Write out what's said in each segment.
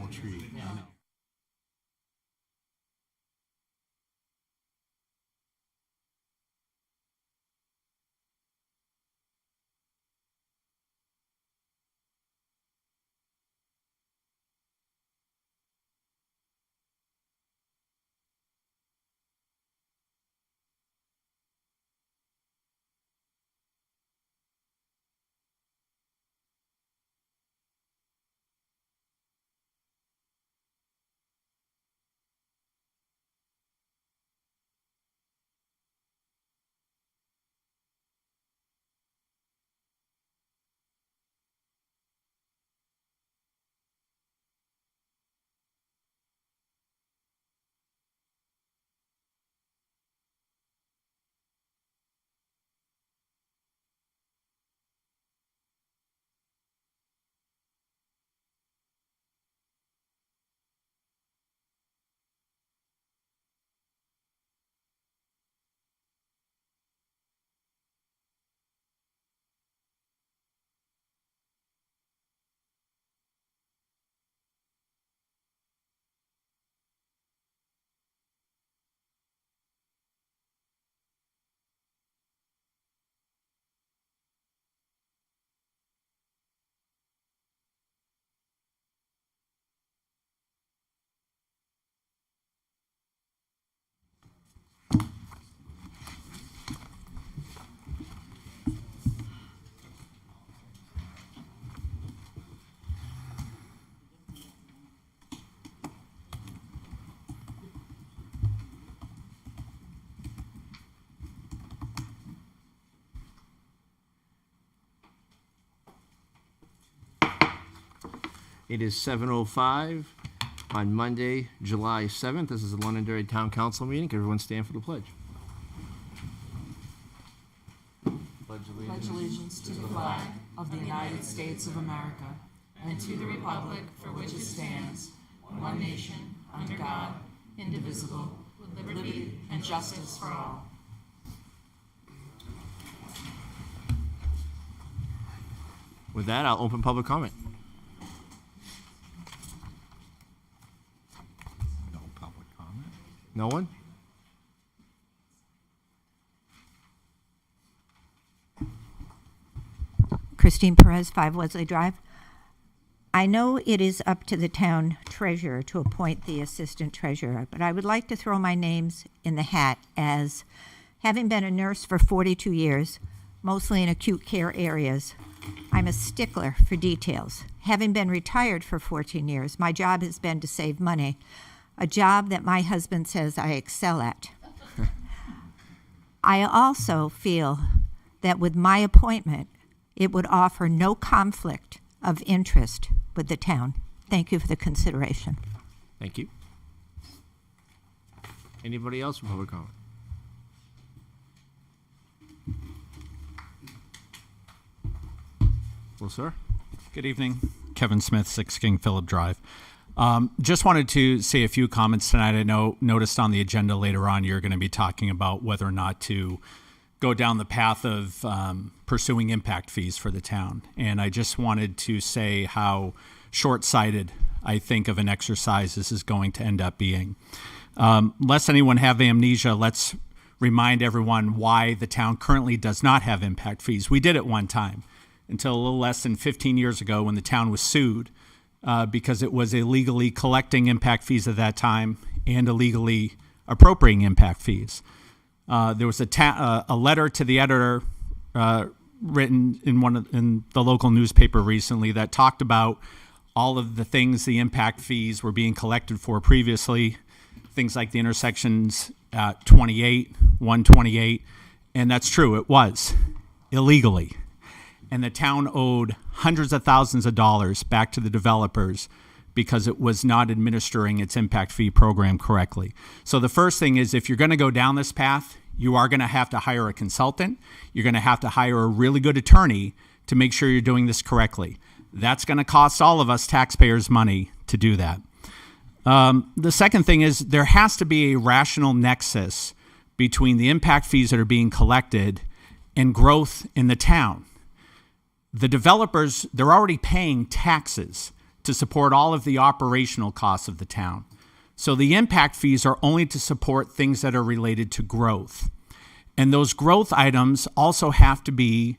small tree. I know. It is 7:05 on Monday, July 7th. This is the Londonderry Town Council meeting. Can everyone stand for the pledge? Pledge allegiance to the flag of the United States of America and to the republic for which it stands, one nation, under God, indivisible, with liberty and justice for all. With that, I'll open public comment. No public comment. No one? Christine Perez, 5 Wesley Drive. I know it is up to the town treasurer to appoint the assistant treasurer, but I would like to throw my names in the hat as having been a nurse for 42 years, mostly in acute care areas. I'm a stickler for details. Having been retired for 14 years, my job has been to save money, a job that my husband says I excel at. I also feel that with my appointment, it would offer no conflict of interest with the town. Thank you for the consideration. Thank you. Anybody else for public comment? Well, sir. Good evening. Kevin Smith, 6 King Phillip Drive. Just wanted to say a few comments tonight. I noticed on the agenda later on you're going to be talking about whether or not to go down the path of pursuing impact fees for the town. And I just wanted to say how short-sighted I think of an exercise this is going to end up being. Lest anyone have amnesia, let's remind everyone why the town currently does not have impact fees. We did at one time until a little less than 15 years ago when the town was sued because it was illegally collecting impact fees at that time and illegally appropriating impact fees. There was a letter to the editor written in the local newspaper recently that talked about all of the things the impact fees were being collected for previously, things like the intersections at 128, and that's true, it was illegally. And the town owed hundreds of thousands of dollars back to the developers because it was not administering its impact fee program correctly. So the first thing is, if you're going to go down this path, you are going to have to hire a consultant. You're going to have to hire a really good attorney to make sure you're doing this correctly. That's going to cost all of us taxpayers money to do that. The second thing is there has to be a rational nexus between the impact fees that are being collected and growth in the town. The developers, they're already paying taxes to support all of the operational costs of the town. So the impact fees are only to support things that are related to growth. And those growth items also have to be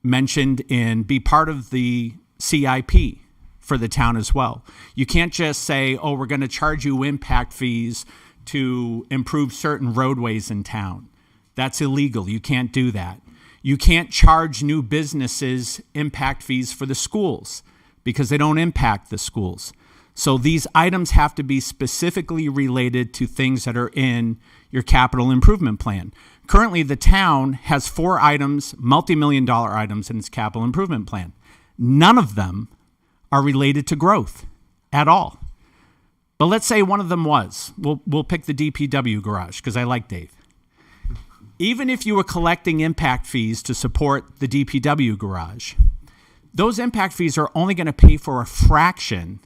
mentioned and be part of the CIP for the town as well. You can't just say, oh, we're going to charge you impact fees to improve certain roadways in town. That's illegal. You can't do that. You can't charge new businesses impact fees for the schools because they don't impact the schools. So these items have to be specifically related to things that are in your capital improvement plan. Currently, the town has 4 items, multi-million-dollar items in its capital improvement plan. None of them are related to growth at all. But let's say one of them was. We'll pick the DPW garage because I like Dave. Even if you were collecting impact fees to support the DPW garage, those impact fees are only going to pay for a fraction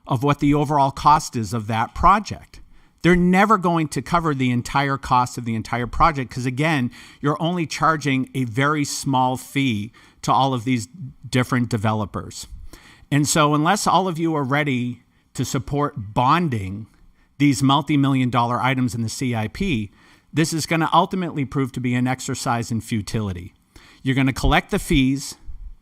of what the overall cost is of that project. They're never going to cover the entire cost of the entire project because, again, you're only charging a very small fee to all of these different developers. And so unless all of you are ready to support bonding these multi-million-dollar items in the CIP, this is going to ultimately prove to be an exercise in futility. You're going to collect the fees,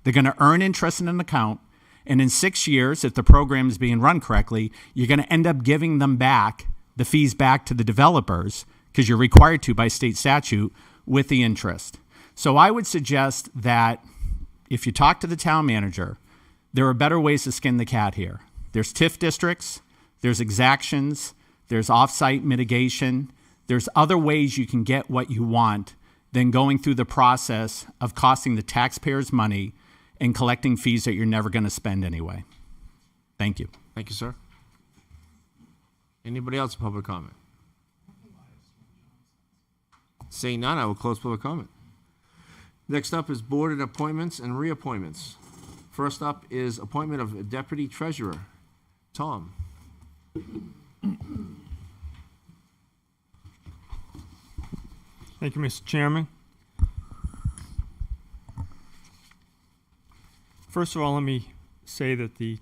they're going to earn interest in an account, and in 6 years, if the program is being run correctly, you're going to end up giving them back, the fees back to the developers, because you're required to by state statute, with the interest. So I would suggest that if you talk to the town manager, there are better ways to skin the cat here. There's TIF districts, there's exactions, there's off-site mitigation, there's other ways you can get what you want than going through the process of costing the taxpayers money and collecting fees that you're never going to spend anyway. Thank you. Thank you, sir. Anybody else in public comment? Seeing none, I will close public comment. Next up is board appointments and reappointments. First up is appointment of a deputy treasurer. Tom. Thank you, Mr. Chairman. First of all, let me say that the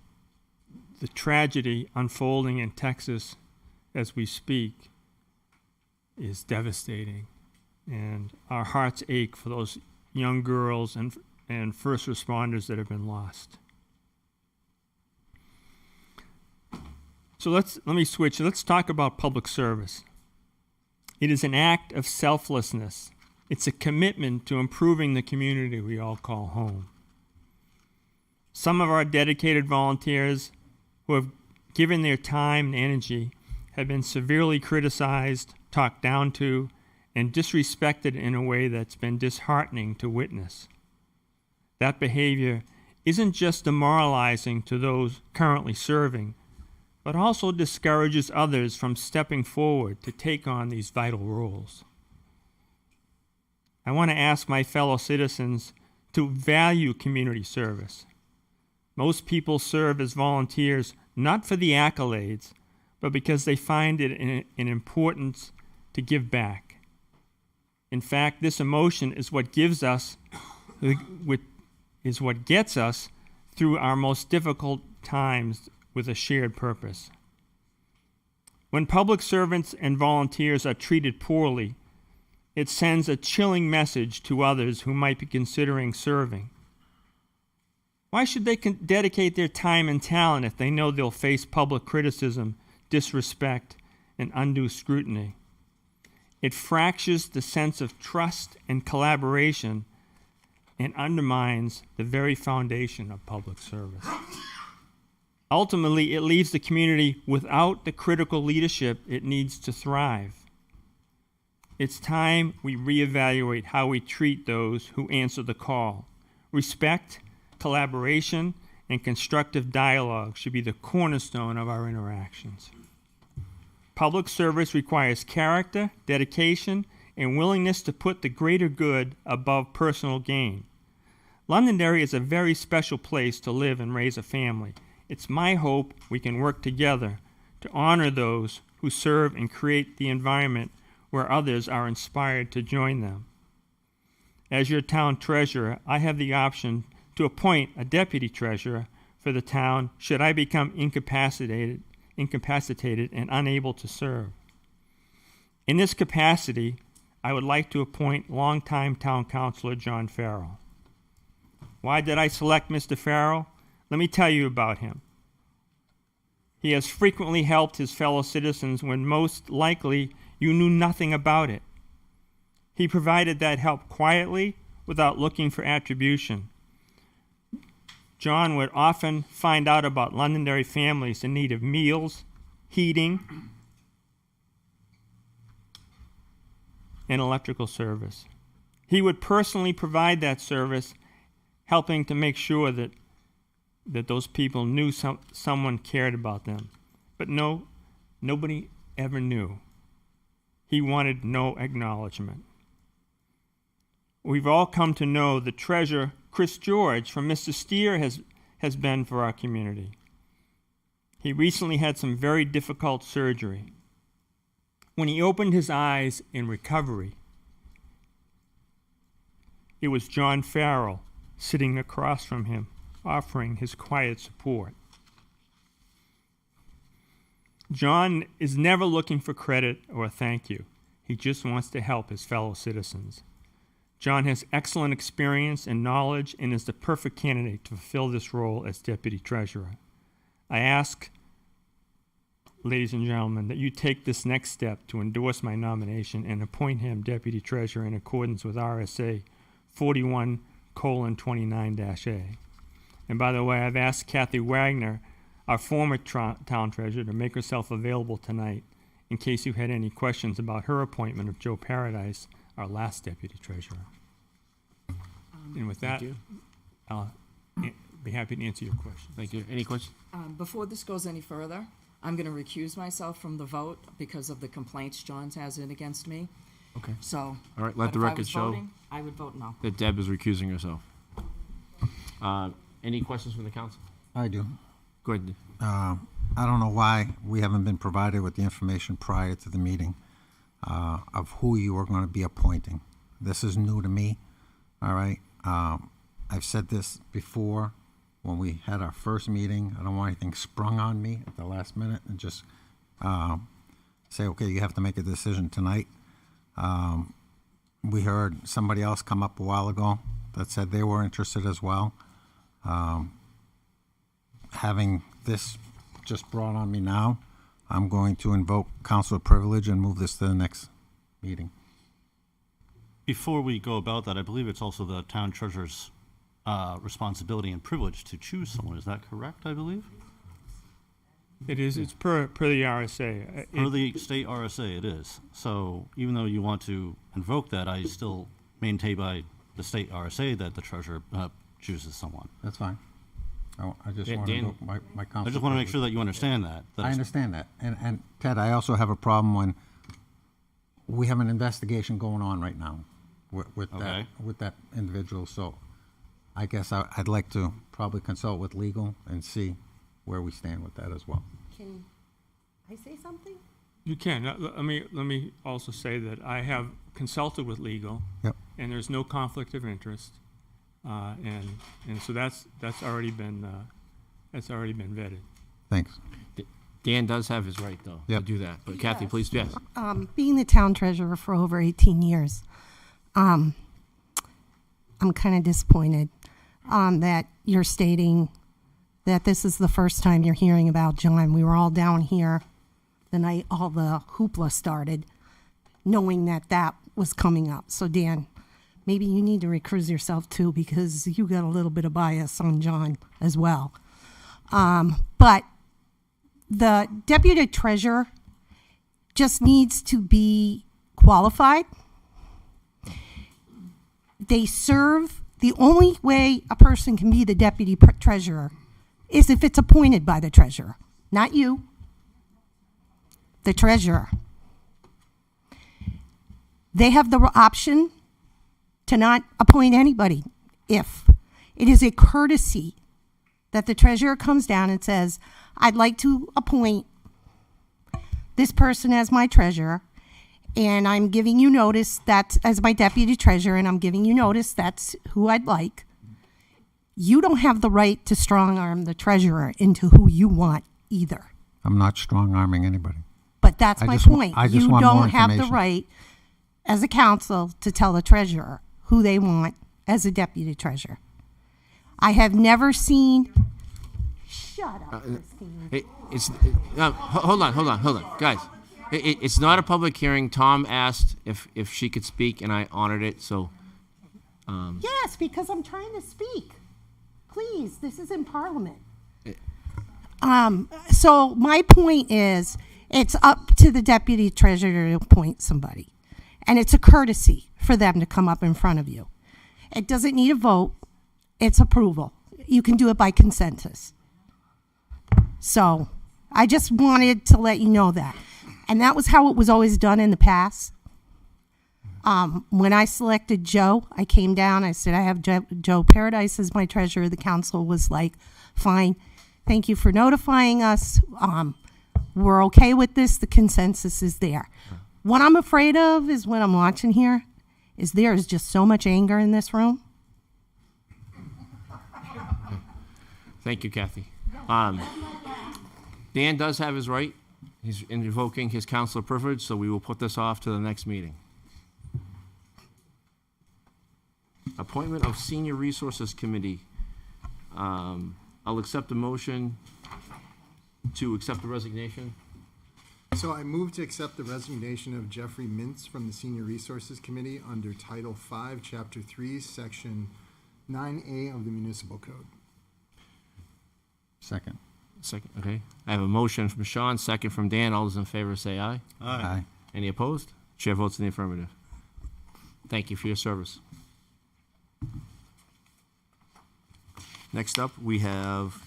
tragedy unfolding in Texas as we speak is devastating, and our hearts ache for those young girls and first responders that have been lost. So let me switch. Let's talk about public service. It is an act of selflessness. It's a commitment to improving the community we all call home. Some of our dedicated volunteers who have given their time and energy have been severely criticized, talked down to, and disrespected in a way that's been disheartening to witness. That behavior isn't just demoralizing to those currently serving, but also discourages others from stepping forward to take on these vital roles. I want to ask my fellow citizens to value community service. Most people serve as volunteers not for the accolades, but because they find it an importance to give back. In fact, this emotion is what gets us through our most difficult times with a shared purpose. When public servants and volunteers are treated poorly, it sends a chilling message to others who might be considering serving. Why should they dedicate their time and talent if they know they'll face public criticism, disrespect, and undue scrutiny? It fractures the sense of trust and collaboration and undermines the very foundation of public service. Ultimately, it leaves the community without the critical leadership it needs to thrive. It's time we reevaluate how we treat those who answer the call. Respect, collaboration, and constructive dialogue should be the cornerstone of our interactions. Public service requires character, dedication, and willingness to put the greater good above personal gain. Londonderry is a very special place to live and raise a family. It's my hope we can work together to honor those who serve and create the environment where others are inspired to join them. As your town treasurer, I have the option to appoint a deputy treasurer for the town should I become incapacitated and unable to serve. In this capacity, I would like to appoint longtime town councilor John Farrell. Why did I select Mr. Farrell? Let me tell you about him. He has frequently helped his fellow citizens when most likely you knew nothing about it. He provided that help quietly without looking for attribution. John would often find out about Londonderry families in need of meals, heating, and electrical service. He would personally provide that service, helping to make sure that those people knew someone cared about them. But nobody ever knew. He wanted no acknowledgement. We've all come to know the treasure Chris George from Mr. Steer has been for our community. He recently had some very difficult surgery. When he opened his eyes in recovery, it was John Farrell sitting across from him, offering his quiet support. John is never looking for credit or a thank you. He just wants to help his fellow citizens. John has excellent experience and knowledge and is the perfect candidate to fulfill this role as Deputy Treasurer. I ask, ladies and gentlemen, that you take this next step to endorse my nomination and appoint him Deputy Treasurer in accordance with RSA 41:29-A. And by the way, I've asked Kathy Wagner, our former town treasurer, to make herself available tonight in case you had any questions about her appointment of Joe Paradise, our last deputy treasurer. And with that, I'll be happy to answer your questions. Thank you. Any questions? Before this goes any further, I'm going to recuse myself from the vote because of the complaints John has in against me. Okay. So, All right, let but the if I record was show voting, I would vote no. that Deb is recusing herself. Any questions from the council? I do. Go ahead. I don't know why we haven't been provided with the information prior to the meeting of who you are going to be appointing. This is new to me, all right? I've said this before when we had our first meeting. I don't want anything sprung on me at the last minute and just say, okay, you have to make a decision tonight. We heard somebody else come up a while ago that said they were interested as well. Having this just brought on me now, I'm going to invoke council privilege and move this to the next meeting. Before we go about that, I believe it's also the town treasurer's responsibility and privilege to choose someone. Is that correct, I believe? It is. It's per the RSA. Per the state RSA, it is. So even though you want to invoke that, I still maintain by the state RSA that the treasurer chooses someone. That's fine. I just Yeah, want to Dan- invoke my council I just want to make privilege. sure that you understand that. I understand that. And Ted, I also have a problem when we have an investigation going on right now with Okay. that individual. So I guess I'd like to probably consult with legal and see where we stand with that as well. Can I say something? You can. Let me also say that I have consulted with legal, Yep. and there's no conflict of interest, and so that's already been vetted. Thanks. Dan does have his right, though, Yep. to do that. But Kathy, please, yes. Being the town treasurer for over 18 years, I'm kind of disappointed that you're stating that this is the first time you're hearing about John. We were all down here the night all the hoopla started, knowing that was coming up. So, Dan, maybe you need to recuse yourself too, because you got a little bit of bias on John as well. But the deputy treasurer just needs to be qualified. They serve. The only way a person can be the deputy treasurer is if it's appointed by the treasurer, not you, the treasurer. They have the option to not appoint anybody if it is a courtesy that the treasurer comes down and says, I'd like to appoint this person as my treasurer, and I'm giving you notice that as my deputy treasurer, and I'm giving you notice that's who I'd like. You don't have the right to strong arm the treasurer into who you want either. I'm not strong-arming anybody. But that's I my just wa- point. I just You want more don't have the information. right as a council to tell the treasurer who they want as a deputy treasurer. I have never seen. Shut up, Christine. Hold on, guys. It's not a public hearing. Tom asked if she could speak, and I honored it. So, Yes, because I'm trying to speak. Please, this is in Parliament. So my point is, it's up to the deputy treasurer to appoint somebody. And it's a courtesy for them to come up in front of you. It doesn't need a vote. It's approval. You can do it by consensus. So I just wanted to let you know that. And that was how it was always done in the past. When I selected Joe, I came down, I said, I have Joe Paradise as my treasurer. The council was like, fine, thank you for notifying us. We're okay with this. The consensus is there. What I'm afraid of is when I'm watching here, is there is just so much anger in this room. thank you, Kathy. Dan does have his right. He's invoking his council privilege, so we will put this off to the next meeting. Appointment of Senior Resources Committee. I'll accept a motion to accept the resignation. So I move to accept the resignation of Jeffrey Mintz from the Senior Resources Committee under Title V, Chapter 3, Section 9A of the Municipal Code. Second. Second, okay. I have a motion from Sean, second from Dan. All those in favor say aye. Aye. Any opposed? Chair votes in the affirmative. Thank you for your service. Next up, we have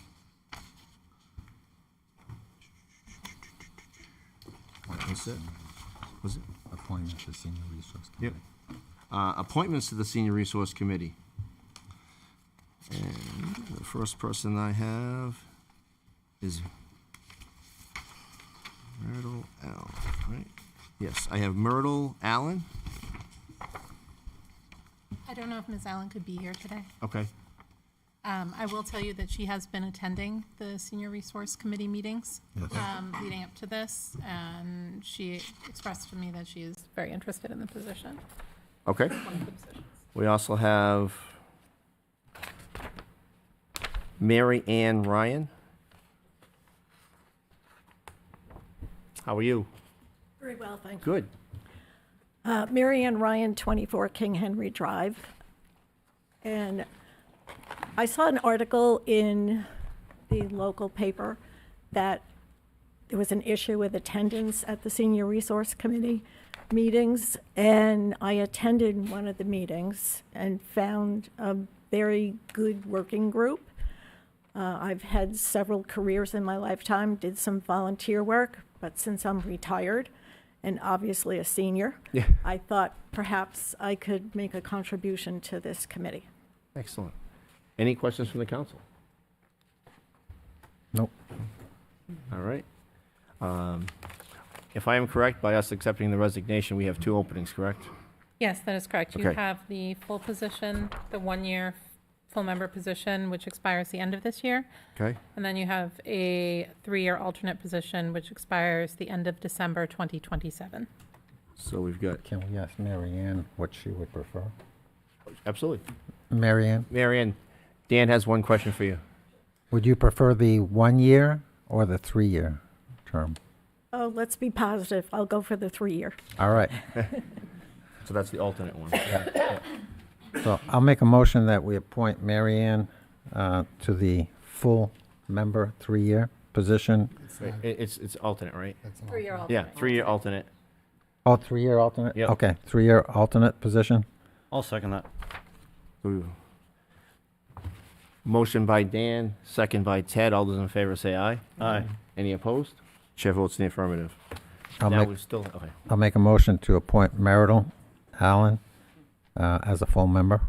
what's it? Was it? Appointment to Senior Resource Yep. Committee. Appointments to the Senior Resource Committee. And the first person I have is Myrtle Allen, right? Yes, I have Myrtle Allen. I don't know if Ms. Allen could be here today. Okay. I will tell you that she has been attending the Senior Resource Committee meetings Yes. leading up to this, and she expressed to me that she is very interested in the position, Okay. one of the positions. We also have Mary Ann Ryan. How are you? Very well, thank you. Good. Mary Ann Ryan, 24 King Henry Drive. And I saw an article in the local paper that there was an issue with attendance at the Senior Resource Committee meetings, and I attended one of the meetings and found a very good working group. I've had several careers in my lifetime, did some volunteer work, but since I'm retired and obviously a senior, Yeah. I thought perhaps I could make a contribution to this committee. Excellent. Any questions from the council? Nope. All right. If I am correct, by us accepting the resignation, we have two openings, correct? Yes, that is correct. You Okay. have the full position, the one-year full member position, which expires the end of this year. Okay. And then you have a 3-year alternate position, which expires the end of December 2027. So we've got, Can we ask Mary Ann what she would prefer? absolutely. Mary Ann, Mary Ann, Dan has one question for you. would you prefer the 1 year or the 3-year term? Oh, let's be positive. I'll go for the 3-year. All right. So that's the alternate one. So I'll make a motion that we appoint Mary Ann to the full member 3-year position. It's alternate, right? 3-year alternate. Yeah, 3-year alternate. Oh, 3-year alternate? Yep. Okay, 3-year alternate position. I'll second that. Ooh. Motion by Dan, second by Ted. All those in favor say aye. Aye. Any opposed? Chair votes in the affirmative. I'll Now make, we're still, okay. I'll make a motion to appoint Myrtle Allen as a full member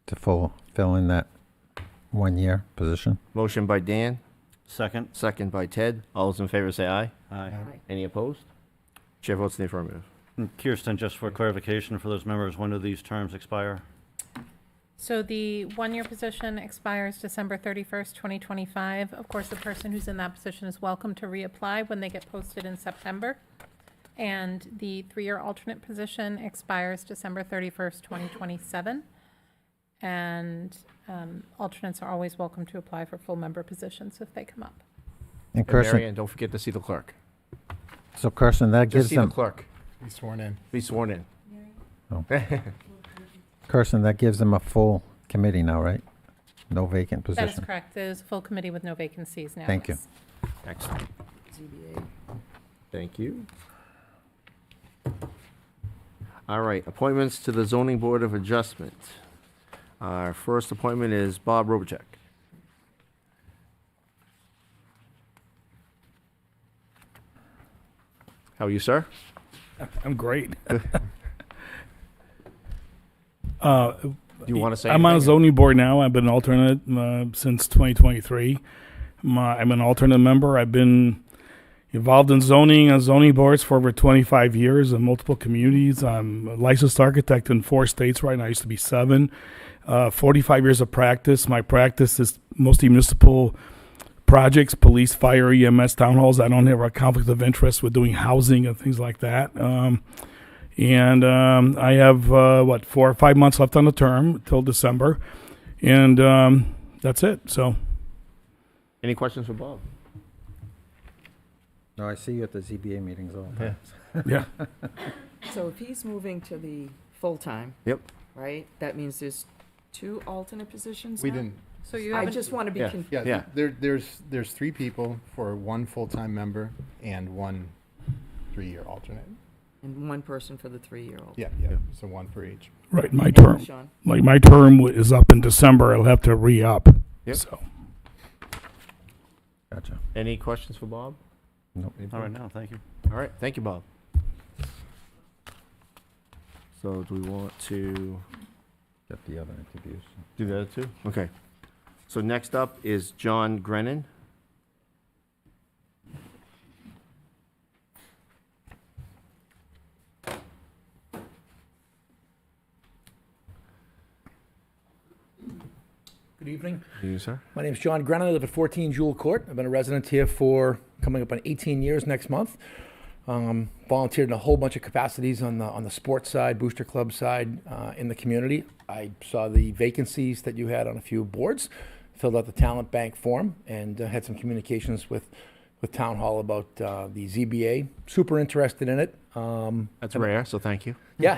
to fill in that 1-year position. Motion by Dan, Second. second by Ted. All those in favor say aye. Aye. Any opposed? Chair votes in the affirmative. And Kirsten, just for clarification for those members, when do these terms expire? So the one-year position expires December 31st, 2025. Of course, the person who's in that position is welcome to reapply when they get posted in September. And the three-year alternate position expires December 31st, 2027. And alternates are always welcome to apply for full member positions if they come up. And And Mary Kirsten, Ann, don't forget to see the clerk. so Kirsten, that Just gives see the them, clerk. Be sworn in. Be sworn in. Kirsten, that gives them a full committee now, right? No vacant That is position. correct. There's a full committee with no vacancies now. Thank you. yes. Excellent. Thank you. All right, appointments to the Zoning Board of Adjustment. Our first appointment is Bob Robichek. How are you, sir? I'm great. Do you want to say I'm on a anything? zoning board now. I've been alternate since 2023. I'm an alternate member. I've been involved in zoning and zoning boards for over 25 years in multiple communities. I'm a licensed architect in 4 states right now. I used to be 7. 45 years of practice. My practice is mostly municipal projects, police, fire, EMS, town halls. I don't have a conflict of interest with doing housing and things like that. I have, 4 or 5 months left on the term till December. And that's it. So, Any questions for Bob? No, I see you at the ZBA meetings all the time. yeah. So if he's moving to the full-time, Yep. right, that means there's 2 alternate positions We now? didn't. So you I haven't, just want to be, Yeah. Yeah, Yeah. there's 3 people for 1 full-time member and 1 3-year alternate. and 1 person for the 3-year-old. Yeah, so 1 for each. Right. My term. Sean? Like my term is up in December. I'll have to re-up. Yep. So. Gotcha. Any questions for Bob? Nope. All right, no, thank you. All right, thank you, Bob. So do we want to Get the other interviews. do that too? Okay. So next up is John Grennan. Good evening. You, sir? My name is John Grennan. I live at 14 Jewel Court. I've been a resident here for coming up on 18 years next month. Volunteered in a whole bunch of capacities on the sports side, booster club side, in the community. I saw the vacancies that you had on a few boards, filled out the talent bank form, and had some communications with Town Hall about the ZBA. Super interested in it. That's rare, so thank you. Yeah,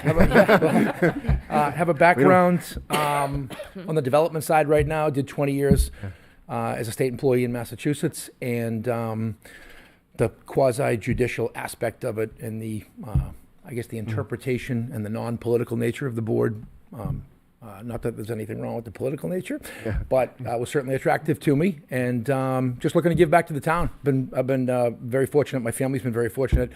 have a background on the development side right now. Did 20 years as a state employee in Massachusetts, and the quasi-judicial aspect of it, and the I guess the interpretation and the non-political nature of the board. Not that there's anything wrong with the political nature, but was certainly attractive to me, and just looking to give back to the town. I've been very fortunate. My family's been very fortunate.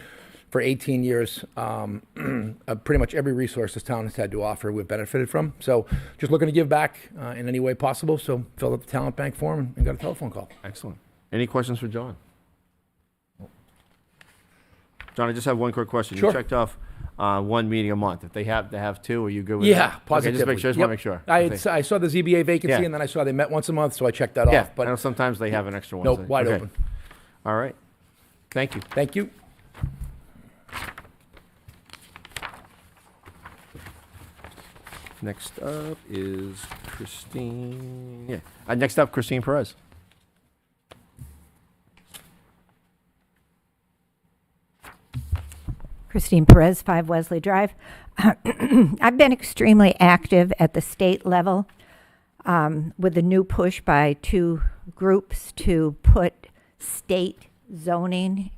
For 18 years, pretty much every resource this town has had to offer, we've benefited from. So just looking to give back in any way possible. So filled out the talent bank form and got a telephone call. Excellent. Any questions for John? John, I just have one quick question. Sure. You checked off 1 meeting a month. If they have to have 2, are you good with Yeah, that? positively. Okay, just want to make sure. I saw the ZBA vacancy, Yeah. and then I saw they met once a month, so I checked that Yeah, off. I But know sometimes they have an extra one. nope, so- wide okay. open. All right. Thank you. Thank you. Next up is Christine. Yeah. Next up, Christine Perez. Christine Perez, 5 Wesley Drive. I've been extremely active at the state level with the new push by 2 groups to put state zoning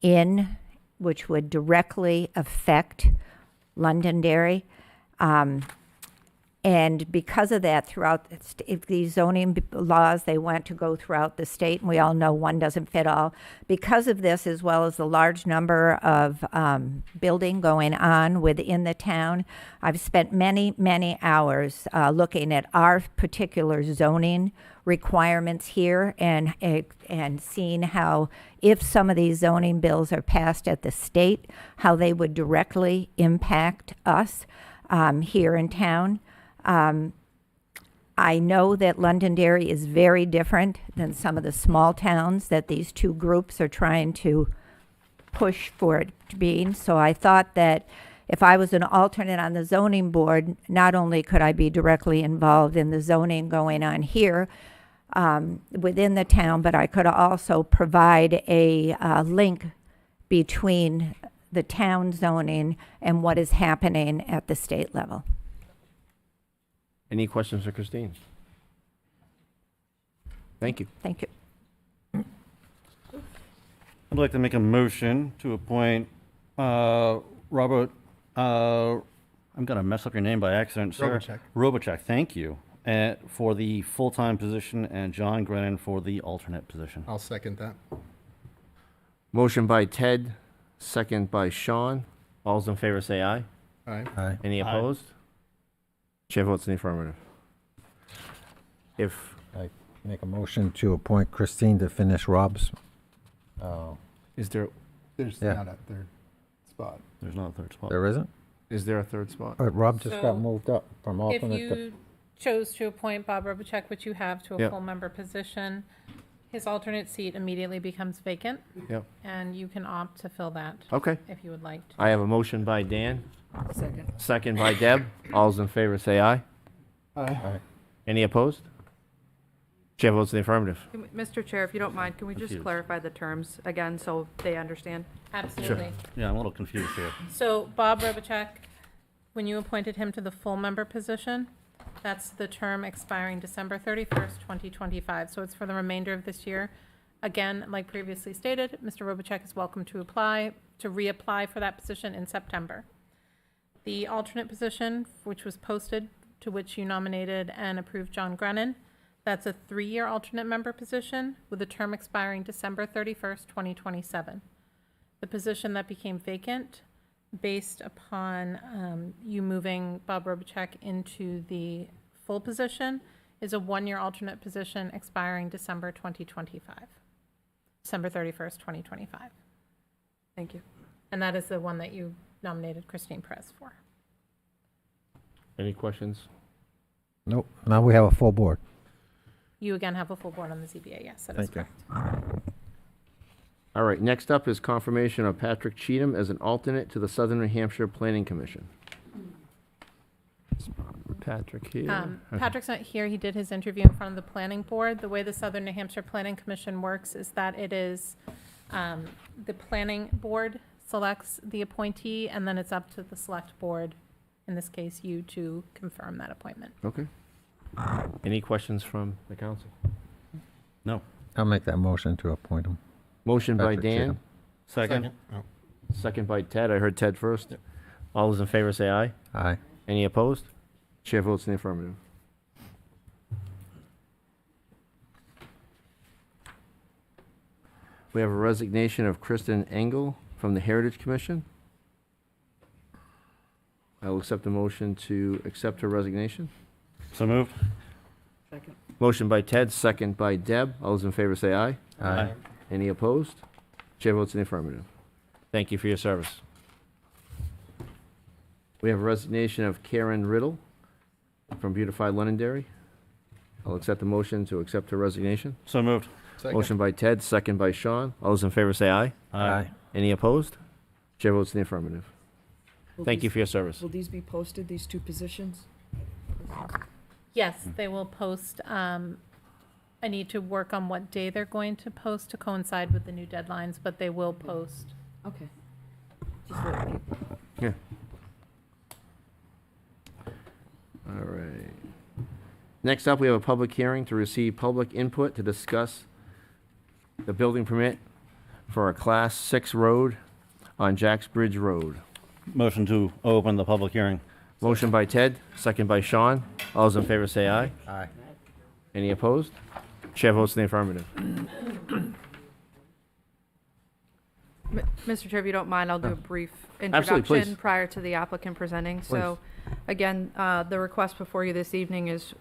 in, which would directly affect Londonderry. And because of that, throughout if these zoning laws, they want to go throughout the state, and we all know one doesn't fit all. Because of this, as well as the large number of building going on within the town, I've spent many, many hours looking at our particular zoning requirements here and seeing how, if some of these zoning bills are passed at the state, how they would directly impact us here in town. I know that Londonderry is very different than some of the small towns that these two groups are trying to push for it to be. So I thought that if I was an alternate on the zoning board, not only could I be directly involved in the zoning going on here within the town, but I could also provide a link between the town zoning and what is happening at the state level. Any questions for Christine? Thank you. Thank you. I'd like to make a motion to appoint Robert, I'm going to mess up your name by accident, sir. Robichek. Robichek, thank you, for the full-time position, and John Grennan for the alternate position. I'll second that. Motion by Ted, second by Sean. All's in favor say aye. Aye. Aye. Any opposed? Chair votes in the affirmative. If, I make a motion to appoint Christine to finish Rob's. is there Yeah. Not a third spot. There's not a third spot. There isn't? a third spot? But Rob just So, got moved up from If alternate to. you chose to appoint Bob Robichek, which you have, to a Yep. full member position, his alternate seat immediately becomes vacant, Yep. and you can opt to fill that Okay. if you would like to. I have a motion by Dan, Second. second by Deb. All's in favor say aye. Aye. Any opposed? Chair votes in the affirmative. Mr. Chair, if you don't mind, can we just Confused. clarify the terms again so they understand? Absolutely. Yeah, I'm a little confused here. So Bob Robichek, when you appointed him to the full member position, that's the term expiring December 31st, 2025. So it's for the remainder of this year. Again, like previously stated, Mr. Robichek is welcome to reapply for that position in September. The alternate position, which was posted, to which you nominated and approved John Grennan, that's a 3-year alternate member position with a term expiring December 31st, 2027. The position that became vacant, based upon you moving Bob Robichek into the full position, is a 1-year alternate position expiring December 2025. December 31st, 2025. Thank you. And that is the one that you nominated Christine Perez for. Any questions? Nope, now we have a full board. You again have a full board on the ZBA, yes, that is Thank you. correct. All right, next up is confirmation of Patrick Cheatham as an alternate to the Southern New Hampshire Planning Commission. Patrick here. Okay. Patrick's not here. He did his interview in front of the planning board. The way the Southern New Hampshire Planning Commission works is that it is the planning board selects the appointee, and then it's up to the select board, in this case you, to confirm that appointment. Okay. Any questions from the council? No. I'll make that motion to appoint him. Motion by Patrick Dan, Cheatham. Second? second by Ted. I heard Ted first. All those in favor say aye. Aye. Any opposed? Chair votes in the affirmative. We have a resignation of Kristen Engel from the Heritage Commission. I will accept a motion to accept her resignation. So moved? Second. Motion by Ted, second by Deb. All those in favor say aye. Aye. Any opposed? Chair votes in the affirmative. Thank you for your service. We have a resignation of Karen Riddle from Beautify Londonderry. I'll accept the motion to accept her resignation. So moved? Second. Motion by Ted, second by Sean. All those in favor say aye. Aye. Any opposed? Chair votes in the affirmative. Thank you for your service. Will these be posted, these two positions? Yes, they will post. I need to work on what day they're going to post to coincide with the new deadlines, but they will post. Okay. Just let me- Yeah. All right. Next up, we have a public hearing to receive public input to discuss the building permit for a Class 6 road on Jacks Bridge Road. Motion to open the public hearing. Motion by Ted, second by Sean. All those in favor say aye. Aye. Any opposed? Chair votes in the affirmative. Mr. Chair, if you don't mind, I'll do a brief Absolutely, please. introduction prior to the applicant presenting. So, again, the request before you this evening is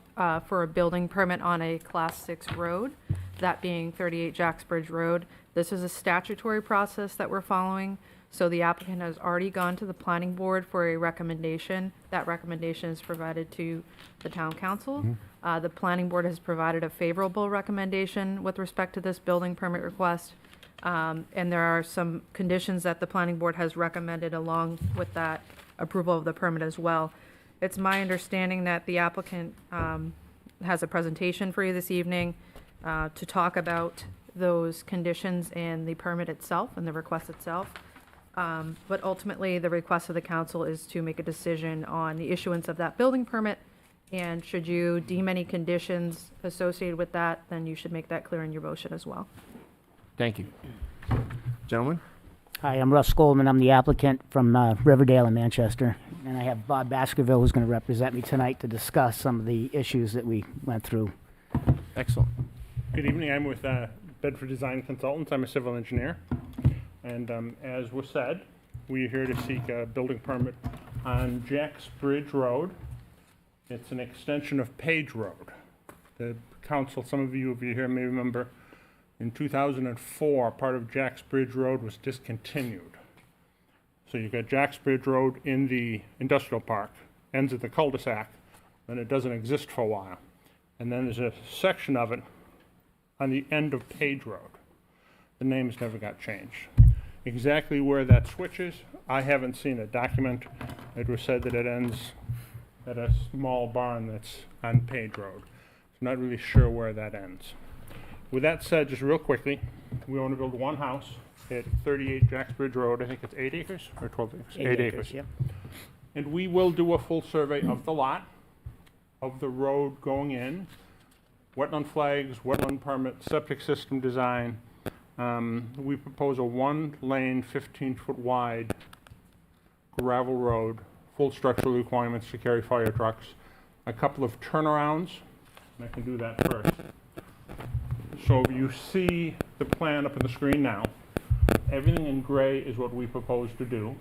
for a building permit on a Class 6 road, that being 38 Jacks Bridge Road. This is a statutory process that we're following. So the applicant has already gone to the planning board for a recommendation. That recommendation is provided to the town council. The planning board has provided a favorable recommendation with respect to this building permit request. And there are some conditions that the planning board has recommended along with that approval of the permit as well. It's my understanding that the applicant has a presentation for you this evening to talk about those conditions and the permit itself and the request itself. But ultimately, the request of the council is to make a decision on the issuance of that building permit. And should you deem any conditions associated with that, then you should make that clear in your motion as well. Thank you. Gentlemen? Hi, I'm Russ Goldman. I'm the applicant from Riverdale in Manchester. And I have Bob Baskerville who's going to represent me tonight to discuss some of the issues that we went through. Excellent. Good evening. I'm with Bedford Design Consultants. I'm a civil engineer. And as was said, we are here to seek a building permit on Jack's Bridge Road. It's an extension of Page Road. The council, some of you here may remember, in 2004, part of Jack's Bridge Road was discontinued. So you've got Jack's Bridge Road in the industrial park, ends at the cul-de-sac, then it doesn't exist for a while. And then there's a section of it on the end of Page Road. The names never got changed. Exactly where that switches, I haven't seen a document. It was said that it ends at a small barn that's on Page Road. I'm not really sure where that ends. With that said, just real quickly, we want to build one house at 38 Jacks Bridge Road. I think it's 8 acres or 12 acres? 8 acres. Yep. And we will do a full survey of the lot, of the road going in, wetland flags, wetland permit, septic system design. We propose a 1-lane, 15-foot wide gravel road, full structural requirements to carry fire trucks, a couple of turnarounds, and I can do that first. So you see the plan up on the screen now. Everything in gray is what we propose to do.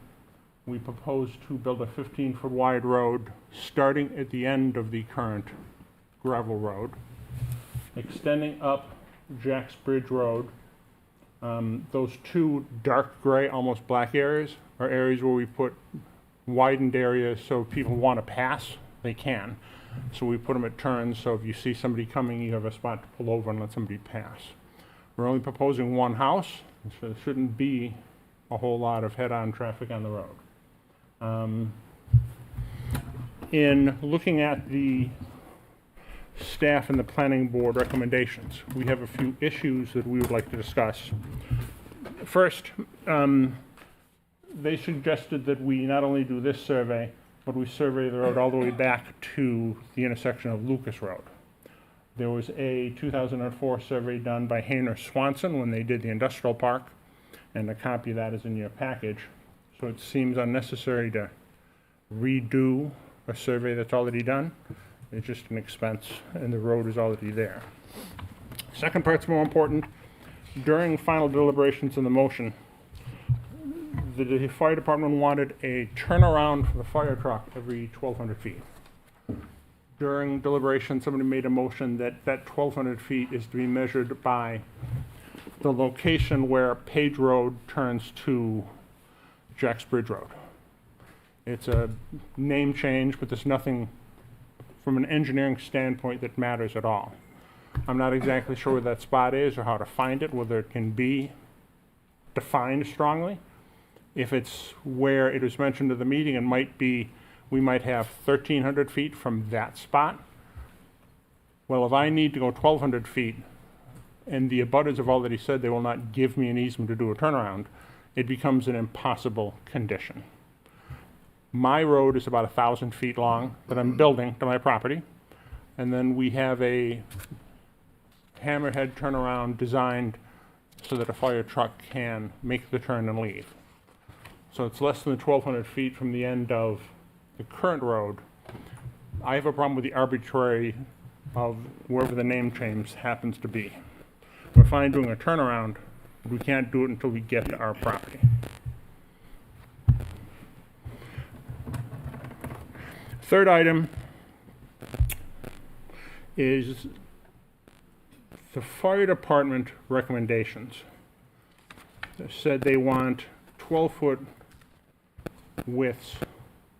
We propose to build a 15-foot wide road starting at the end of the current gravel road, extending up Jack's Bridge Road. Those two dark gray, almost black areas are areas where we put widened areas so if people want to pass, they can. So we put them at turns, so if you see somebody coming, you have a spot to pull over and let somebody pass. We're only proposing one house, so there shouldn't be a whole lot of head-on traffic on the road. In looking at the staff and the planning board recommendations, we have a few issues that we would like to discuss. First, they suggested that we not only do this survey, but we survey the road all the way back to the intersection of Lucas Road. There was a 2004 survey done by Hayner Swanson when they did the industrial park, and a copy of that is in your package. So it seems unnecessary to redo a survey that's already done. It's just an expense, and the road is already there. Second part's more important. During final deliberations in the motion, the fire department wanted a turnaround for the fire truck every 1,200 feet. During deliberation, somebody made a motion that that 1,200 feet is to be measured by the location where Page Road turns to Jack's Bridge Road. It's a name change, but there's nothing from an engineering standpoint that matters at all. I'm not exactly sure where that spot is or how to find it, whether it can be defined strongly. If it's where it was mentioned at the meeting, it might be, we might have 1,300 feet from that spot. Well, if I need to go 1,200 feet and the abutters have already said they will not give me an easement to do a turnaround, it becomes an impossible condition. My road is about 1,000 feet long that I'm building to my property. And then we have a hammerhead turnaround designed so that a fire truck can make the turn and leave. So it's less than 1,200 feet from the end of the current road. I have a problem with the arbitrary of wherever the name change happens to be. We're fine doing a turnaround, but we can't do it until we get to our property. Third item is the fire department recommendations. They said they want 12-foot widths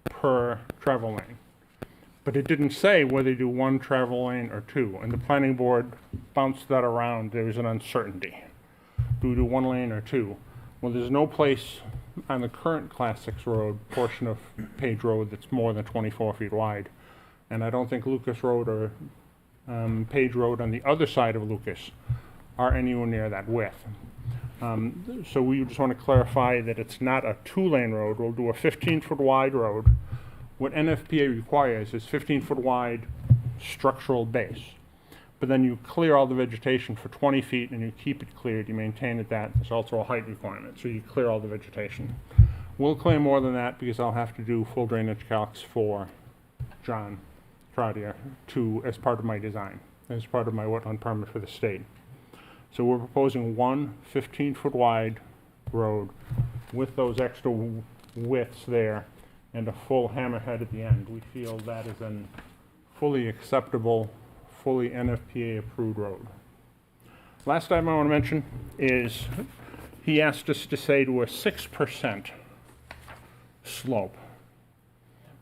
per travel lane. But it didn't say whether you do one travel lane or two, and the planning board bounced that around. There was an uncertainty. Do we do one lane or two? Well, there's no place on the current Class 6 road portion of Page Road that's more than 24 feet wide. And I don't think Lucas Road or Page Road on the other side of Lucas are anywhere near that width. So we just want to clarify that it's not a 2-lane road. We'll do a 15-foot wide road. What NFPA requires is 15-foot wide structural base. But then you clear all the vegetation for 20 feet and you keep it cleared, you maintain it that. There's also a height requirement, so you clear all the vegetation. We'll clear more than that because I'll have to do full drainage calcs for John Trotter as part of my design, as part of my wetland permit for the state. So we're proposing one 15-foot wide road with those extra widths there and a full hammerhead at the end. We feel that is a fully acceptable, fully NFPA approved road. Last item I want to mention is he asked us to say to a 6% slope.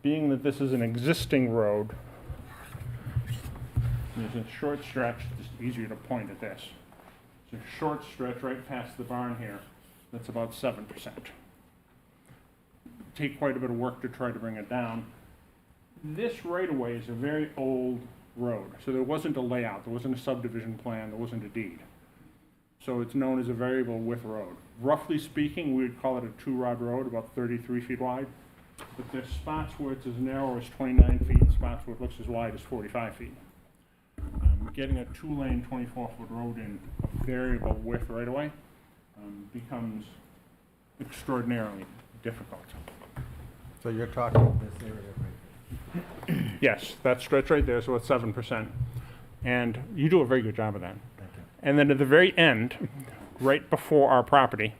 Being that this is an existing road, there's a short stretch, it's easier to point at this. It's a short stretch right past the barn here that's about 7%. Take quite a bit of work to try to bring it down. This right-of-way is a very old road, so there wasn't a layout, there wasn't a subdivision plan, there wasn't a deed. So it's known as a variable width road. Roughly speaking, we would call it a 2-rod road, about 33 feet wide. But there's spots where it's as narrow as 29 feet, and spots where it looks as wide as 45 feet. Getting a 2-lane 24-foot road in a variable width right-of-way becomes extraordinarily difficult. So you're talking this area right? Yes, that stretch right there is about 7%. And you do a very good job of that. Thank you. And then at the very end, right before our property.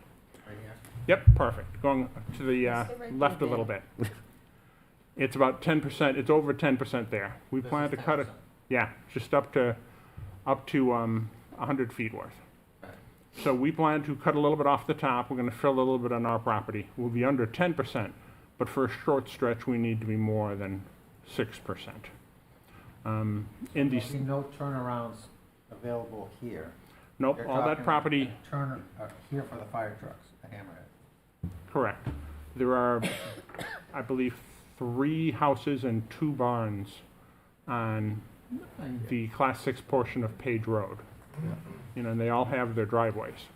Right here? Yep, perfect. Going to the left a little bit. It's about 10%, it's over 10% there. We plan to cut it, yeah, just up to 100 feet worth. So we plan to cut a little bit off the top. We're going to fill a little bit on our property. We'll be under 10%, but for a short stretch, we need to be more than 6%. In these, No turnarounds available here. nope, You're all that talking property, here for the fire trucks, the hammerhead. correct. There are, I believe, 3 houses and 2 barns on the Class 6 portion of Page Road. You know, and they all have their driveways.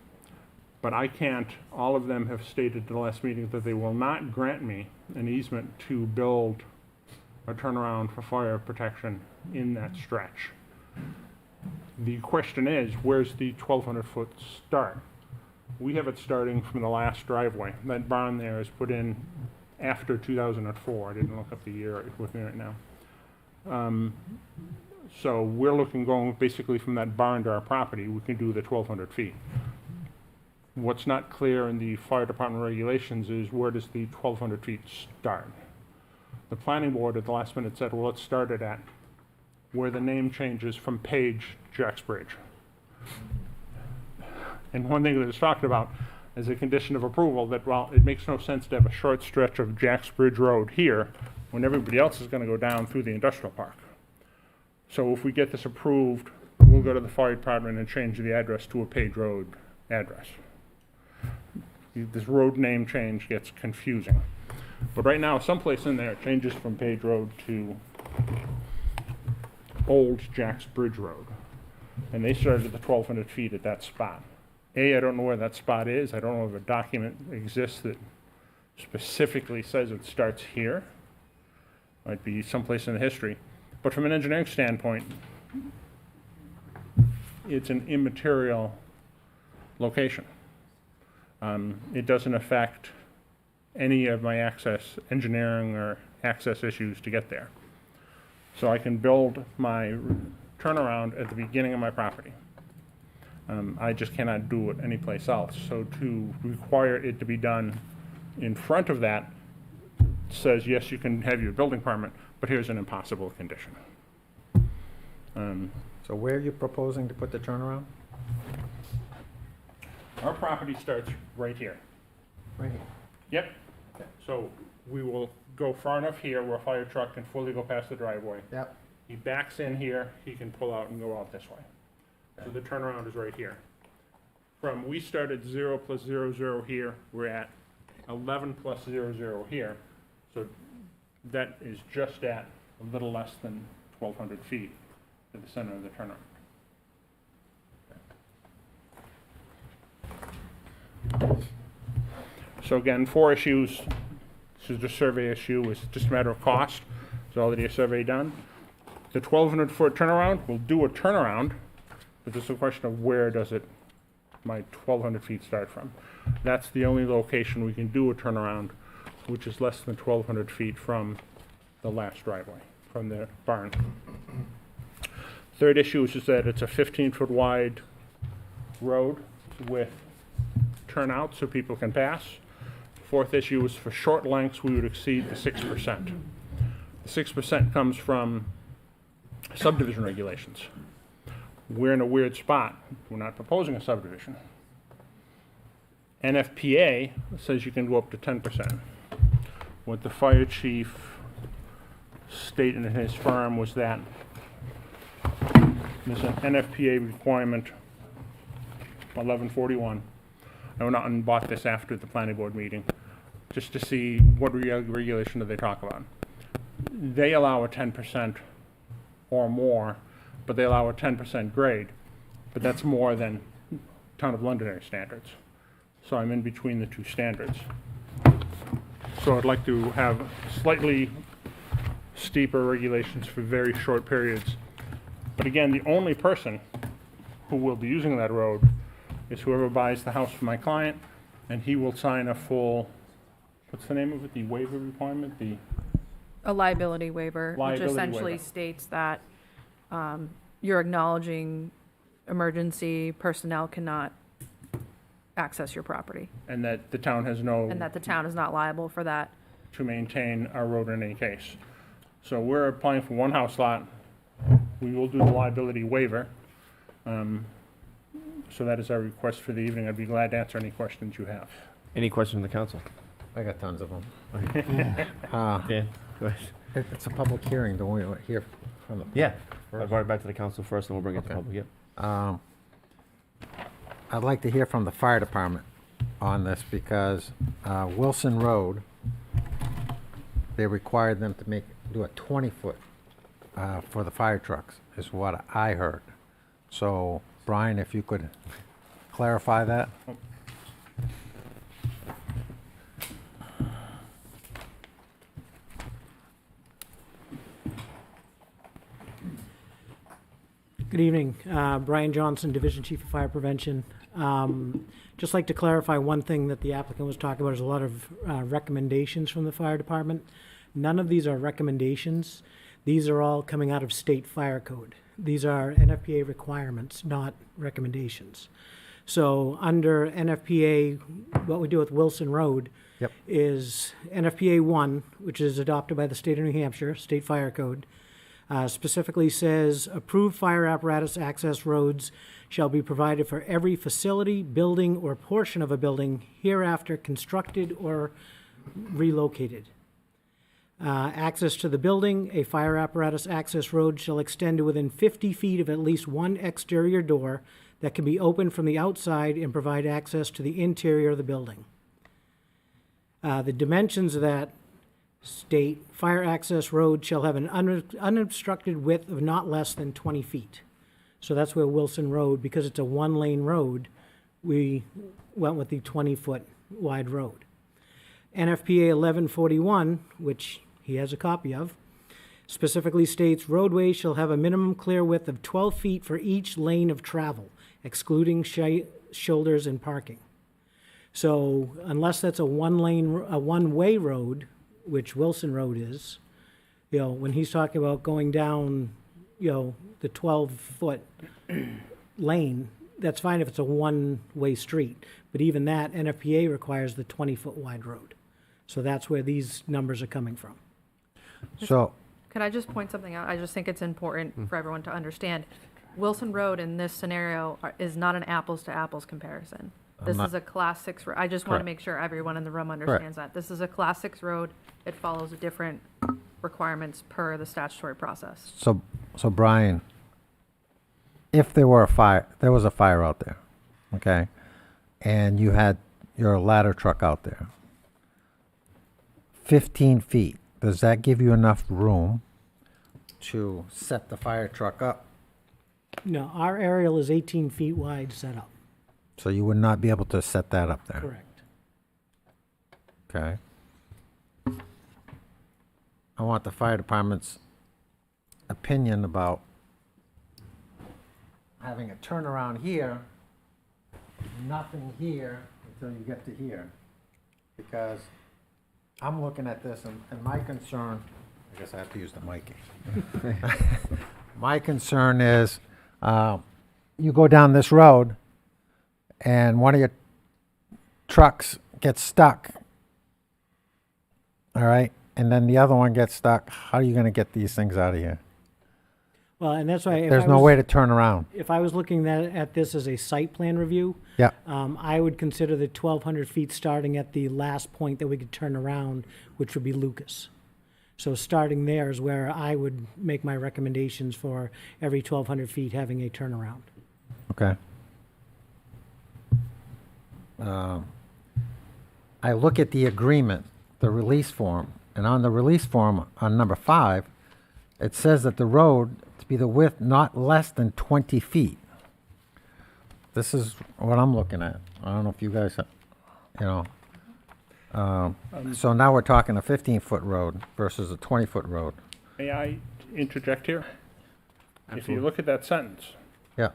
But I can't, all of them have stated in the last meeting that they will not grant me an easement to build a turnaround for fire protection in that stretch. The question is, where's the 1,200-foot start? We have it starting from the last driveway. That barn there is put in after 2004. I didn't look up the year with me right now. So we're looking going basically from that barn to our property. We can do the 1,200 feet. What's not clear in the fire department regulations is where does the 1,200 feet start? The planning board at the last minute said, well, let's start it at where the name changes from Page to Uxbridge. And one thing that is talked about as a condition of approval that, well, it makes no sense to have a short stretch of Jack's Bridge Road here when everybody else is going to go down through the industrial park. So if we get this approved, we'll go to the fire department and change the address to a Page Road address. This road name change gets confusing. But right now, someplace in there, it changes from Page Road to Old Jack's Bridge Road. And they started at the 1,200 feet at that spot. I don't know where that spot is. I don't know if a document exists that specifically says it starts here. Might be someplace in the history. But from an engineering standpoint, it's an immaterial location. It doesn't affect any of my engineering or access issues to get there. So I can build my turnaround at the beginning of my property. I just cannot do it anyplace else. So to require it to be done in front of that says, yes, you can have your building permit, but here's an impossible condition. So where are you proposing to put the turnaround? Our property starts right here. Right here. Yep. So we will go far enough here where a fire truck can fully go past the driveway. Yep. He backs in here, he can pull out and go out this way. So the turnaround is right here. We started 0 plus 0, 0 here, we're at 11 plus 0, 0 here. So that is just at a little less than 1,200 feet to the center of the turnaround. So again, 4 issues. This is the survey issue. It's just a matter of cost. There's already a survey done. The 1,200-foot turnaround, we'll do a turnaround, but this is a question of where does my 1,200 feet start from. That's the only location we can do a turnaround, which is less than 1,200 feet from the last driveway, from the barn. Third issue is just that it's a 15-foot wide road with turnout so people can pass. Fourth issue is for short lengths, we would exceed the 6%. The 6% comes from subdivision regulations. We're in a weird spot. We're not proposing a subdivision. NFPA says you can go up to 10%. What the fire chief stated in his firm was that there's an NFPA requirement, 1141. I went out and bought this after the planning board meeting, just to see what regulation do they talk about. They allow a 10% or more, but they allow a 10% grade, but that's more than Town of Londonderry standards. So I'm in between the two standards. So I'd like to have slightly steeper regulations for very short periods. But again, the only person who will be using that road is whoever buys the house from my client, and he will sign a full, what's the name of it, the waiver requirement? A liability waiver, Liability which essentially waiver. states that you're acknowledging emergency personnel cannot access your property, And that the town has no, and that the town is not liable for that. to maintain our road in any case. So we're applying for one house lot. We will do the liability waiver. So that is our request for the evening. I'd be glad to answer any questions you have. Any questions from the council? I got tons of them. Dan, go ahead. It's a public hearing, don't we hear from the? Yeah, first? I'll bring it back to the council first, and we'll bring it to Okay. public, yep. I'd like to hear from the fire department on this because Wilson Road, they required them to do a 20-foot for the fire trucks, is what I heard. So, Brian, if you could clarify that? Good evening. Brian Johnson, Division Chief of Fire Prevention. Just like to clarify one thing that the applicant was talking about. There's a lot of recommendations from the fire department. None of these are recommendations. These are all coming out of state fire code. These are NFPA requirements, not recommendations. So under NFPA, what we do with Wilson Road is NFPA 1, which is adopted by the state of New Hampshire, state fire code, specifically says approved fire apparatus access roads shall be provided for every facility, building, or portion of a building hereafter constructed or relocated. Access to the building, a fire apparatus access road shall extend to within 50 feet of at least one exterior door that can be opened from the outside and provide access to the interior of the building. The dimensions of that state fire access road shall have an unobstructed width of not less than 20 feet. So that's where Wilson Road, because it's a one-lane road, we went with the 20-foot wide road. NFPA 1141, which he has a copy of, specifically states roadways shall have a minimum clear width of 12 feet for each lane of travel, excluding shoulders and parking. So unless that's a one-way road, which Wilson Road is, when he's talking about going down, the 12-foot lane, that's fine if it's a one-way street. But even that, NFPA requires the 20-foot wide road. So that's where these numbers are coming from. So, Can I just point something out? I just think it's important for everyone to understand. Wilson Road in this scenario is not an apples to apples comparison. This not- is a class 6, I just want to Correct. make sure everyone in the room understands that. This is a class 6 road. It follows different requirements per the statutory process. So Brian, if there was a fire out there, okay, and you had your ladder truck out there, 15 feet, does that give you enough room to set the fire truck up? No, our aerial is 18 feet wide setup. So you would not be able to set that up there? Correct. Okay. I want the fire department's opinion about having a turnaround here, nothing here until you get to here. Because I'm looking at this and my concern, I guess I have to use the mic. My concern is, you go down this road and one of your trucks gets stuck. All right? And then the other one gets stuck. How are you going to get these things out of here? Well, and that's why. if There's I no was- way to turn around. If I was looking at this as a site plan review, Yeah. I would consider the 1,200 feet starting at the last point that we could turn around, which would be Lucas. So starting there is where I would make my recommendations for every 1,200 feet having a turnaround. Okay. I look at the agreement, the release form, and on the release form, on number 5, it says that the road to be the width not less than 20 feet. This is what I'm looking at. I don't know if you guys, so now we're talking a 15-foot road versus a 20-foot road. May I interject here? If you look at that sentence, Yeah.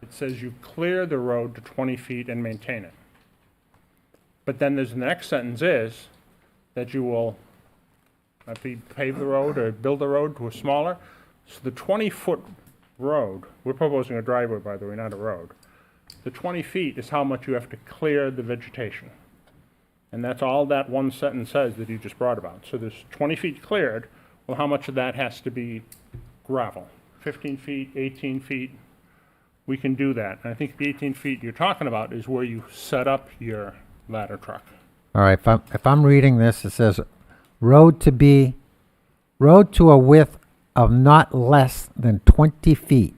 it says you clear the road to 20 feet and maintain it. But then there's the next sentence is that you will pave the road or build the road to a smaller. So the 20-foot road, we're proposing a driveway, by the way, not a road. The 20 feet is how much you have to clear the vegetation. And that's all that one sentence says that you just brought about. So there's 20 feet cleared. Well, how much of that has to be gravel? 15 feet, 18 feet? We can do that. And I think the 18 feet you're talking about is where you set up your ladder truck. All right, if I'm reading this, it says road to a width of not less than 20 feet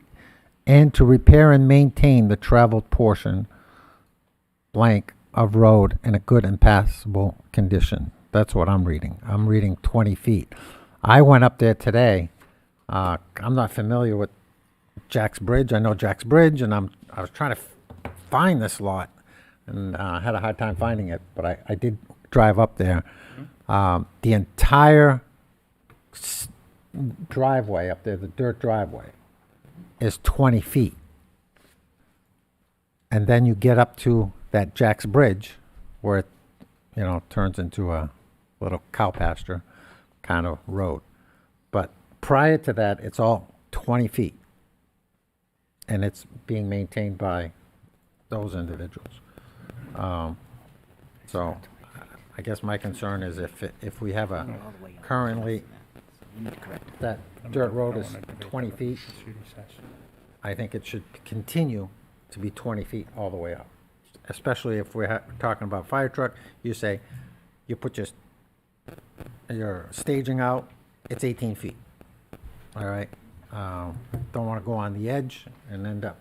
and to repair and maintain the traveled portion blank of road in a good and passable condition. That's what I'm reading. I'm reading 20 feet. I went up there today. I'm not familiar with Jack's Bridge. I know Jack's Bridge, and I was trying to find this lot, and had a hard time finding it, but I did drive up there. The entire driveway up there, the dirt driveway, is 20 feet. And then you get up to that Jack's Bridge, where it, turns into a little cow pasture kind of road. But prior to that, it's all 20 feet. And it's being maintained by those individuals. So I guess my concern is if we have currently, that dirt road is 20 feet, I think it should continue to be 20 feet all the way up. Especially if we're talking about fire truck, you say, you put your staging out, it's 18 feet. All right? Don't want to go on the edge and end up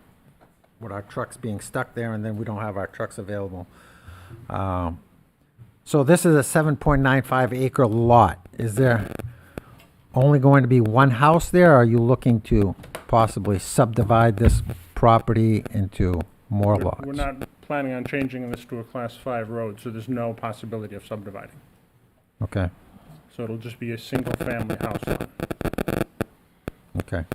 with our trucks being stuck there, and then we don't have our trucks available. So this is a 7.95 acre lot. Is there only going to be one house there, or are you looking to possibly subdivide this property into more lots? We're not planning on changing this to a Class 5 road, so there's no possibility of subdividing. Okay, So it'll just be a single-family house lot. okay.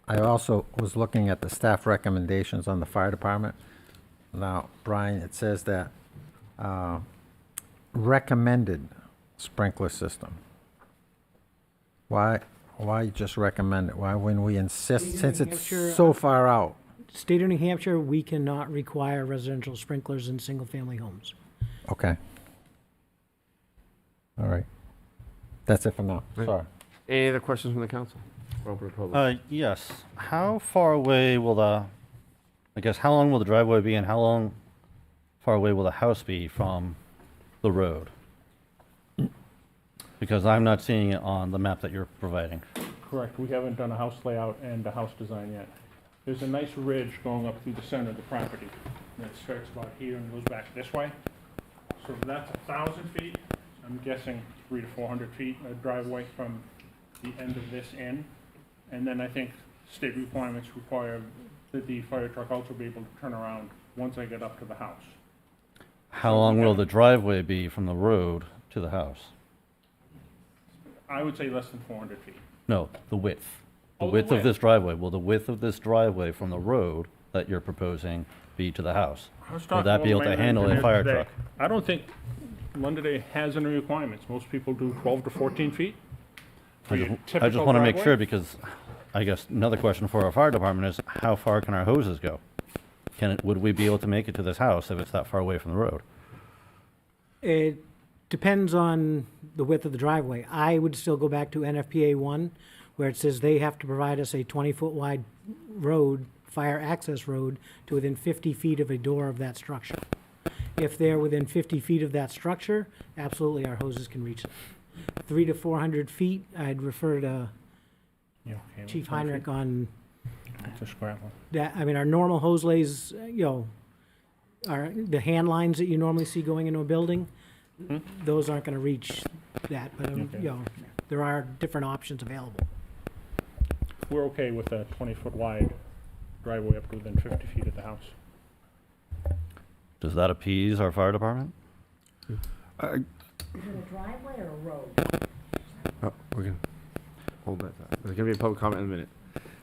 I also was looking at the staff recommendations on the fire department. Now, Brian, it says that recommended sprinkler system. Why just recommend it? Why wouldn't we insist, since it's so far out? State of New Hampshire, we cannot require residential sprinklers in single-family homes. Okay. All right. That's it for now. Right. Sorry. Any other questions from the council? Or open to public? Yes. How far away will the I guess how long will the driveway be and how far away will the house be from the road? Because I'm not seeing it on the map that you're providing. Correct, we haven't done a house layout and a house design yet. There's a nice ridge going up through the center of the property that starts about here and goes back this way. So that's 1,000 feet. I'm guessing 300 to 400 feet a driveway from the end of this in. And then I think state requirements require that the fire truck also be able to turn around once I get up to the house. How long will the driveway be from the road to the house? I would say less than 400 feet. No, the width. The Oh, the width of width. this driveway. Will the width of this driveway from the road that you're proposing be to the house? I was Will talking that be with able my to handle a engineer fire today. truck? I don't think Londonderry has any requirements. Most people do 12 to 14 feet. For your I just typical want to make driveway. sure, because I guess another question for our fire department is, how far can our hoses go? Would we be able to make it to this house if it's that far away from the road? It depends on the width of the driveway. I would still go back to NFPA 1, where it says they have to provide us a 20-foot wide road, fire access road, to within 50 feet of a door of that structure. If they're within 50 feet of that structure, absolutely, our hoses can reach it. 300 to 400 feet, I'd refer to You okay with Chief 10 feet? Heinrich on Just gravel. that. I mean, our normal hose lays, are the hand lines that you normally see going into a building, those aren't going to reach that, but, Okay. there are different options available. We're okay with a 20-foot wide driveway up to within 50 feet of the house. Does that appease our fire department? Is it a driveway or a road? Oh, we're gonna hold that thought. There's gonna be a public comment in a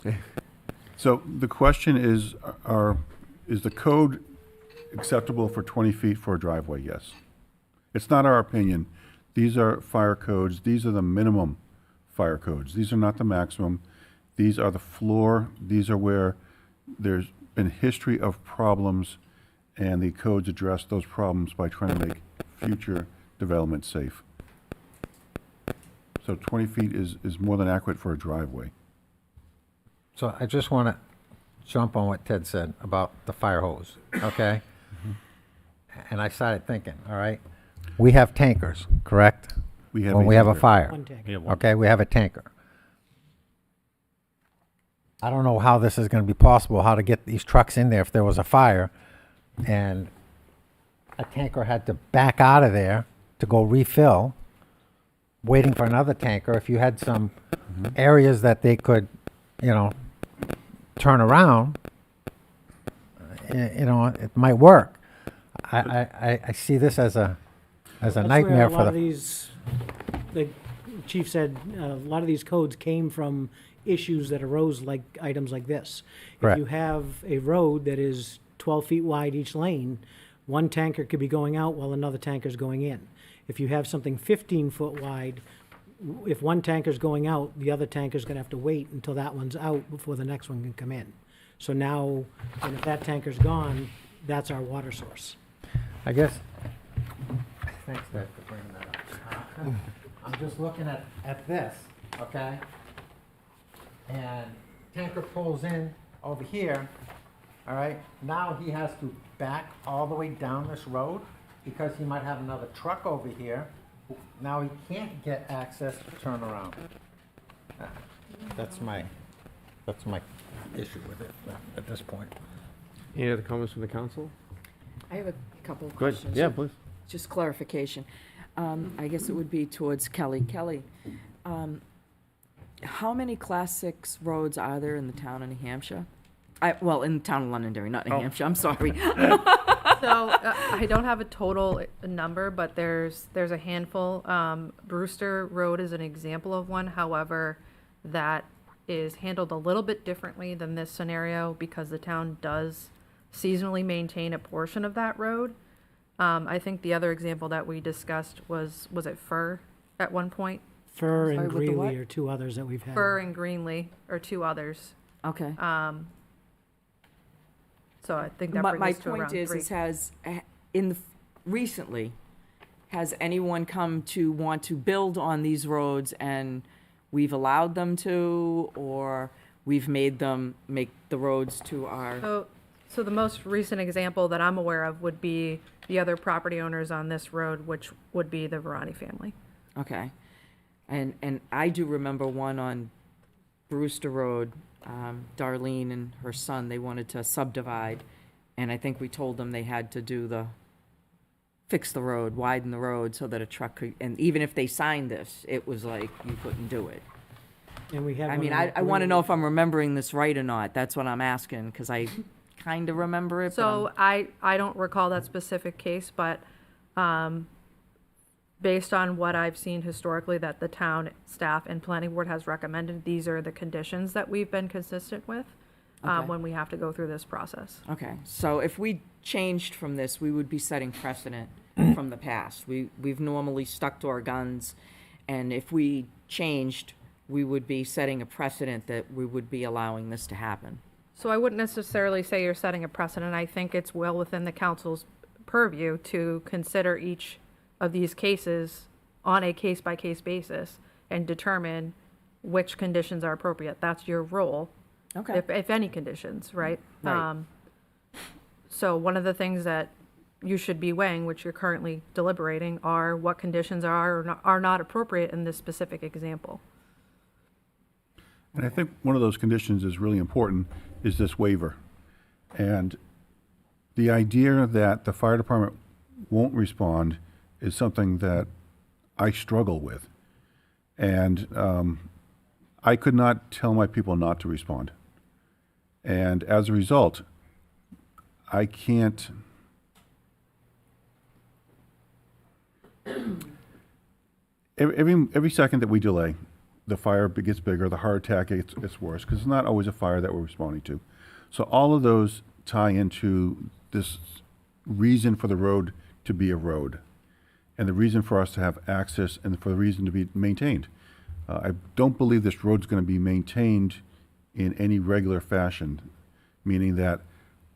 minute. So the question is, is the code acceptable for 20 feet for a driveway? Yes. It's not our opinion. These are fire codes. These are the minimum fire codes. These are not the maximum. These are the floor. These are where there's been history of problems, and the codes address those problems by trying to make future development safe. So 20 feet is more than adequate for a driveway. So I just want to jump on what Ted said about the fire hose, okay? And I started thinking, all right, we have tankers, correct? We have When a we have a tanker. fire. One tanker. We have one. Okay, we have a tanker. I don't know how this is going to be possible, how to get these trucks in there if there was a fire, and a tanker had to back out of there to go refill, waiting for another tanker. If you had some areas that they could, turn around, it might work. I see this as a That's where nightmare a for lot of the. these, the chief said, a lot of these codes came from issues that arose like items like this. If Correct. you have a road that is 12 feet wide each lane, one tanker could be going out while another tanker's going in. If you have something 15-foot wide, if one tanker's going out, the other tanker's going to have to wait until that one's out before the next one can come in. So now, and if that tanker's gone, that's our water source. I guess. Thanks, Ted, for bringing that up. I'm just looking at this, okay? And tanker pulls in over here, all right? Now he has to back all the way down this road because he might have another truck over here. Now he can't get access to turn around. That's my issue with it at this point. Any other comments from the council? I have a couple of Go ahead. questions. Yeah, please. Just clarification. I guess it would be towards Kelly. Kelly, how many Class 6 roads are there in the town of New Hampshire? In the town of Londonderry, not New Hampshire, I'm sorry. So I don't have a total number, but there's a handful. Brewster Road is an example of one. However, that is handled a little bit differently than this scenario because the town does seasonally maintain a portion of that road. I think the other example that we discussed was it Fir at one point? Fur Sorry, and with the what? Greeley are two others that we've had. Fir and Greenlee are two others. Okay. So I think that My brings us to point around is, three. recently, has anyone come to want to build on these roads and we've allowed them to, or we've made them make the roads to our So the most recent example that I'm aware of would be the other property owners on this road, which would be the Verani family. Okay. And I do remember one on Brewster Road, Darlene and her son, they wanted to subdivide, and I think we told them they had to fix the road, widen the road so that a truck could, and even if they signed this, it was like you couldn't do it. And we have. I mean, I want to know if I'm remembering this right or not. That's what I'm asking, because I kind of remember it. So I don't recall that specific case, but based on what I've seen historically that the town staff and planning board has recommended, these are the conditions that we've been consistent with Okay. when we have to go through this process. Okay, so if we changed from this, we would be setting precedent from the past. We've normally stuck to our guns, and if we changed, we would be setting a precedent that we would be allowing this to happen. So I wouldn't necessarily say you're setting a precedent. I think it's well within the council's purview to consider each of these cases on a case-by-case basis and determine which conditions are appropriate. That's your role. Okay. If any conditions, right? Right. So one of the things that you should be weighing, which you're currently deliberating, are what conditions are not appropriate in this specific example. And I think one of those conditions is really important, is this waiver. And the idea that the fire department won't respond is something that I struggle with. And I could not tell my people not to respond. And as a result, I can't. Every second that we delay, the fire gets bigger, the heart attack gets worse, because it's not always a fire that we're responding to. So all of those tie into this reason for the road to be a road, and the reason for us to have access, and for the reason to be maintained. I don't believe this road's going to be maintained in any regular fashion, meaning that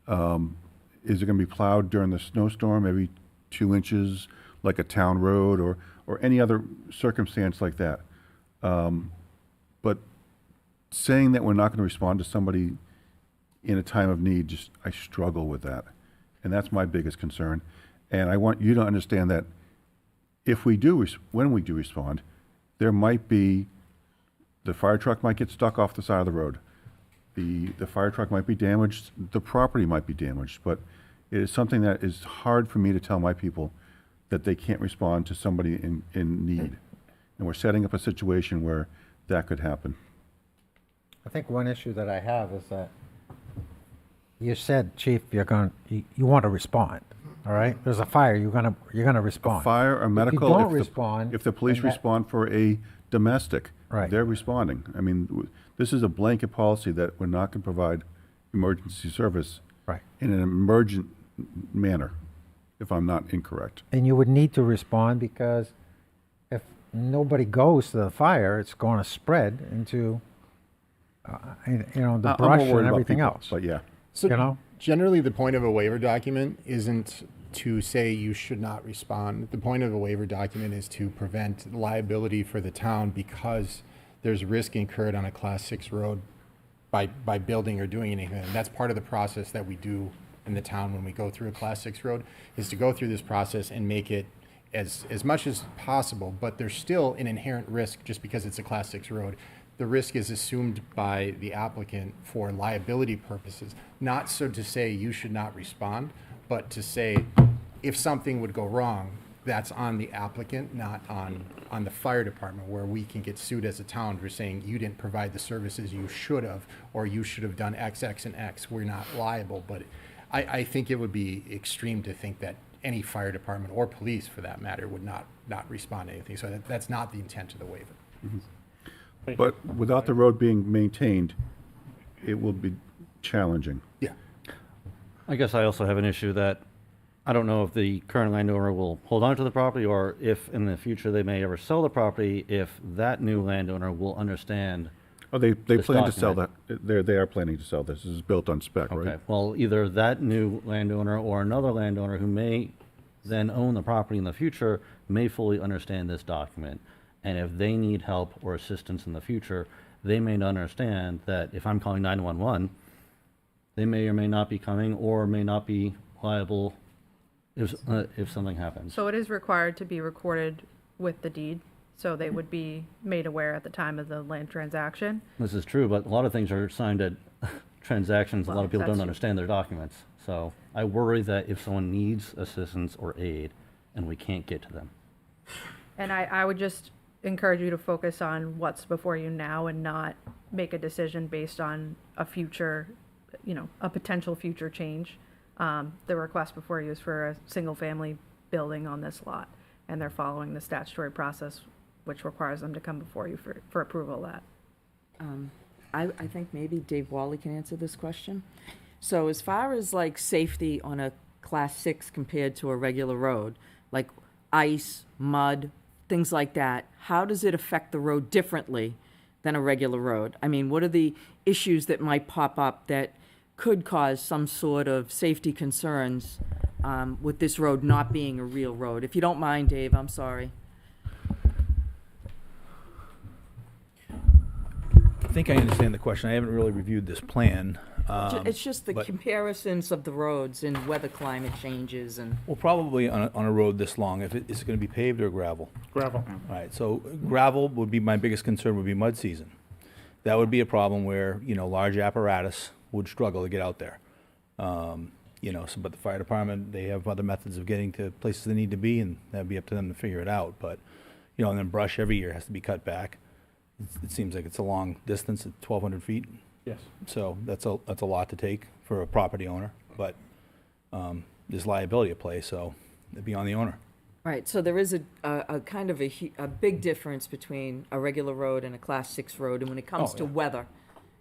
is it going to be plowed during the snowstorm every 2 inches, like a town road, or any other circumstance like that. But saying that we're not going to respond to somebody in a time of need, just I struggle with that. And that's my biggest concern. And I want you to understand that if we do, when we do respond, there might be, the fire truck might get stuck off the side of the road. The fire truck might be damaged, the property might be damaged, but it is something that is hard for me to tell my people that they can't respond to somebody in need. And we're setting up a situation where that could happen. I think one issue that I have is that you said, Chief, you want to respond. All right, there's a fire. You're gonna respond. A fire or medical. If you don't respond, if the police respond for a domestic, right, they're responding. I mean, this is a blanket policy that we're not going to provide emergency service, right, in an emergent manner, if I'm not incorrect. And you would need to respond because if nobody goes to the fire, it's going to spread into, the brush and everything else. But yeah, so generally, the point of a waiver document isn't to say you should not respond. The point of a waiver document is to prevent liability for the town because there's risk incurred on a Class 6 road by building or doing anything. And that's part of the process that we do in the town when we go through a Class 6 road, is to go through this process and make it as much as possible. But there's still an inherent risk just because it's a Class 6 road. The risk is assumed by the applicant for liability purposes, not so to say you should not respond, but to say if something would go wrong, that's on the applicant, not on the fire department, where we can get sued as a town for saying you didn't provide the services you should have, or you should have done X, X, and X. We're not liable. But I think it would be extreme to think that any fire department or police, for that matter, would not respond to anything. So that's not the intent of the waiver. Mm-hmm. But without the road being maintained, it will be challenging. Yeah. I guess I also have an issue that I don't know if the current landowner will hold on to the property, or if in the future they may ever sell the property, if that new landowner will understand. Oh, they plan to sell that. They are planning to sell this. This is built on spec, Okay. right? Well, either that new landowner or another landowner who may then own the property in the future may fully understand this document. And if they need help or assistance in the future, they may not understand that if I'm calling 911, they may or may not be coming or may not be liable if something happens. So it is required to be recorded with the deed, so they would be made aware at the time of the land transaction. This is true, but a lot of things are signed at transactions. A lot of people that's don't true. understand their documents. So I worry that if someone needs assistance or aid and we can't get to them. And I would just encourage you to focus on what's before you now and not make a decision based on a future, a potential future change. The request before you is for a single-family building on this lot, and they're following the statutory process, which requires them to come before you for approval of that. I think maybe Dave Wally can answer this question. So as far as like safety on a class 6 compared to a regular road, like ice, mud, things like that, how does it affect the road differently than a regular road? I mean, what are the issues that might pop up that could cause some sort of safety concerns with this road not being a real road? If you don't mind, Dave, I'm sorry. I think I understand the question. I haven't really reviewed this plan. It's just the but- comparisons of the roads and weather climate changes and. Well, probably on a road this long, if it's going to be paved or gravel. Gravel. All right, so gravel would be, my biggest concern would be mud season. That would be a problem where, large apparatus would struggle to get out there. But the fire department, they have other methods of getting to places they need to be, and that'd be up to them to figure it out. But, and then brush every year has to be cut back. It seems like it's a long distance at 1,200 feet. Yes. So that's a lot to take for a property owner, but there's liability at play, so it'd be on the owner. Right, so there is a kind of a big difference between a regular road and a class 6 road, and when it comes to weather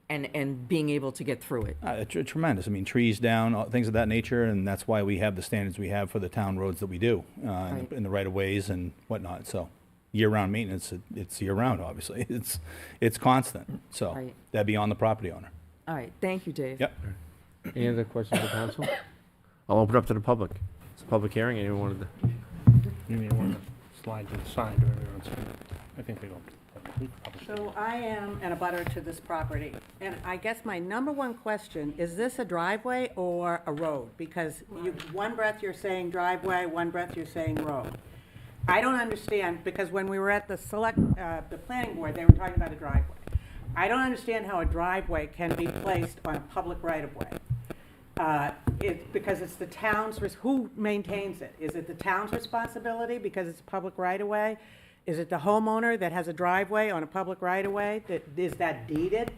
and being able to get through it. Tremendous. I mean, trees down, things of that nature, and that's why we have the standards we have for the town roads that we do Right. in the right-of-ways and whatnot. So year-round maintenance, it's year-round, obviously. It's constant, so Right. that'd be on the property owner. All right, thank you, Dave. Yep. Any other questions for council? I'll open up to the public. It's a public hearing. Anyone wanted to? You may want to slide to the side of everyone's. I think they don't. We probably should. So I am an abutter to this property, and I guess my number one question, is this a driveway or a road? Because one breath you're saying driveway, one breath you're saying road. I don't understand, because when we were at the the planning board, they were talking about a driveway. I don't understand how a driveway can be placed on a public right-of-way. Because it's the town's, who maintains it? Is it the town's responsibility because it's a public right-of-way? Is it the homeowner that has a driveway on a public right-of-way? Is that deeded?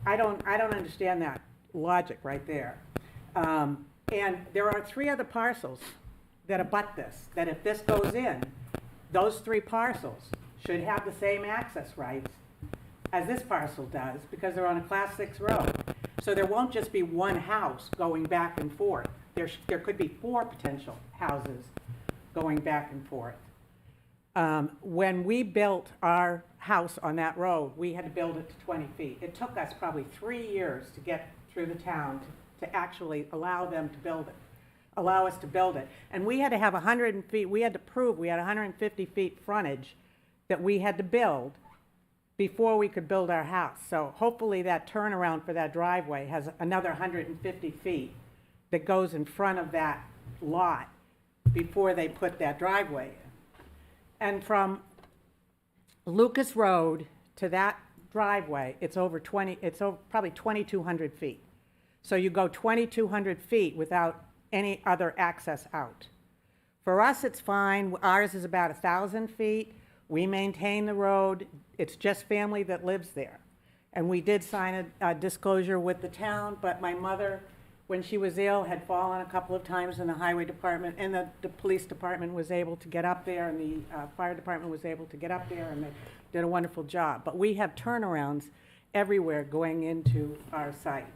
I don't understand that logic right there. And there are 3 other parcels that abut this, that if this goes in, those 3 parcels should have the same access rights as this parcel does, because they're on a class 6 road. So there won't just be one house going back and forth. There could be 4 potential houses going back and forth. When we built our house on that road, we had to build it to 20 feet. It took us probably 3 years to get through the town to actually allow them to build it, allow us to build it. And we had to have 100 feet, we had to prove we had 150 feet frontage that we had to build before we could build our house. So hopefully that turnaround for that driveway has another 150 feet that goes in front of that lot before they put that driveway in. And from Lucas Road to that driveway, it's probably 2,200 feet. So you go 2,200 feet without any other access out. For us, it's fine. Ours is about 1,000 feet. We maintain the road. It's just family that lives there. And we did sign a disclosure with the town, but my mother, when she was ill, had fallen a couple of times in the highway department, and the police department was able to get up there, and the fire department was able to get up there, and they did a wonderful job. But we have turnarounds everywhere going into our site.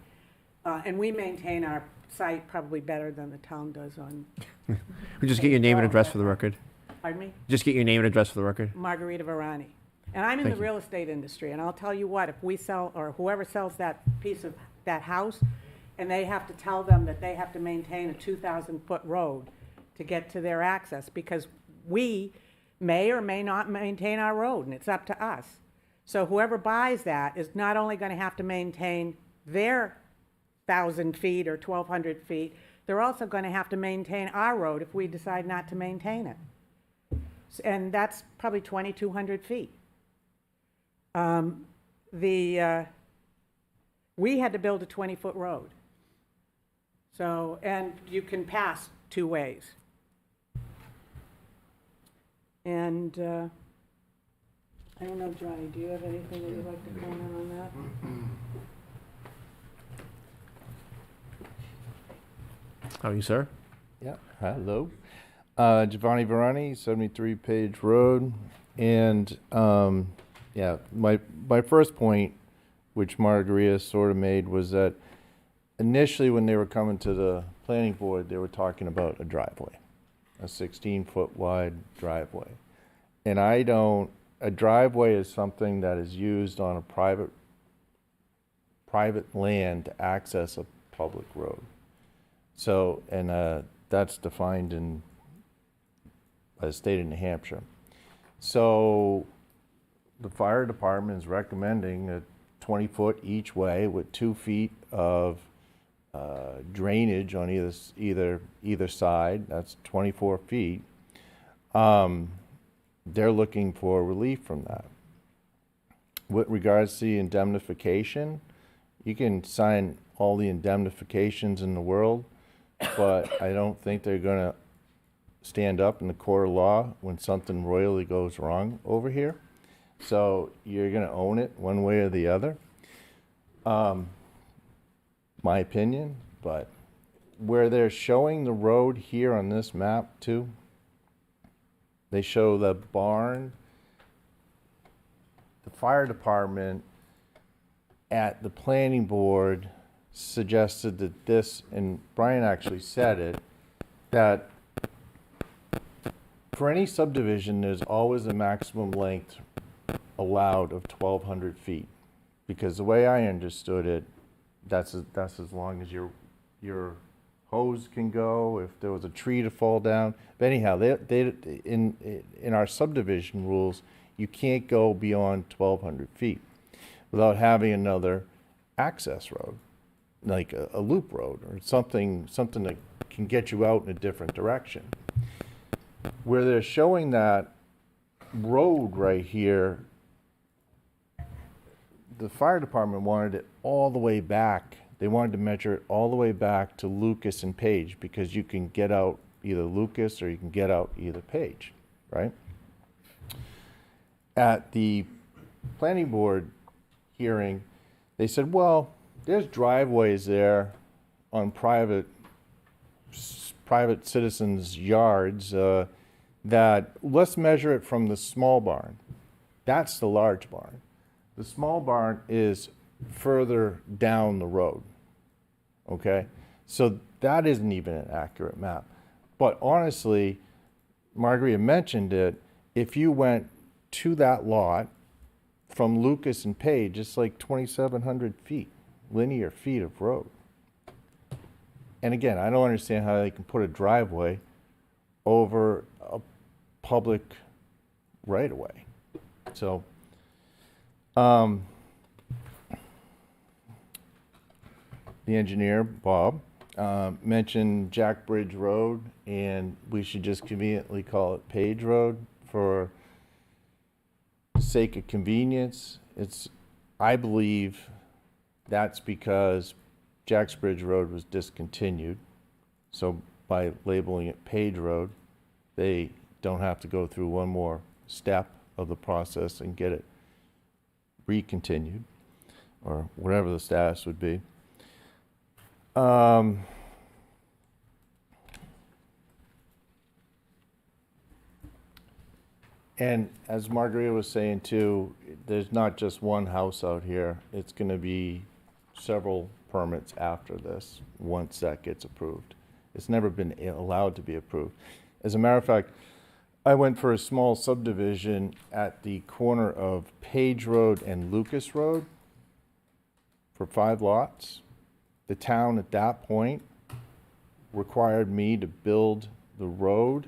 And we maintain our site probably better than the town does on. We just get your name and address for the record. Pardon me? Just get your name and address for the record. Margarita Varani. And I'm in Thank the you. real estate industry, and I'll tell you what, if we sell, or whoever sells that piece of that house, and they have to tell them that they have to maintain a 2,000-foot road to get to their access, because we may or may not maintain our road, and it's up to us. So whoever buys that is not only going to have to maintain their 1,000 feet or 1,200 feet, they're also going to have to maintain our road if we decide not to maintain it. And that's probably 2,200 feet. We had to build a 20-foot road. So, and you can pass two ways. And I don't know, Johnny, do you have anything that you'd like to comment on that? How are you, sir? Yeah, hello. Giovanni Verani, 73 Page Road. And yeah, my first point, which Margarita sort of made, was that initially when they were coming to the planning board, they were talking about a driveway, a 16-foot wide driveway. And a driveway is something that is used on a private land to access a public road. So, and that's defined in the state of New Hampshire. So the fire department is recommending a 20-foot each way with 2 feet of drainage on either side. That's 24 feet. They're looking for relief from that. With regards to the indemnification, you can sign all the indemnifications in the world, but I don't think they're going to stand up in the court of law when something royally goes wrong over here. So you're going to own it one way or the other. My opinion, but where they're showing the road here on this map too, they show the barn. The fire department at the planning board suggested that this, and Brian actually said it, that for any subdivision, there's always a maximum length allowed of 1,200 feet. Because the way I understood it, that's as long as your hose can go, if there was a tree to fall down. But anyhow, in our subdivision rules, you can't go beyond 1,200 feet without having another access road, like a loop road or something that can get you out in a different direction. Where they're showing that road right here, the fire department wanted it all the way back. They wanted to measure it all the way back to Lucas and Page, because you can get out either Lucas or you can get out either Page, right? At the planning board hearing, they said, well, there's driveways there on private citizens' yards that let's measure it from the small barn. That's the large barn. The small barn is further down the road, okay? So that isn't even an accurate map. But honestly, Margarita mentioned it, if you went to that lot from Lucas and Page, it's like 2,700 feet, linear feet of road. And again, I don't understand how they can put a driveway over a public right-of-way. So, the engineer, Bob, mentioned Jack Bridge Road, and we should just conveniently call it Page Road for the sake of convenience. I believe that's because Jack's Bridge Road was discontinued. So by labeling it Page Road, they don't have to go through one more step of the process and get it recontinued, or whatever the status would be. And as Margarita was saying too, there's not just one house out here. It's going to be several permits after this once that gets approved. It's never been allowed to be approved. As a matter of fact, I went for a small subdivision at the corner of Page Road and Lucas Road for 5 lots. The town at that point required me to build the road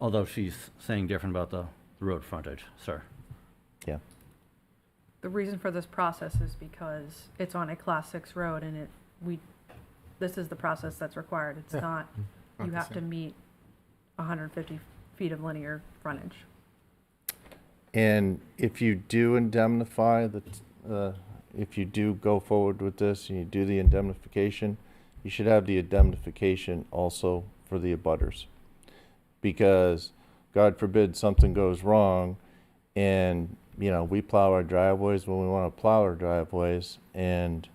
Although she's saying different about the road frontage, sir. Yeah. The reason for this process is because it's on a Class 6 road, and this is the process that's required. It's not, you have to meet 150 feet of linear frontage. And if you do indemnify if you do go forward with this and you do the indemnification, you should have the indemnification also for the abutters. Because God forbid something goes wrong and, we plow our driveways when we want to plow our driveways, and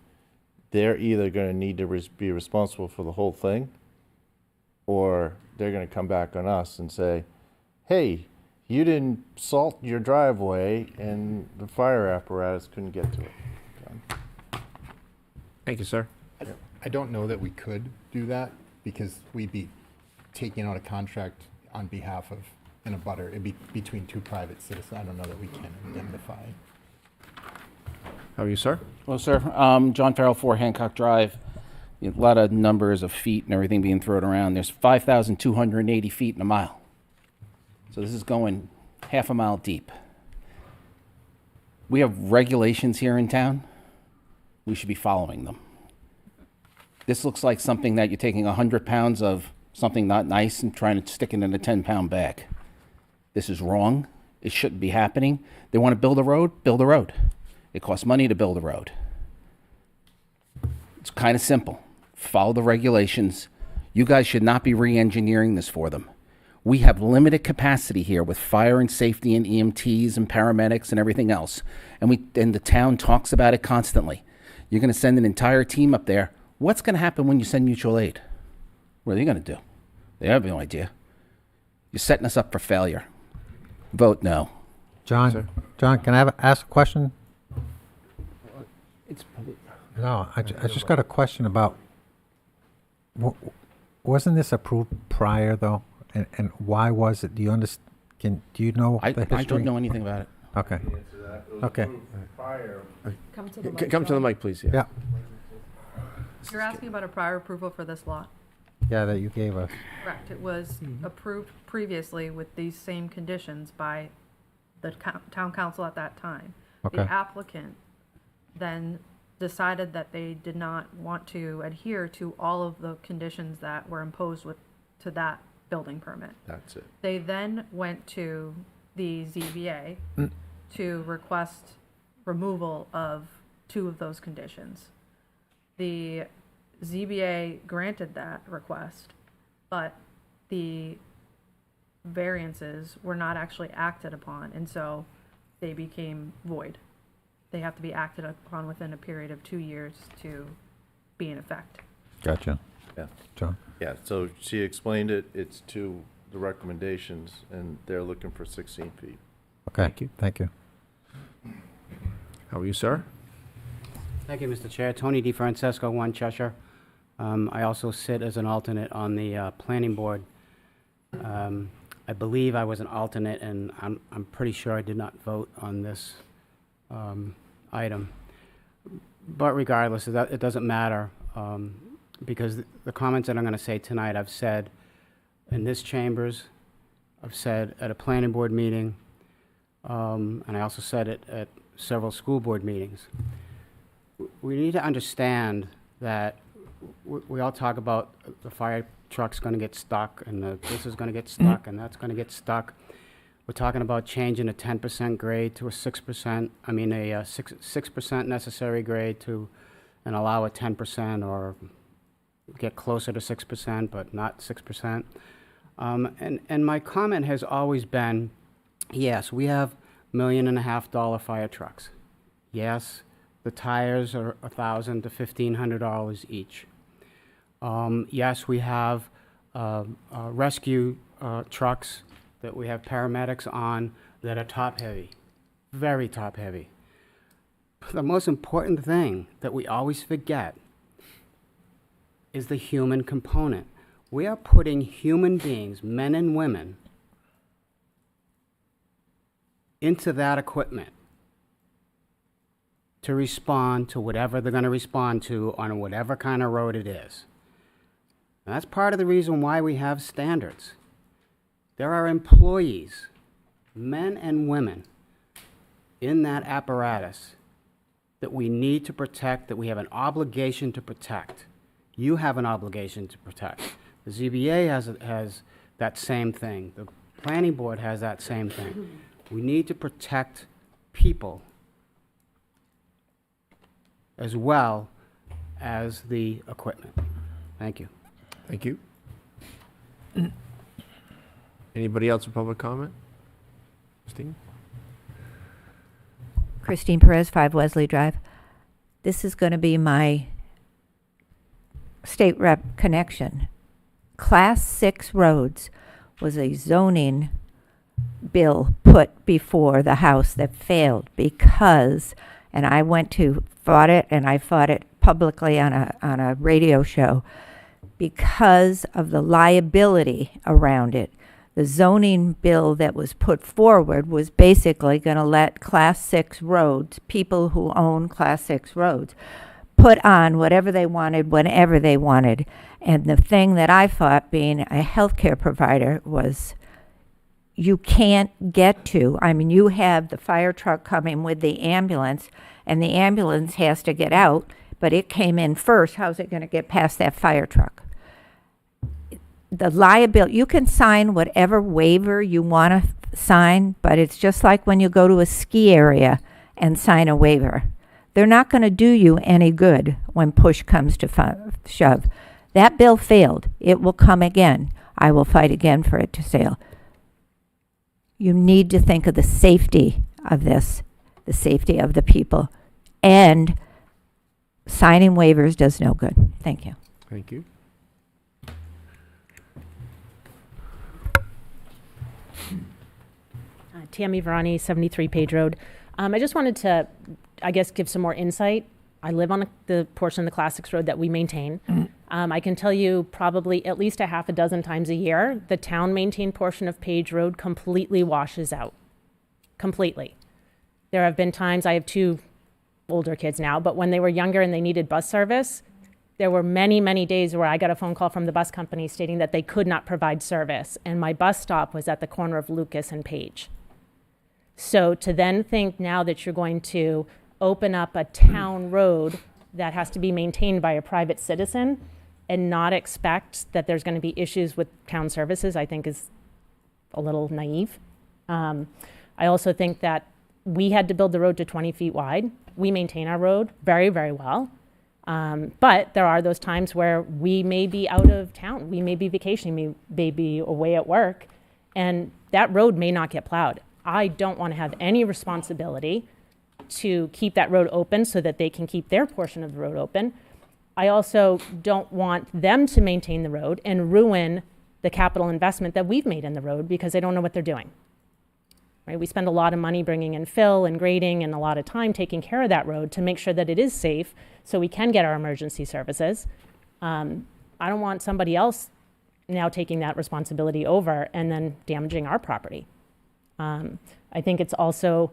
they're either going to need to be responsible for the whole thing, or they're going to come back on us and say, hey, you didn't salt your driveway and the fire apparatus couldn't get to it. Thank you, sir. I don't know that we could do that because we'd be taking out a contract on behalf of an abutter. It'd be between two private citizens. I don't know that we can indemnify. How are you, sir? Hello, sir. John Farrell, 4 Hancock Drive. A lot of numbers of feet and everything being thrown around. There's 5,280 feet in a mile. So this is going half a mile deep. We have regulations here in town. We should be following them. This looks like something that you're taking 100 pounds of something not nice and trying to stick it in a 10-pound bag. This is wrong. It shouldn't be happening. They want to build a road? Build a road. It costs money to build a road. It's kind of simple. Follow the regulations. You guys should not be re-engineering this for them. We have limited capacity here with fire and safety and EMTs and paramedics and everything else. And the town talks about it constantly. You're going to send an entire team up there. What's going to happen when you send mutual aid? What are they going to do? They have no idea. You're setting us up for failure. Vote no. John, can I ask a question? It's public. No, I just got a question about, wasn't this approved prior, though? And why was it? Do you understand? Do you know the history? I don't know anything about it. Okay. Okay. Come to the mic. Come to the mic, please. Yeah. You're asking about a prior approval for this lot? Yeah, that you gave us. Correct. It was approved previously with these same conditions by the town council at that time. Okay. The applicant then decided that they did not want to adhere to all of the conditions that were imposed to that building permit. That's it. They then went to the ZBA to request removal of 2 of those conditions. The ZBA granted that request, but the variances were not actually acted upon, and so they became void. They have to be acted upon within a period of 2 years to be in effect. Gotcha. Yeah. John? Yeah, so she explained it. It's to the recommendations, and they're looking for 16 feet. Okay. Thank you. How are you, sir? Thank you, Mr. Chair. Tony DeFrancesco, 1 Cheshire. I also sit as an alternate on the planning board. I believe I was an alternate, and I'm pretty sure I did not vote on this item. But regardless, it doesn't matter, because the comments that I'm going to say tonight, I've said in this chambers, I've said at a planning board meeting, and I also said it at several school board meetings. We need to understand that we all talk about the fire truck's going to get stuck, and this is going to get stuck, and that's going to get stuck. We're talking about changing a 10% grade to a 6%, a 6% necessary grade to, and allow a 10% or get closer to 6%, but not 6%. And my comment has always been, yes, we have $1.5 million fire trucks. Yes, the tires are $1,000 to $1,500 each. Yes, we have rescue trucks that we have paramedics on that are top-heavy, very top-heavy. The most important thing that we always forget is the human component. We are putting human beings, men and women, into that equipment to respond to whatever they're going to respond to on whatever kind of road it is. And that's part of the reason why we have standards. There are employees, men and women, in that apparatus that we need to protect, that we have an obligation to protect. You have an obligation to protect. The ZBA has that same thing. The planning board has that same thing. We need to protect people as well as the equipment. Thank you. Thank you. Anybody else with public comment? Christine? Christine Perez, 5 Wesley Drive. This is going to be my state rep connection. Class 6 roads was a zoning bill put before the House that failed because, and I fought it, and I fought it publicly on a radio show, because of the liability around it. The zoning bill that was put forward was basically going to let Class 6 roads, people who own Class 6 roads, put on whatever they wanted, whenever they wanted. And the thing that I fought, being a healthcare provider, was you can't get to. I mean, you have the fire truck coming with the ambulance, and the ambulance has to get out, but it came in first. How's it going to get past that fire truck? The liability, you can sign whatever waiver you want to sign, but it's just like when you go to a ski area and sign a waiver. They're not going to do you any good when push comes to shove. That bill failed. It will come again. I will fight again for it to fail. You need to think of the safety of this, the safety of the people, and signing waivers does no good. Thank you. Thank you. Tammy Verani, 73 Page Road. I just wanted to, I guess, give some more insight. I live on the portion of the Class 6 road that we maintain. I can tell you probably at least a half a dozen times a year, the town-maintained portion of Page Road completely washes out. Completely. There have been times, I have 2 older kids now, but when they were younger and they needed bus service, there were many, many days where I got a phone call from the bus company stating that they could not provide service, and my bus stop was at the corner of Lucas and Page. So to then think now that you're going to open up a town road that has to be maintained by a private citizen and not expect that there's going to be issues with town services, I think is a little naive. I also think that we had to build the road to 20 feet wide. We maintain our road very, very well. But there are those times where we may be out of town. We may be vacationing, we may be away at work, and that road may not get plowed. I don't want to have any responsibility to keep that road open so that they can keep their portion of the road open. I also don't want them to maintain the road and ruin the capital investment that we've made in the road because they don't know what they're doing. Right? We spend a lot of money bringing in fill and grading and a lot of time taking care of that road to make sure that it is safe so we can get our emergency services. I don't want somebody else now taking that responsibility over and then damaging our property. I think it's also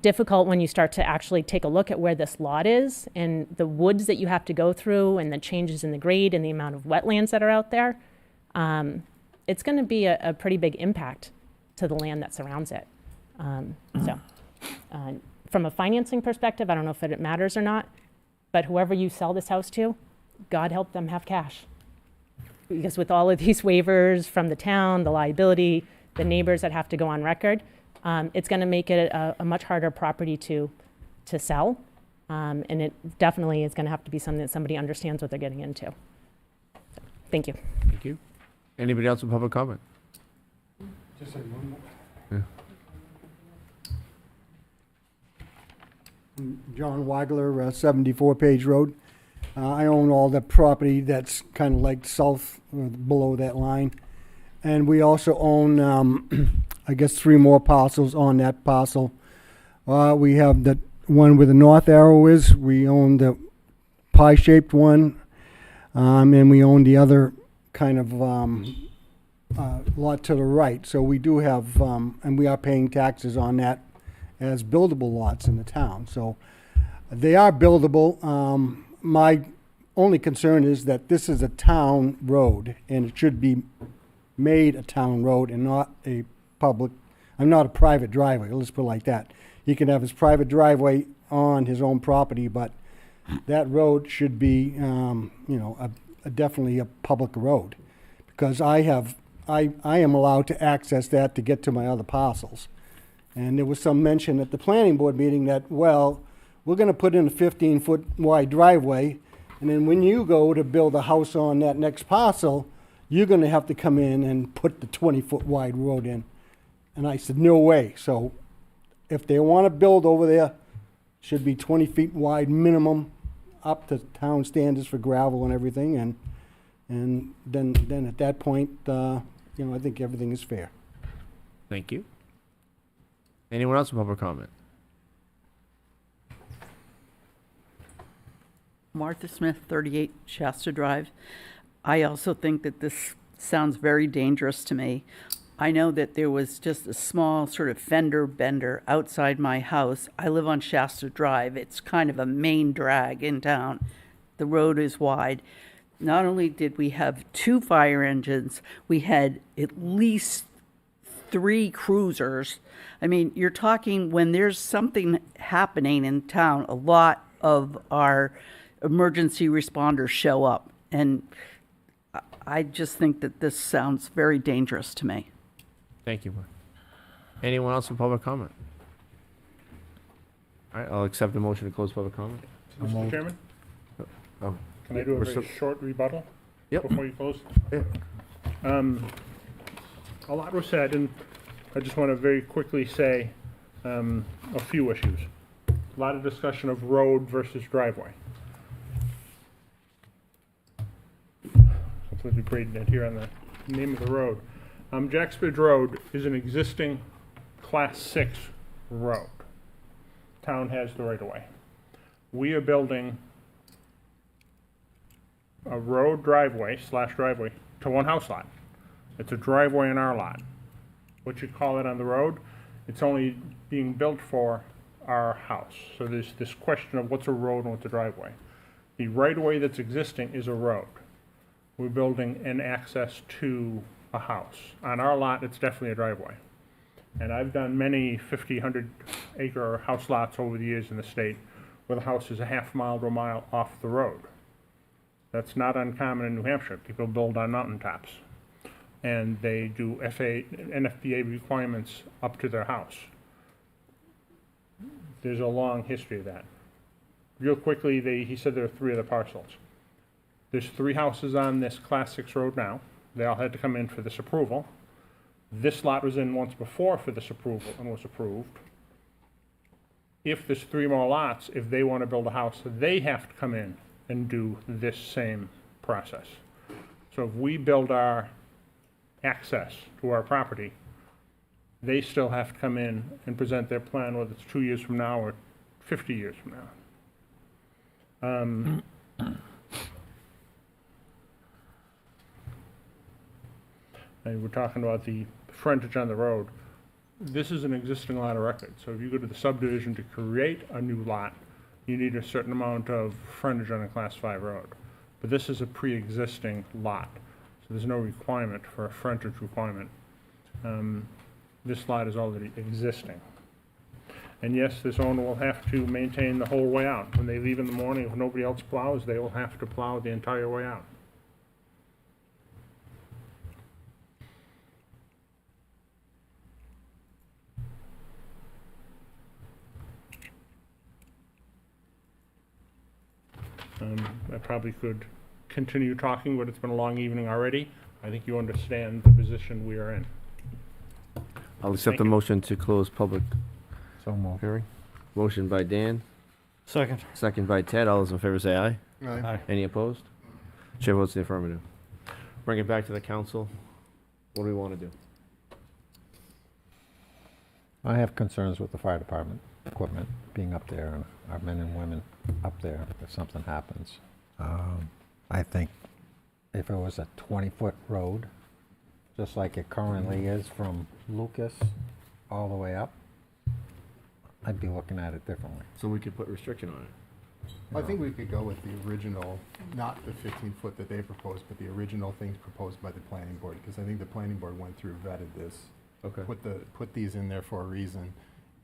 difficult when you start to actually take a look at where this lot is and the woods that you have to go through and the changes in the grade and the amount of wetlands that are out there. It's going to be a pretty big impact to the land that surrounds it. From a financing perspective, I don't know if it matters or not, but whoever you sell this house to, God help them have cash. Because with all of these waivers from the town, the liability, the neighbors that have to go on record, it's going to make it a much harder property to sell. And it definitely is going to have to be something that somebody understands what they're getting into. So, thank you. Thank you. Anybody else with public comment? Just like one more. Yeah. John Weigler, 74 Page Road. I own all the property that's kind of like south, below that line. And we also own, I guess, 3 more parcels on that parcel. We have the one where the north arrow is. We own the pie-shaped one. And we own the other kind of lot to the right. So we do have, and we are paying taxes on that as buildable lots in the town. So they are buildable. My only concern is that this is a town road and it should be made a town road and not a public, not a private driveway, let's put it like that. He can have his private driveway on his own property, but that road should be, definitely a public road. Because I am allowed to access that to get to my other parcels. And there was some mention at the planning board meeting that, well, we're gonna put in a 15-foot wide driveway, and then when you go to build a house on that next parcel, you're gonna have to come in and put the 20-foot wide road in. And I said, no way. So if they wanna build over there, should be 20 feet wide minimum, up to town standards for gravel and everything, and then at that point, I think everything is fair. Thank you. Anyone else with public comment? Martha Smith, 38 Shasta Drive. I also think that this sounds very dangerous to me. I know that there was just a small sort of fender bender outside my house. I live on Shasta Drive. It's kind of a main drag in town. The road is wide. Not only did we have 2 fire engines, we had at least 3 cruisers. I mean, you're talking when there's something happening in town, a lot of our emergency responders show up. And I just think that this sounds very dangerous to me. Thank you. Anyone else with public comment? All right, I'll accept the motion to close public comment. Mr. Chairman, Oh, can I do a we're very still- short rebuttal? Yep. Before you close? Yeah. A lot was said, and I just want to very quickly say a few issues. A lot of discussion of road versus driveway. Completely braiding it here on the name of the road. Jacksbridge Road is an existing Class 6 road. Town has the right-of-way. We are building a road driveway to one house lot. It's a driveway in our lot. What you call it on the road, it's only being built for our house. So there's this question of what's a road and what's a driveway. The right-of-way that's existing is a road. We're building an access to a house. On our lot, it's definitely a driveway. And I've done many 50, 100-acre house lots over the years in the state where the house is a half mile to a mile off the road. That's not uncommon in New Hampshire. People build on mountaintops. And they do NFPA requirements up to their house. There's a long history of that. Real quickly, he said there are 3 other parcels. There's 3 houses on this Class 6 road now. They all had to come in for this approval. This lot was in once before for this approval and was approved. If there's 3 more lots, if they want to build a house, they have to come in and do this same process. So if we build our access to our property, they still have to come in and present their plan, whether it's 2 years from now or 50 years from now. And we're talking about the frontage on the road. This is an existing lot of record, so if you go to the subdivision to create a new lot, you need a certain amount of frontage on a Class 5 road. But this is a pre-existing lot, so there's no requirement for a frontage requirement. This lot is already existing. And yes, this owner will have to maintain the whole way out. When they leave in the morning, if nobody else plows, they will have to plow the entire way out. I probably could continue talking, but it's been a long evening already. I think you understand the position we are in. I'll accept the motion to close public So moved. hearing. Motion by Dan, Second. second by Ted. All those in favor say aye. Aye. Any opposed? Chair votes in the affirmative. Bring it back to the council. What do we want to do? I have concerns with the fire department equipment being up there and our men and women up there if something happens. I think if it was a 20-foot road, just like it currently is from Lucas all the way up, I'd be looking at it differently. So we could put restriction on it. I think we could go with the original, not the 15-foot that they proposed, but the original things proposed by the planning board, because I think the planning board went through, vetted this. Okay. Put these in there for a reason,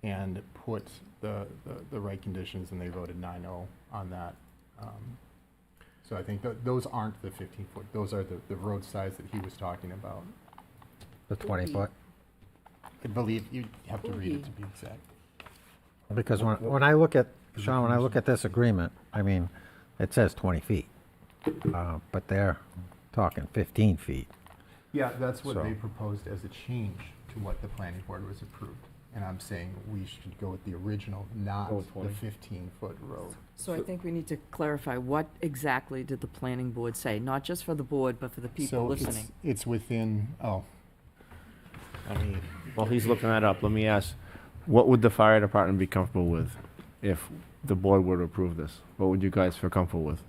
and put the right conditions, and they voted 9-0 on that. So I think those aren't the 15-foot, those are the road size that he was talking about. The 20-foot? I believe you have to read it to be exact. Because when I look at, Sean, when I look at this agreement, I mean, it says 20 feet, but they're talking 15 feet. Yeah, that's what So- they proposed as a change to what the planning board was approved. And I'm saying we should go with the original, not Go with the 20. 15-foot road. So I think we need to clarify, what exactly did the planning board say? Not just for the board, but for the people So listening. it's within, While he's looking that up, let me ask, what would the fire department be comfortable with if the board were to approve this? What would you guys feel comfortable with?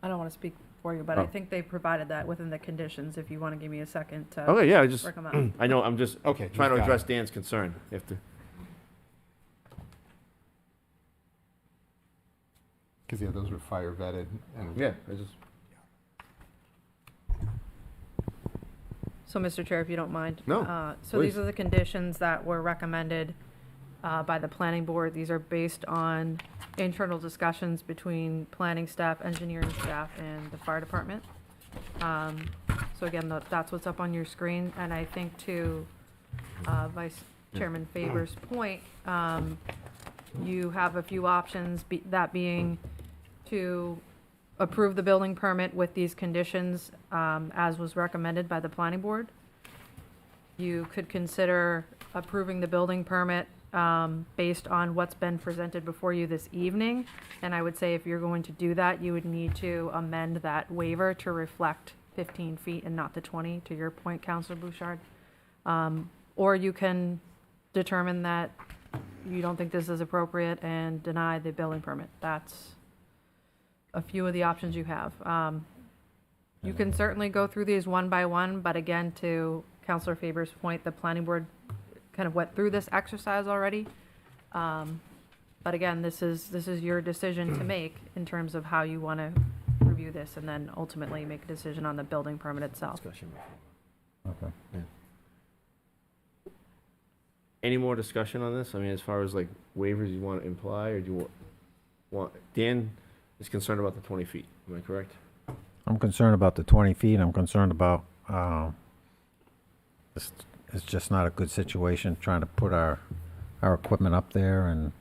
I don't want to speak for you, but I Oh. think they provided that within the conditions, if you want to give me a second to. Okay, yeah, I just, work 'em out. I know, I'm just Okay, trying to got address it. Dan's concern. If the, Because, yeah, those were fire vetted and. yeah, I just, So, Mr. Chair, if you don't mind. No, So these please. are the conditions that were recommended by the planning board. These are based on internal discussions between planning staff, engineering staff, and the fire department. So again, that's what's up on your screen. And I think to Vice Chairman Faber's point, you have a few options, that being to approve the building permit with these conditions as was recommended by the planning board. You could consider approving the building permit based on what's been presented before you this evening. And I would say if you're going to do that, you would need to amend that waiver to reflect 15 feet and not the 20, to your point, Counselor Bouchard. Or you can determine that you don't think this is appropriate and deny the building permit. That's a few of the options you have. You can certainly go through these one by one, but again, to Counselor Faber's point, the planning board kind of went through this exercise already. But again, this is your decision to make in terms of how you want to review this, and then ultimately make a decision on the building permit itself. Okay. any more discussion on this? I mean, as far as like waivers you want to imply, or do you want, Dan is concerned about the 20 feet, am I correct? I'm concerned about the 20 feet. I'm concerned about, it's just not a good situation trying to put our equipment up there, and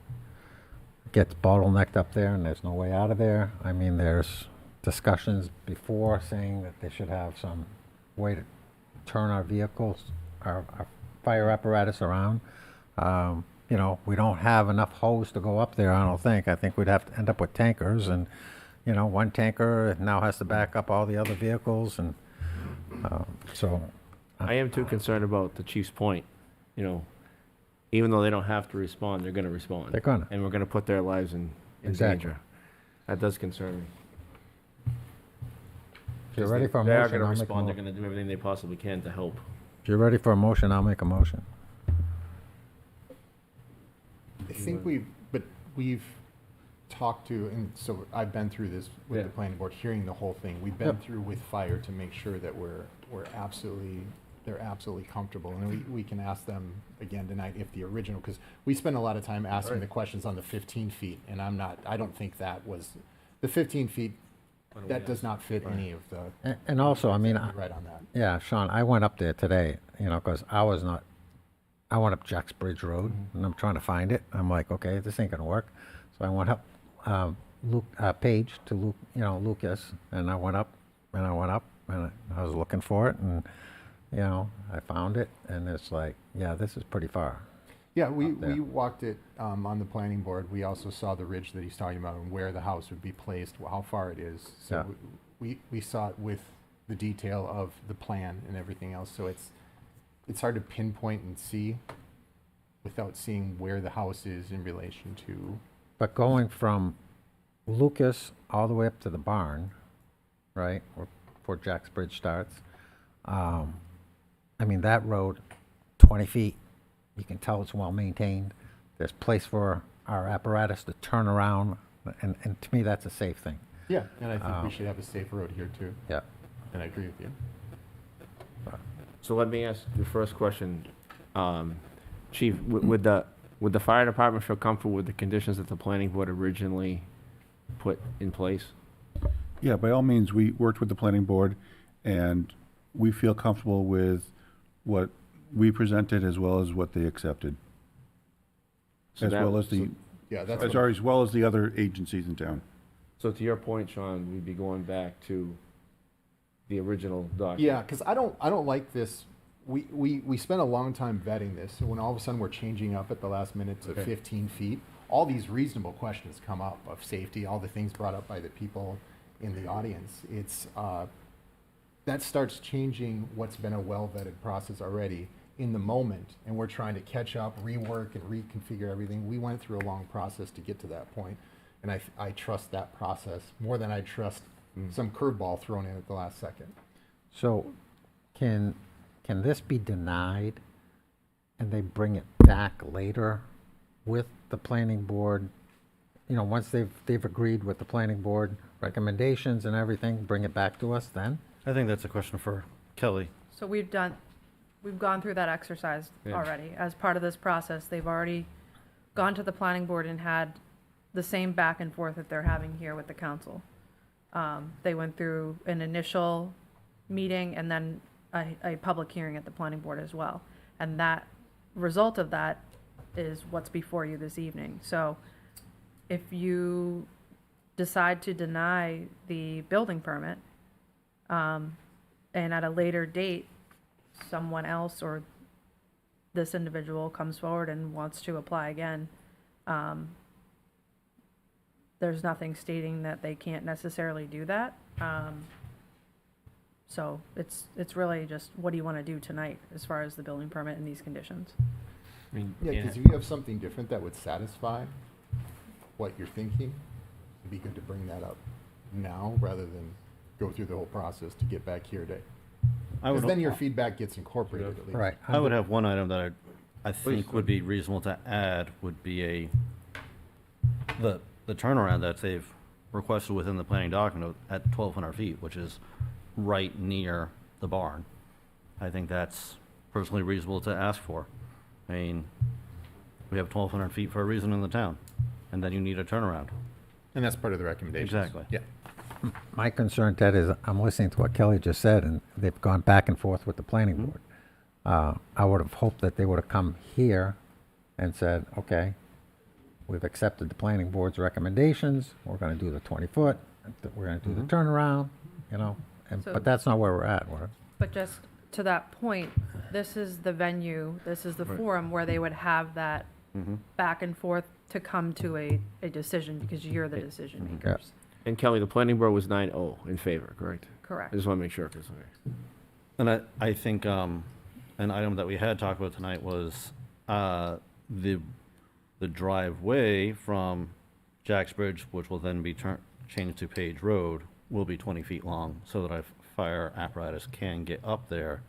it gets bottlenecked up there and there's no way out of there. I mean, there's discussions before saying that they should have some way to turn our vehicles, our fire apparatus around. You know, we don't have enough hose to go up there, I don't think. I think we'd have to end up with tankers, and, you know, one tanker now has to back up all the other vehicles, and so. I am too concerned about the chief's point, you know, even though they don't have to respond, they're gonna respond. They're gonna. And we're gonna put their lives in Exactly. danger. That does concern me. If you're ready for a They are motion, gonna I'll make a respond, they're mo- gonna do everything they possibly can to help. If you're ready for a motion, I'll make a motion. I think we've talked to, and so I've been through this with Yeah. the planning board, hearing the whole thing. We've been Yep. through with fire to make sure that they're absolutely comfortable. And we can ask them again tonight if the original, because we spent a lot of time asking Right. the questions on the 15 feet, and I don't think that was, the 15 feet, that does not fit any of the. And also, I mean, Right on that. yeah, Sean, I went up there today, you know, because I went up Jack's Bridge Road, and I'm trying to find it. I'm like, okay, this ain't gonna work. So I went up Page to Luke, you know, Lucas, and I went up, and I went up, and I was looking for it, and, you know, I found it, and it's like, yeah, this is pretty far. Yeah, we up there. walked it on the planning board. We also saw the ridge that he's talking about and where the house would be placed, how far it is. So we saw it with the detail of the plan and everything else. So it's hard to pinpoint and see without seeing where the house is in relation to. But going from Lucas all the way up to the barn, right, where Jack's Bridge starts, I mean, that road, 20 feet, you can tell it's well maintained. There's place for our apparatus to turn around And to me, that's a safe thing. Yeah, and I think we should have a safe road here too. Yeah. And I agree with you. So let me ask the first question. Chief, would the fire department feel comfortable with the conditions that the planning board originally put in place? Yeah, by all means, we worked with the planning board, and we feel comfortable with what we presented as well as what they accepted. So As that- well as the, so- Yeah, that's as well as the other agencies in town. So to your point, Sean, we'd be going back to the original document. Yeah, because I don't like this. We spent a long time vetting this, so when all of a sudden we're changing up at the last minute to Okay. 15 feet, all these reasonable questions come up of safety, all the things brought up by the people in the audience. It's that starts changing what's been a well-vetted process already in the moment, and we're trying to catch up, rework, and reconfigure everything. We went through a long process to get to that point, and I trust that process more than I trust some curveball thrown in at the last second. So can this be denied and they bring it back later with the planning board? You know, once they've agreed with the planning board recommendations and everything, bring it back to us then? I think that's a question for Kelly. So we've gone through that exercise Yeah. already. As part of this process, they've already gone to the planning board and had the same back and forth that they're having here with the council. They went through an initial meeting and then a public hearing at the planning board as well. And that result of that is what's before you this evening. So if you decide to deny the building permit, and at a later date, someone else or this individual comes forward and wants to apply again, there's nothing stating that they can't necessarily do that. So it's really just, what do you want to do tonight as far as the building permit and these conditions? I mean, Yeah, yeah. because if you have something different that would satisfy what you're thinking, it'd be good to bring that up now rather than go through the whole process to get back here today. Because then your feedback gets incorporated at least. Right. I would have one item that I Please. think would be reasonable to add would be the turnaround that they've requested within the planning document at 1,200 feet, which is right near the barn. I think that's personally reasonable to ask for. I mean, we have 1,200 feet for a reason in the town, and then you need a turnaround. And that's part of the recommendations. Exactly. Yeah. My concern, Ted, is I'm listening to what Kelly just said, and they've gone back and forth with the planning board. I would have hoped that they would have come here and said, okay, we've accepted the planning board's recommendations, we're gonna do the 20-foot, we're gonna do the turnaround, you know, So- but that's not where we're at. But just to that point, this is the venue, this is the forum where they would have that back and forth to come to a decision, because you're the decision makers. And Kelly, the planning board was 9-0 in favor, correct? Correct. I just want to make sure, because, And I think an item that we had talked about tonight was the driveway from Jack's Bridge, which will then be changed to Page Road, will be 20 feet long, so that a fire apparatus can get up there,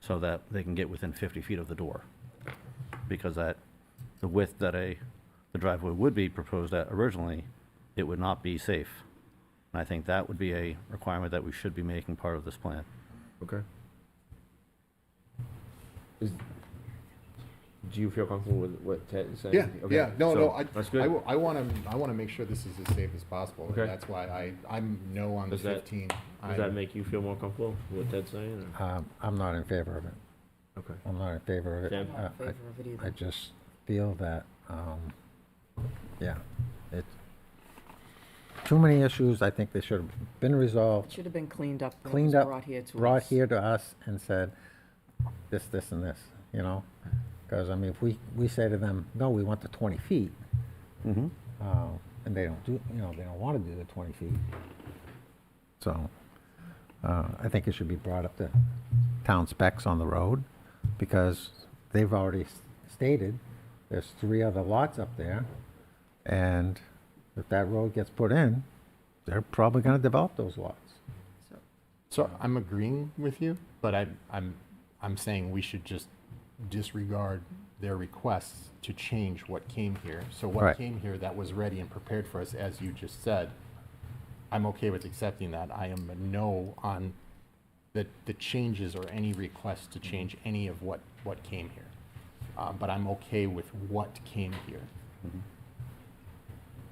so that they can get within 50 feet of the door. Because the width that the driveway would be proposed at originally, it would not be safe. And I think that would be a requirement that we should be making part of this plan. okay. Do you feel comfortable with what Ted is saying? Yeah, Okay, yeah, no, so no, That's good. I want to make sure this is as safe as possible. Okay. And that's why I'm no on the Does that- 15. Does that make you feel more comfortable with what Ted's saying? or- I'm not in favor of it. Okay. I'm not in favor of it. Sam? I'm not in favor of it either. I just feel that, yeah, it's too many issues. I think they should have been resolved. It should have been cleaned up. when it Cleaned was up, Brought here to brought us. here to us and said, this, and this, you know? Because, I mean, if we say to them, no, we want the 20 feet, and they don't do, you know, they don't want to do the 20 feet. So, I think it should be brought up to town specs on the road, because they've already stated there's 3 other lots up there, and if that road gets put in, they're probably going to develop those lots. So I'm agreeing with you, but I'm saying we should just disregard their requests to change what came here. So what Right. came here that was ready and prepared for us, as you just said, I'm okay with accepting that. I am a no on the changes or any request to change any of what came here. But I'm okay with what came here.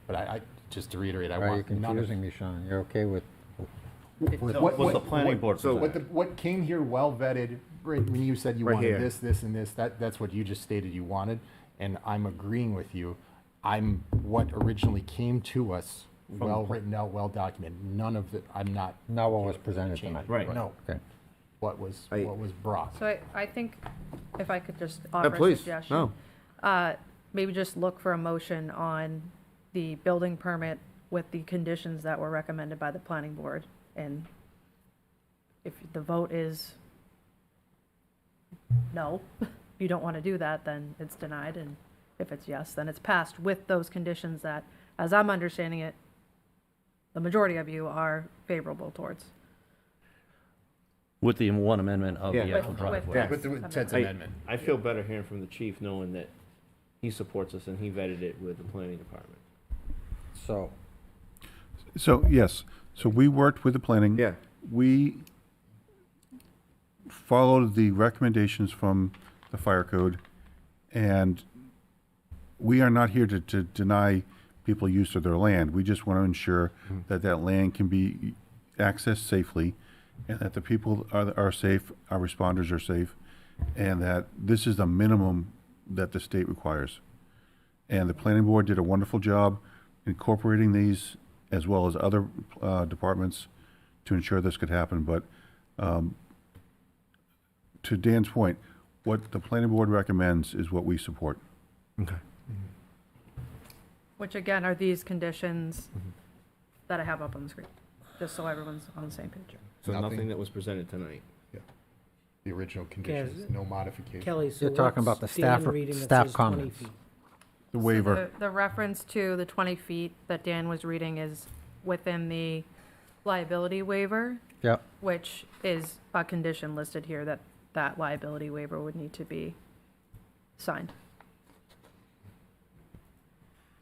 But I just to reiterate, I Why are you want none of. confusing me, Sean? You're okay with, What the planning board presented. What came here well vetted, right, when you said you Right wanted here. this, and this, that's what you just stated you wanted, and I'm agreeing with you. What originally came to us, well written out, well documented, none of it, I'm not. not what was presented changing. tonight? Right. No, Okay. what was brought. So I think if I could just offer a please. suggestion. No. Maybe just look for a motion on the building permit with the conditions that were recommended by the planning board. And if the vote is no, you don't want to do that, then it's denied. And if it's yes, then it's passed with those conditions that, as I'm understanding it, the majority of you are favorable towards. With the one amendment of the Yeah. actual With- driveway. With Ted's amendment. I feel better hearing from the chief knowing that he supports us and he vetted it with the planning department. So, So, yes, so we worked with the planning. Yeah. We followed the recommendations from the fire code, and we are not here to deny people use of their land. We just want to ensure that that land can be accessed safely, and that the people are safe, our responders are safe, and that this is the minimum that the state requires. And the planning board did a wonderful job incorporating these as well as other departments to ensure this could happen. But to Dan's point, what the planning board recommends is what we support. Okay. Which again are these conditions that I have up on the screen, just so everyone's on the same page. So Nothing. nothing that was presented tonight. The original conditions, no modification. Kelly, so You're talking about what's the staff- Dan reading that staff says 20 comments. feet? The waiver. The reference to the 20 feet that Dan was reading is within the liability waiver, yep. which is a condition listed here that that liability waiver would need to be signed.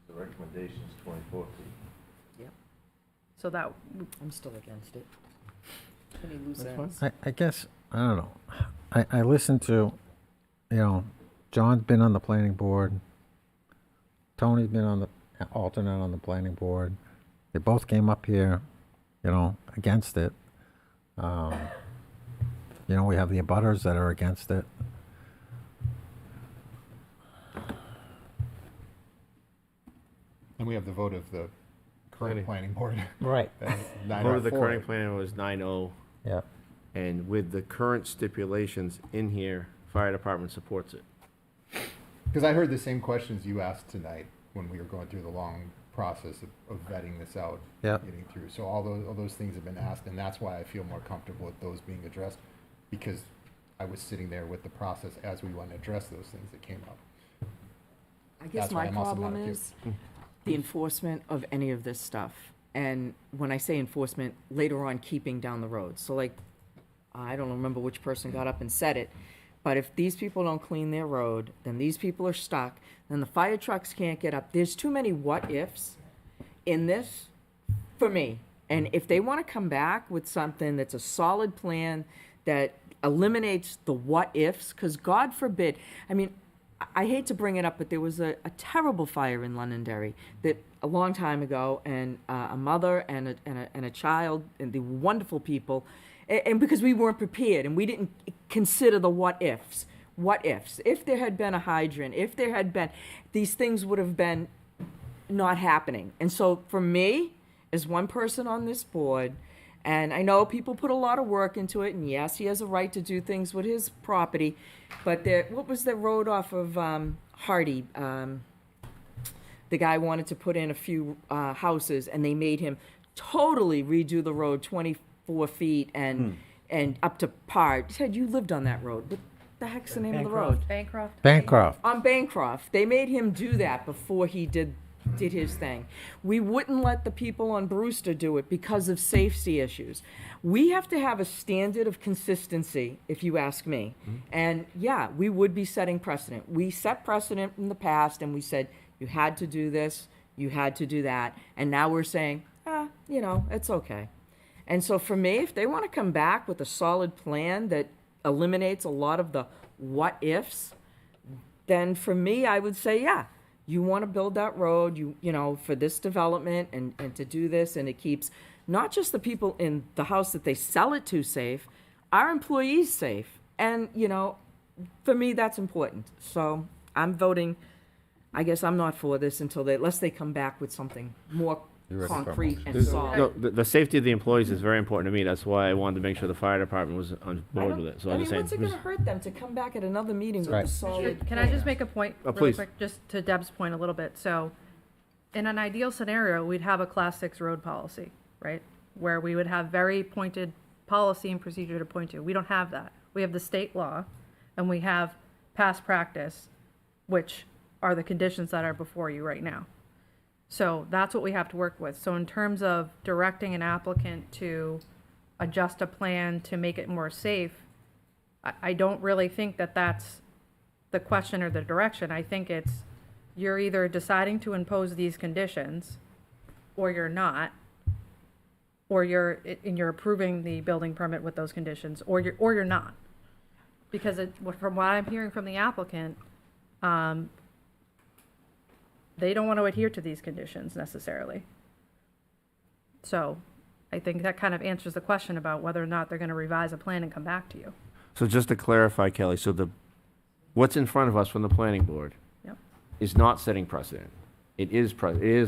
The recommendation is 24 feet. Yep, So that, I'm still against it. Any loose That's fine. ends? I guess, I don't know. I listened to, John's been on the planning board. Tony's been on the alternate on the planning board. They both came up here, against it. We have the abutters that are against it. And we have the vote of the current planning board. Right. Vote of the current planner was 9-0, Yeah. and with the current stipulations in here, fire department supports it. Because I heard the same questions you asked tonight when we were going through the long process of vetting this out, Yep. getting through. So all those things have been asked, and that's why I feel more comfortable with those being addressed, because I was sitting there with the process as we went to address those things that came up. I guess That's why my I'm also not problem okay. is the enforcement of any of this stuff. And when I say enforcement, later on keeping down the road. So like, I don't remember which person got up and said it, but if these people don't clean their road, then these people are stuck, then the fire trucks can't get up. There's too many what-ifs in this for me. And if they want to come back with something that's a solid plan that eliminates the what-ifs, because God forbid, I hate to bring it up, but there was a terrible fire in Londonderry that a long time ago, and a mother and a child, and the wonderful people, and because we weren't prepared and we didn't consider the what ifs. What ifs? If there had been a hydrant, if there had been, these things would have been not happening. And so for me, as one person on this board, and I know people put a lot of work into it, and yes, he has a right to do things with his property, but what was the road off of Hardy? The guy wanted to put in a few houses, and they made him totally redo the road 24 feet and up to par. Ted, you lived on that road. What the heck's the name of the road? Bancroft. Bancroft. On Bancroft. They made him do that before he did did his thing. We wouldn't let the people on Brewster do it because of safety issues. We have to have a standard of consistency, if you ask me. And yeah, we would be setting precedent. We set precedent in the past and we said, you had to do this, you had to do that. And now we're saying, it's okay. And so for me, if they want to come back with a solid plan that eliminates a lot of the what ifs, then for me, I would say, yeah, you want to build that road, for this development and to do this, and it keeps not just the people in the house that they sell it to safe, our employees safe. And, for me, that's important. So I'm voting, I guess I'm not for this unless they come back with something more concrete and solid. No, the safety of the employees is very important to me. That's why I wanted to make sure the fire department was on board with it. So what's it going to hurt them to come back at another meeting with a solid? Can I just make a point really please. quick, just to Deb's point a little bit? So in an ideal scenario, we'd have a class 6 road policy, right? Where we would have very pointed policy and procedure to point to. We don't have that. We have the state law and we have past practice, which are the conditions that are before you right now. So that's what we have to work with. So in terms of directing an applicant to adjust a plan to make it more safe, I don't really think that that's the question or the direction. I think it's you're either deciding to impose these conditions or you're not, or you're approving the building permit with those conditions, or you're not. Because from what I'm hearing from the applicant, they don't want to adhere to these conditions necessarily. So I think that kind of answers the question about whether or not they're going to revise a plan and come back to you. So just to clarify, Kelly, so what's in front of us from the planning board is not setting precedent. It is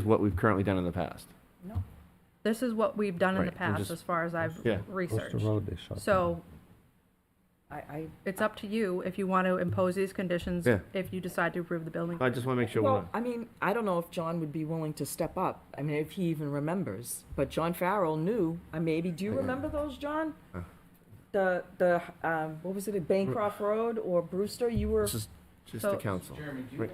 what we've currently done in the past. No. This is what we've done in the Right, past just- as far as I've Yeah. researched. What's the road they shut So it's up to you if you want to impose these conditions, Yeah. if you decide to approve the building. I just want to make sure we're Well, not. I mean, I don't know if John would be willing to step up. I mean, if he even remembers. But John Farrell knew. Do you remember those, John? The what was it, at Bancroft Road or Brewster? You were. This is just So- the council. Right.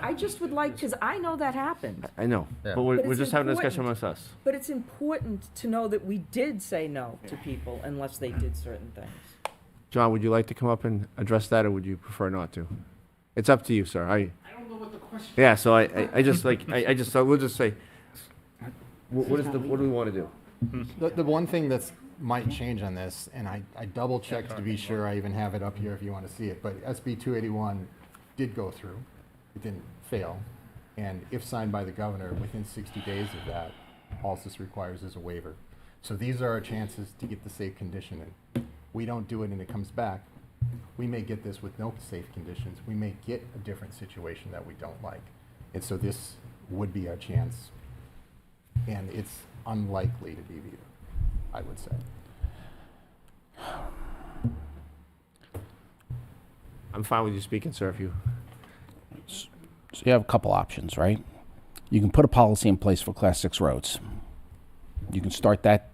I just would like, because I know that happened. I know, Yeah. but we're But it's just having a discussion important. amongst us. But it's important to know that we did say no to people unless they did certain things. John, would you like to come up and address that, or would you prefer not to? It's up to you, sir. I don't know what the question. Yeah, so I just so we'll just say, what do we want to do? The one thing that's might change on this, and I double checked to be sure I even have it up here if you want to see it, but SB 281 did go through. It didn't fail. And if signed by the governor, within 60 days of that, all this requires is a waiver. So these are our chances to get the safe condition in. We don't do it and it comes back. We may get this with no safe conditions. We may get a different situation that we don't like. And so this would be our chance. And it's unlikely to be either, I would say. I'm fine with you speaking, sir, if you. So you have a couple options, right? You can put a policy in place for Class 6 roads. You can start that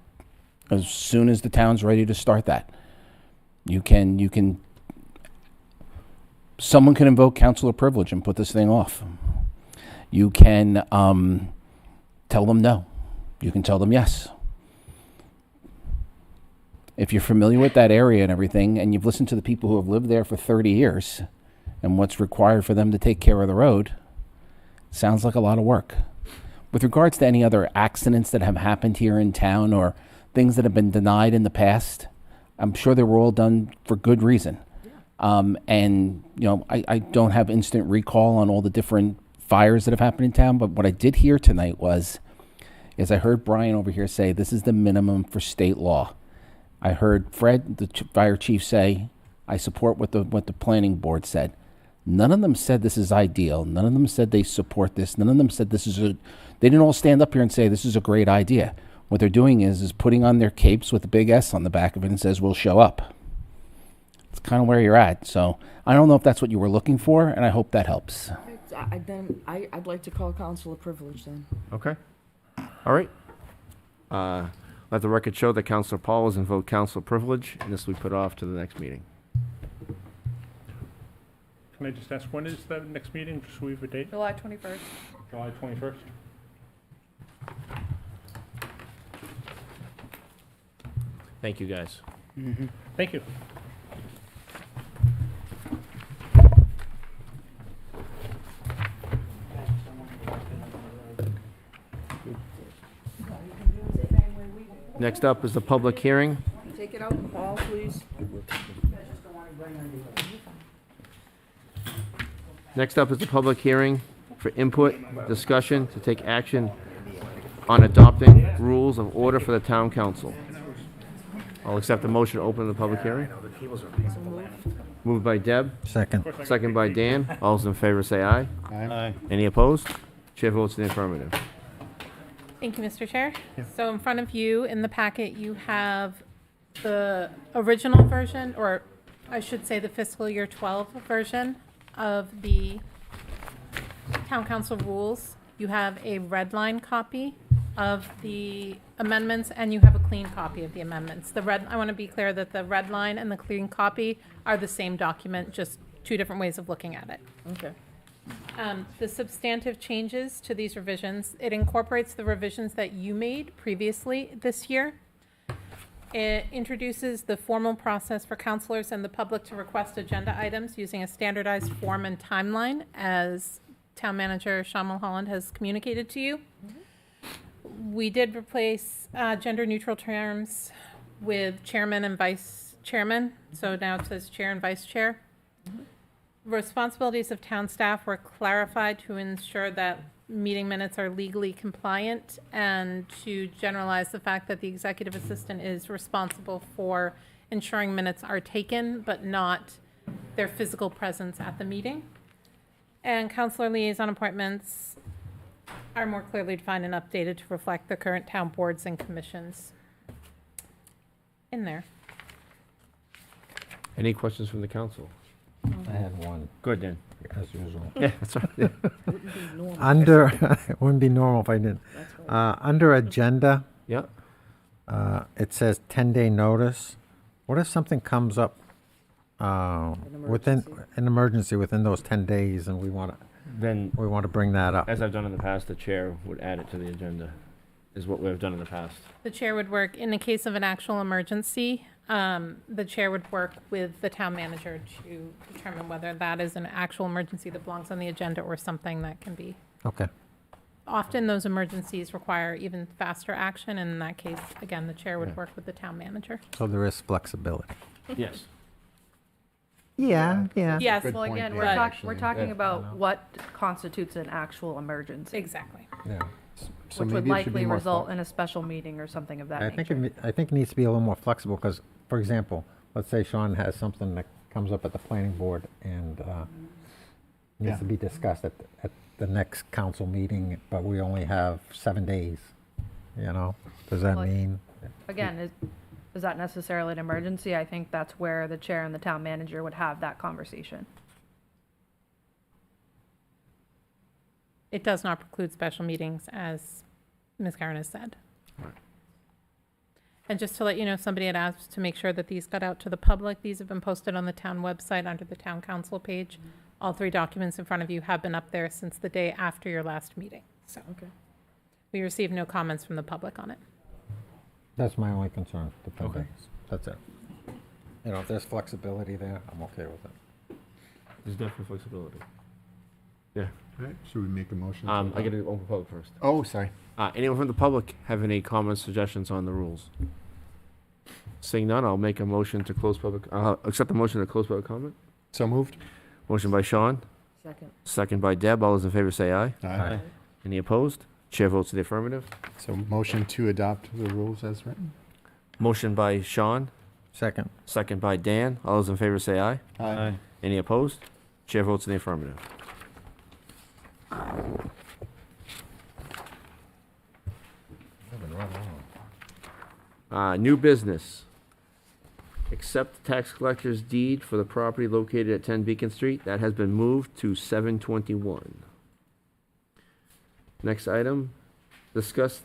as soon as the town's ready to start that. Someone can invoke councilor privilege and put this thing off. You can tell them no. You can tell them yes. If you're familiar with that area and everything, and you've listened to the people who have lived there for 30 years and what's required for them to take care of the road, sounds like a lot of work. With regards to any other accidents that have happened here in town or things that have been denied in the past, I'm sure they were all done for good reason. And, I don't have instant recall on all the different fires that have happened in town, but what I did hear tonight is I heard Brian over here say this is the minimum for state law. I heard Fred, the fire chief, say, I support what the planning board said. None of them said this is ideal. None of them said they support this. None of them said they didn't all stand up here and say this is a great idea. What they're doing is putting on their capes with a big S on the back of it and says, we'll show up. It's kind of where you're at. So I don't know if that's what you were looking for, and I hope that helps. I'd like to call councilor privilege then. Okay. All right. Let the record show that Councilor Paul has invoked council privilege, and this will be put off to the next meeting. Can I just ask, when is the next meeting, just so we have a date? July 21st. July 21st. Thank you, guys. Thank you. Next up is the public hearing. Take it out in the hall, please. Next up is the public hearing for input, discussion, to take action on adopting rules of order for the town council. I'll accept the motion to open the public hearing. Moved by Deb, Second. second by Dan. All those in favor say aye. Aye. Any opposed? Chair votes in the affirmative. Thank you, Mr. Chair. So in front of you, in the packet, you have the original version, or I should say the fiscal year 12 version of the town council rules. You have a red line copy of the amendments, and you have a clean copy of the amendments. I want to be clear that the red line and the clean copy are the same document, just two different ways of looking at it. Okay. The substantive changes to these revisions, it incorporates the revisions that you made previously this year. It introduces the formal process for counselors and the public to request agenda items using a standardized form and timeline, as Town Manager Sean Mulholland has communicated to you. We did replace gender-neutral terms with chairman and vice chairman, so now it says chair and vice chair. Responsibilities of town staff were clarified to ensure that meeting minutes are legally compliant and to generalize the fact that the executive assistant is responsible for ensuring minutes are taken, but not their physical presence at the meeting. And counselor liaison appointments are more clearly defined and updated to reflect the current town boards and commissions in there. Any questions from the council? I had one, Good, Dan. as usual. Yeah, that's right. Yeah. Under, it wouldn't be normal if I didn't. Under agenda, Yeah. it says 10-day notice. What if something comes up within, an emergency within those 10 days and we want to bring that up? As I've done in the past, the chair would add it to the agenda, is what we've done in the past. The chair would work, in the case of an actual emergency, the chair would work with the town manager to determine whether that is an actual emergency that belongs on the agenda or something that can be. Okay. Often those emergencies require even faster action, and in that case, again, the chair would Yeah. work with the town manager. So there is flexibility. Yes. Yeah. Yes, Good Well, point, again, Dan, we're actually. talking Yeah. about what constitutes an actual emergency, exactly. Yeah. So which would maybe it should be likely more result in a special meeting or something of that I nature. think it needs to be a little more flexible because, for example, let's say Sean has something that comes up at the planning board and needs Yeah. to be discussed at the next council meeting, but we only have 7 days, you know? Does that Well, mean? Again, is that necessarily an emergency? I think that's where the chair and the town manager would have that conversation. It does not preclude special meetings, as Ms. Karen has said. And just to let you know, somebody had asked to make sure that these got out to the public. These have been posted on the town website under the town council page. All three documents in front of you have been up there since the day after your last meeting. So we received no comments from the public on it. That's my only concern, the 10 Okay. days. That's it. You know, if there's flexibility there, I'm okay with it. There's definitely flexibility. Yeah. All right, should we make a motion? I got to open public first. Oh, sorry. Anyone from the public have any comments, suggestions on the rules? Seeing none, I'll make a motion to close public, accept the motion to close public comment. So moved? Motion by Sean, Second. second by Deb. All those in favor say aye. Aye. Any opposed? Chair votes in the affirmative. So motion to adopt the rules as written? Motion by Sean, Second. second by Dan. All those in favor say aye. Aye. Any opposed? Chair votes in the affirmative. New business. Accept tax collector's deed for the property located at 10 Beacon Street. That has been moved to 721. Next item, discuss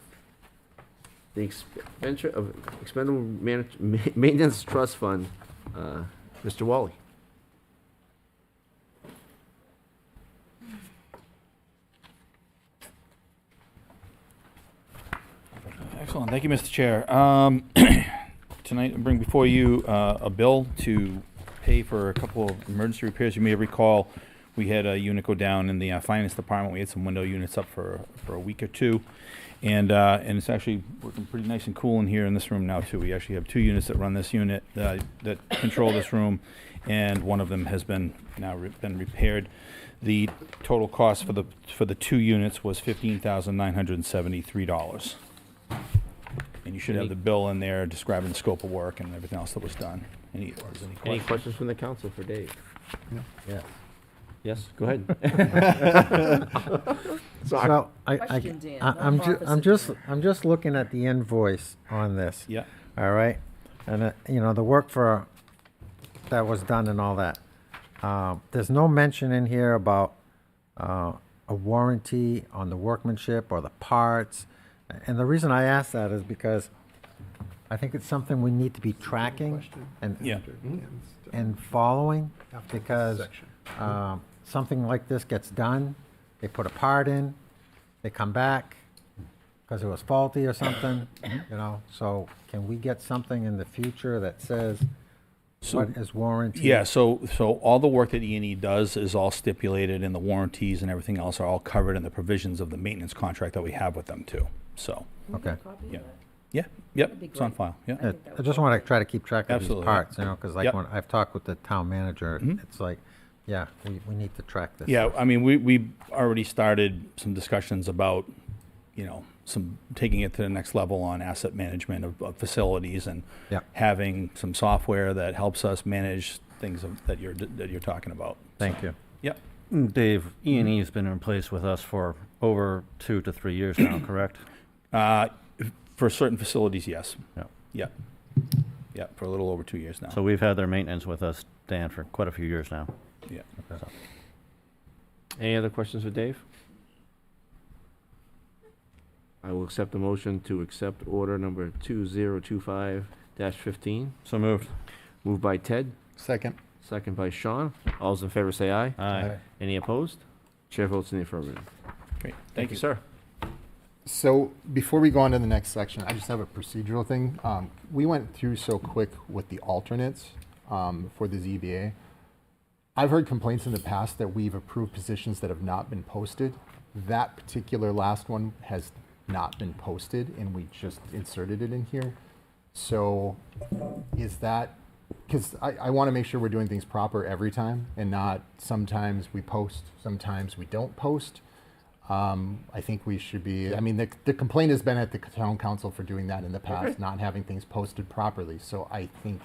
the expenditure of expendable maintenance trust fund. Mr. Wally. Excellent. Thank you, Mr. Chair. Tonight, I bring before you a bill to pay for a couple of emergency repairs. You may recall we had a unit go down in the finance department. We had some window units up for a week or two. And it's actually working pretty nice and cool in here in this room now, too. We actually have 2 units that run this unit, that control this room, and one of them has been been repaired. The total cost for the 2 units was $15,973. And you should have the bill in there describing the scope of work and everything else that was done. Any questions from the council for Dave? No. Yes. Yes, go ahead. So I'm just looking at the invoice on this. Yeah. All right, and the work that was done and all that. There's no mention in here about a warranty on the workmanship or the parts. And the reason I ask that is because I think it's something we need to be tracking and following, because something like this gets done, they put a part in, they come back because it was faulty or something, so can we get something in the future that says what is warranty? Yeah, so all the work that E&E does is all stipulated, and the warranties and everything else are all covered in the provisions of the maintenance contract that we have with them too. So Okay. Yep, it's on file. Yeah, I just want to try to keep track of Absolutely, these parts, because Yep. when I've talked with the town manager, it's like, yeah, we need to track this. Yeah, I mean, we already started some discussions about, some taking it to the next level on asset management of facilities and having some software that helps us manage things that you're talking about. Thank you. Yep. Dave, E&E has been in place with us for over 2 to 3 years now, correct? For certain facilities, yes. Yeah. Yeah, for a little over 2 years now. So we've had their maintenance with us, Dan, for quite a few years now. Yeah. So. Any other questions for Dave? I will accept the motion to accept order number 2025-15. So moved. Moved by Ted. Second. Second by Sean. All those in favor say aye. Aye. Any opposed? Chair votes in the affirmative. Great. Thank you, sir. So before we go on to the next section, I just have a procedural thing. We went through so quick with the alternates for the ZBA. I've heard complaints in the past that we've approved positions that have not been posted. That particular last one has not been posted, and we just inserted it in here. So is that, because I want to make sure we're doing things proper every time and not sometimes we post, sometimes we don't post. I think we should be, I mean, the complaint has been at the town council for doing that in the past, not having things posted properly. So I think.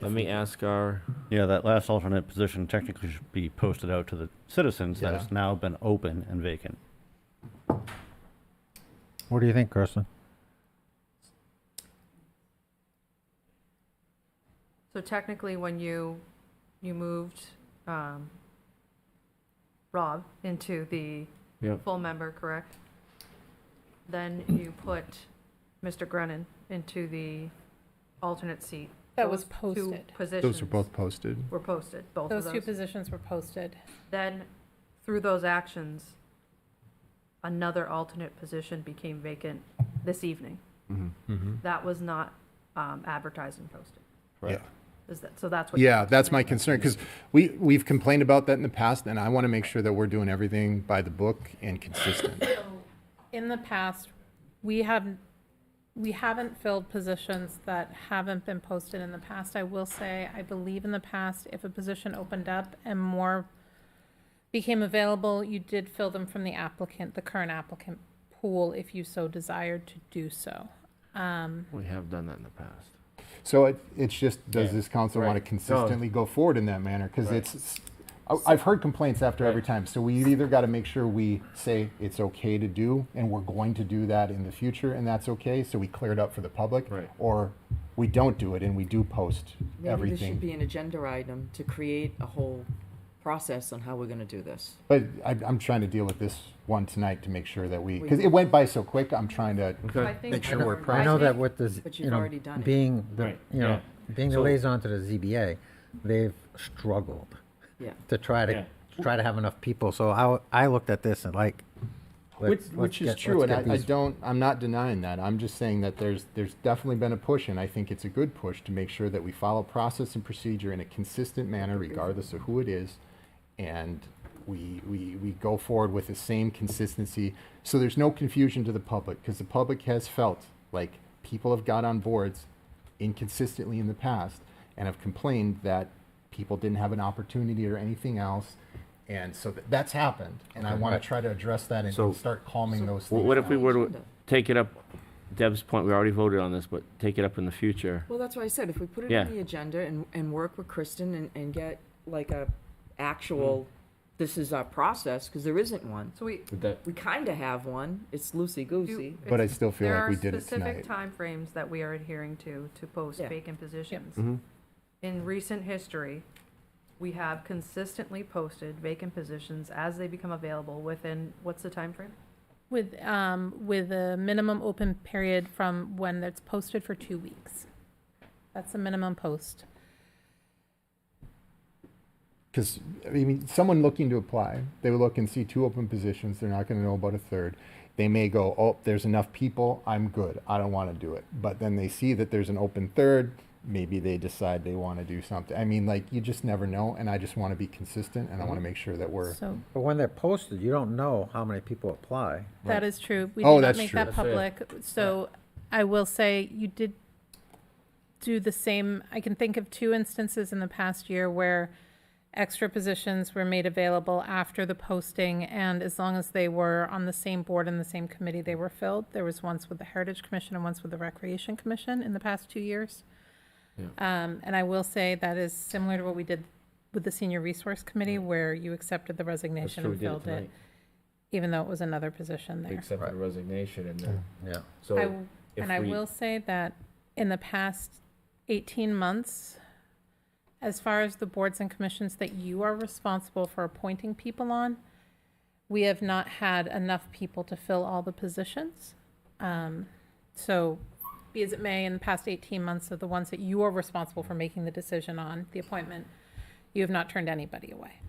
Let me ask our. Yeah, that last alternate position technically should be posted out to the citizens that has now been open and vacant. What do you think, Kirsten? So technically, when you moved Rob into the full member, correct? Then you put Mr. Grennan into the alternate seat. That was Those posted. two positions Those are both posted. were posted, both Those of two those. positions were posted. Then, through those actions, another alternate position became vacant this evening. That was not advertised and posted. Yeah. Is that, so that's what. Yeah, that's my concern, because we've complained about that in the past, and I want to make sure that we're doing everything by the book and consistent. In the past, we haven't filled positions that haven't been posted in the past. I will say, I believe in the past, if a position opened up and more became available, you did fill them from the current applicant pool, if you so desired to do so. We have done that in the past. So it's just, does this council want to consistently go forward in that manner? Because I've heard complaints after every time. So we either got to make sure we say it's okay to do, and we're going to do that in the future, and that's okay, so we clear it up for the public. Or we don't do it and we do post Maybe everything. this should be an agenda item to create a whole process on how we're going to do this. But I'm trying to deal with this one tonight to make sure that because it went by so quick, I'm trying to make sure we're I know that with the, But you've already done it. being the, being the liaison to the ZBA, they've struggled to try to have enough people. So I looked at this and like, Which is true, and I'm not denying that. I'm just saying that there's definitely been a push, and I think it's a good push to make sure that we follow process and procedure in a consistent manner, regardless of who it is, and we go forward with the same consistency, so there's no confusion to the public, because the public has felt like people have got on boards inconsistently in the past and have complained that people didn't have an opportunity or anything else. And so that's happened, and I want to try to address that and start calming those things. What if we were to take it up, Deb's point, we already voted on this, but take it up in the future? Well, that's why I said, if we put it Yeah. on the agenda and work with Kristen and get like a actual, this is our process, because there isn't one. So we kind of have one. It's loosey-goosey. But I still feel like we did it There are specific tonight. timeframes that we are adhering to post Yeah. vacant positions. Mhm. In recent history, we have consistently posted vacant positions as they become available within, what's the time frame? With a minimum open period from when it's posted for 2 weeks. That's the minimum post. Because, I mean, someone looking to apply, they would look and see 2 open positions, they're not gonna know about a third. They may go, oh, there's enough people, I'm good, I don't wanna do it. But then they see that there's an open third, maybe they decide they wanna do something. I mean, like, you just never know, and I just wanna be consistent, and I wanna make sure that we're. But when they're posted, you don't know how many people apply. That is true. We Oh, did not that's make true. that That's public. So I will say you did do the same. I can think of 2 instances in the past year where extra positions were made available after the posting, and as long as they were on the same board and the same committee, they were filled. There was once with the Heritage Commission and once with the Recreation Commission in the past 2 years. And I will say that is similar to what we did with the Senior Resource Committee, where you accepted the resignation true, and we did it filled it, tonight. even though it was another position We there. accepted the resignation and then. Yeah. So I will say that in the past 18 months, as far as the boards and commissions that you are responsible for appointing people on, we have not had enough people to fill all the positions. So be as it may, in the past 18 months of the ones that you are responsible for making the decision on the appointment, you have not turned anybody away.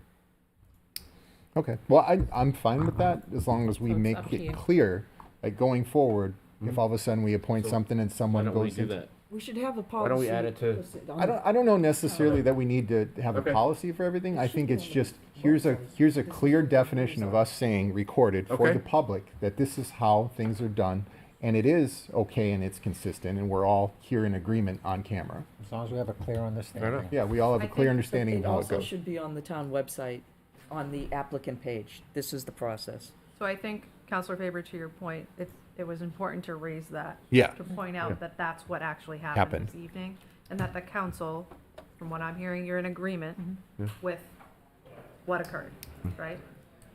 Okay, well, I'm fine with that, as long as we So it's make up to you. it clear, like, going forward, if all of a sudden we appoint something and someone Why don't we goes do into. that? We should have a policy. Why don't we add it to? I don't know necessarily that we need to have a policy for everything. I think it's just, here's a clear definition of us saying, recorded for Okay. the public, that this is how things are done, and it is okay and it's consistent, and we're all here in agreement on camera. As long as we have a clear understanding. Yeah, we all have a clear understanding of It how it also goes. should be on the town website, on the applicant page. This is the process. So I think, Counselor Faber, to your point, it was important to raise that. Yeah. To point out Yeah. that that's what actually happened Happened. this evening, and that the council, from what I'm hearing, you're in agreement Yeah. with what occurred, right?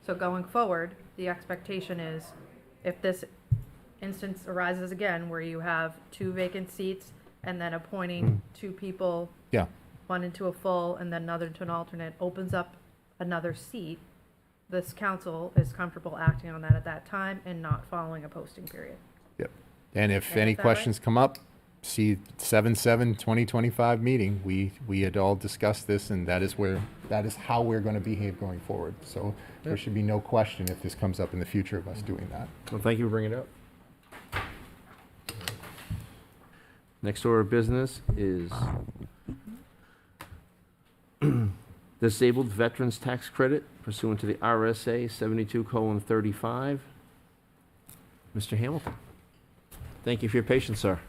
So going forward, the expectation is, if this instance arises again, where you have 2 vacant seats, and then appointing 2 people, Yeah. one into a full and then another to an alternate, opens up another seat, this council is comfortable acting on that at that time and not following a posting period. Yep. And if And any is that right? questions come up, see 7/7/2025 meeting, we had all discussed this, and that is how we're gonna behave going forward. So there should be no question if this comes up in the future of us doing that. Well, thank you for bringing it up. Next order of business is disabled veterans tax credit pursuant to the RSA 72:35. Mr. Hamilton. Thank you for your patience, sir.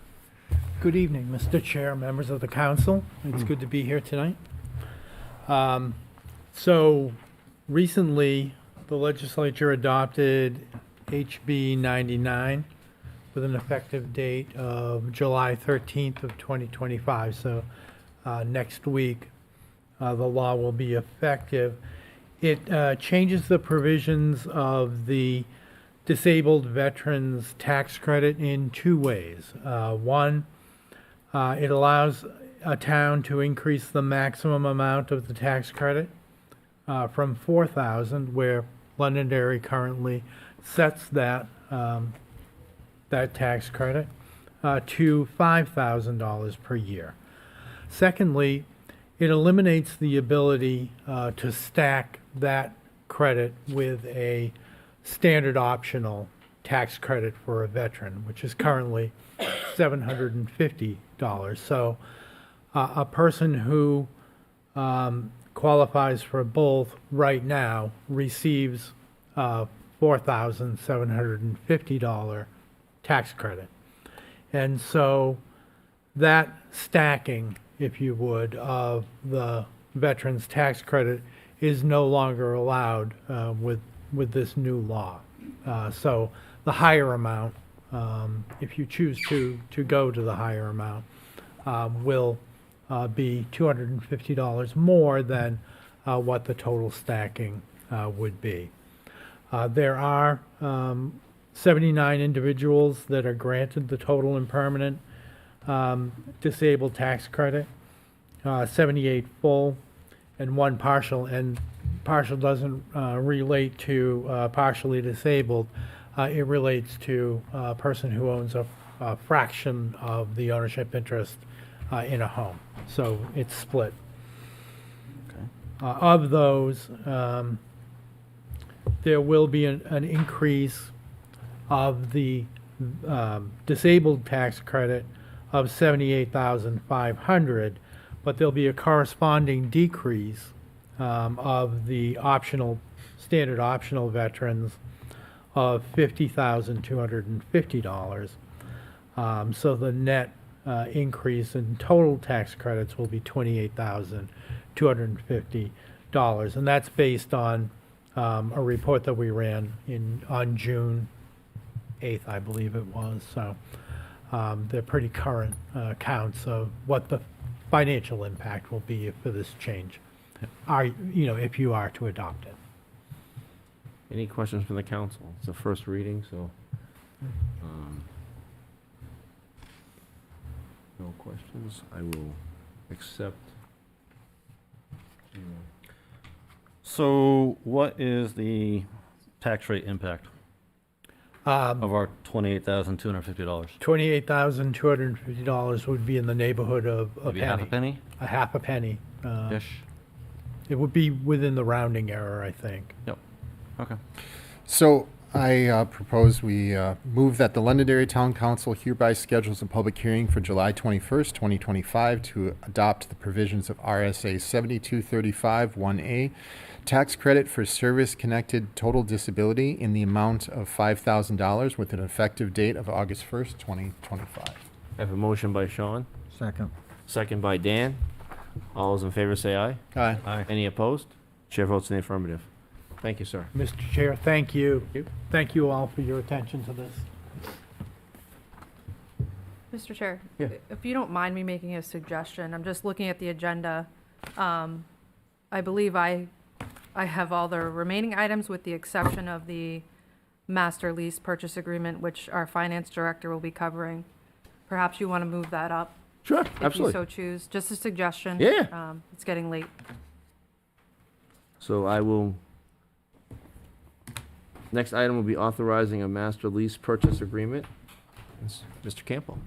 Good evening, Mr. Chair, members of the council. It's good to be here tonight. So recently, the legislature adopted HB 99 with an effective date of July 13th of 2025. So next week, the law will be effective. It changes the provisions of the disabled veterans tax credit in 2 ways. One, it allows a town to increase the maximum amount of the tax credit from $4,000, where Londonderry currently sets that tax credit, to $5,000 per year. Secondly, it eliminates the ability to stack that credit with a standard optional tax credit for a veteran, which is currently $750. So a person who qualifies for both right now receives $4,750 tax credit. And so that stacking, if you would, of the veterans tax credit is no longer allowed with this new law. So the higher amount, if you choose to go to the higher amount, will be $250 more than what the total stacking would be. There are 79 individuals that are granted the total and permanent disabled tax credit, 78 full, and 1 partial. And partial doesn't relate to partially disabled. It relates to a person who owns a fraction of the ownership interest in a home. So it's split. Of those, there will be an increase of the disabled tax credit of $78,500, but there'll be a corresponding decrease of the standard optional veterans of $50,250. So the net increase in total tax credits will be $28,250, and that's based on a report that we ran on June 8th, I believe it was. So they're pretty current counts of what the financial impact will be for this change, if you are to adopt it. Any questions from the council? It's the first reading, so. No questions. I will accept. So what is the tax rate impact of our $28,250? $28,250 would be in the neighborhood of a Maybe penny. half a penny? A half a penny. Ish. It would be within the rounding error, I think. Yep. Okay. So I propose we move that the Londonderry Town Council hereby schedules a public hearing for July 21st, 2025 to adopt the provisions of RSA 7235 1A, tax credit for service-connected total disability in the amount of $5,000 with an effective date of August 1st, 2025. I have a motion by Sean. Second. Second by Dan. All those in favor say aye. Aye. Aye. Any opposed? Chair votes in the affirmative. Thank you, sir. Mr. Chair, thank you. Thank you all for your attention to this. Mr. Chair, Yeah. if you don't mind me making a suggestion, I'm just looking at the agenda. I believe I have all the remaining items with the exception of the master lease purchase agreement, which our finance director will be covering. Perhaps you want to move that up. Sure, If absolutely. you so choose. Just a suggestion. Yeah. It's getting late. So I will, next item will be authorizing a master lease purchase agreement. It's Mr. Campbell.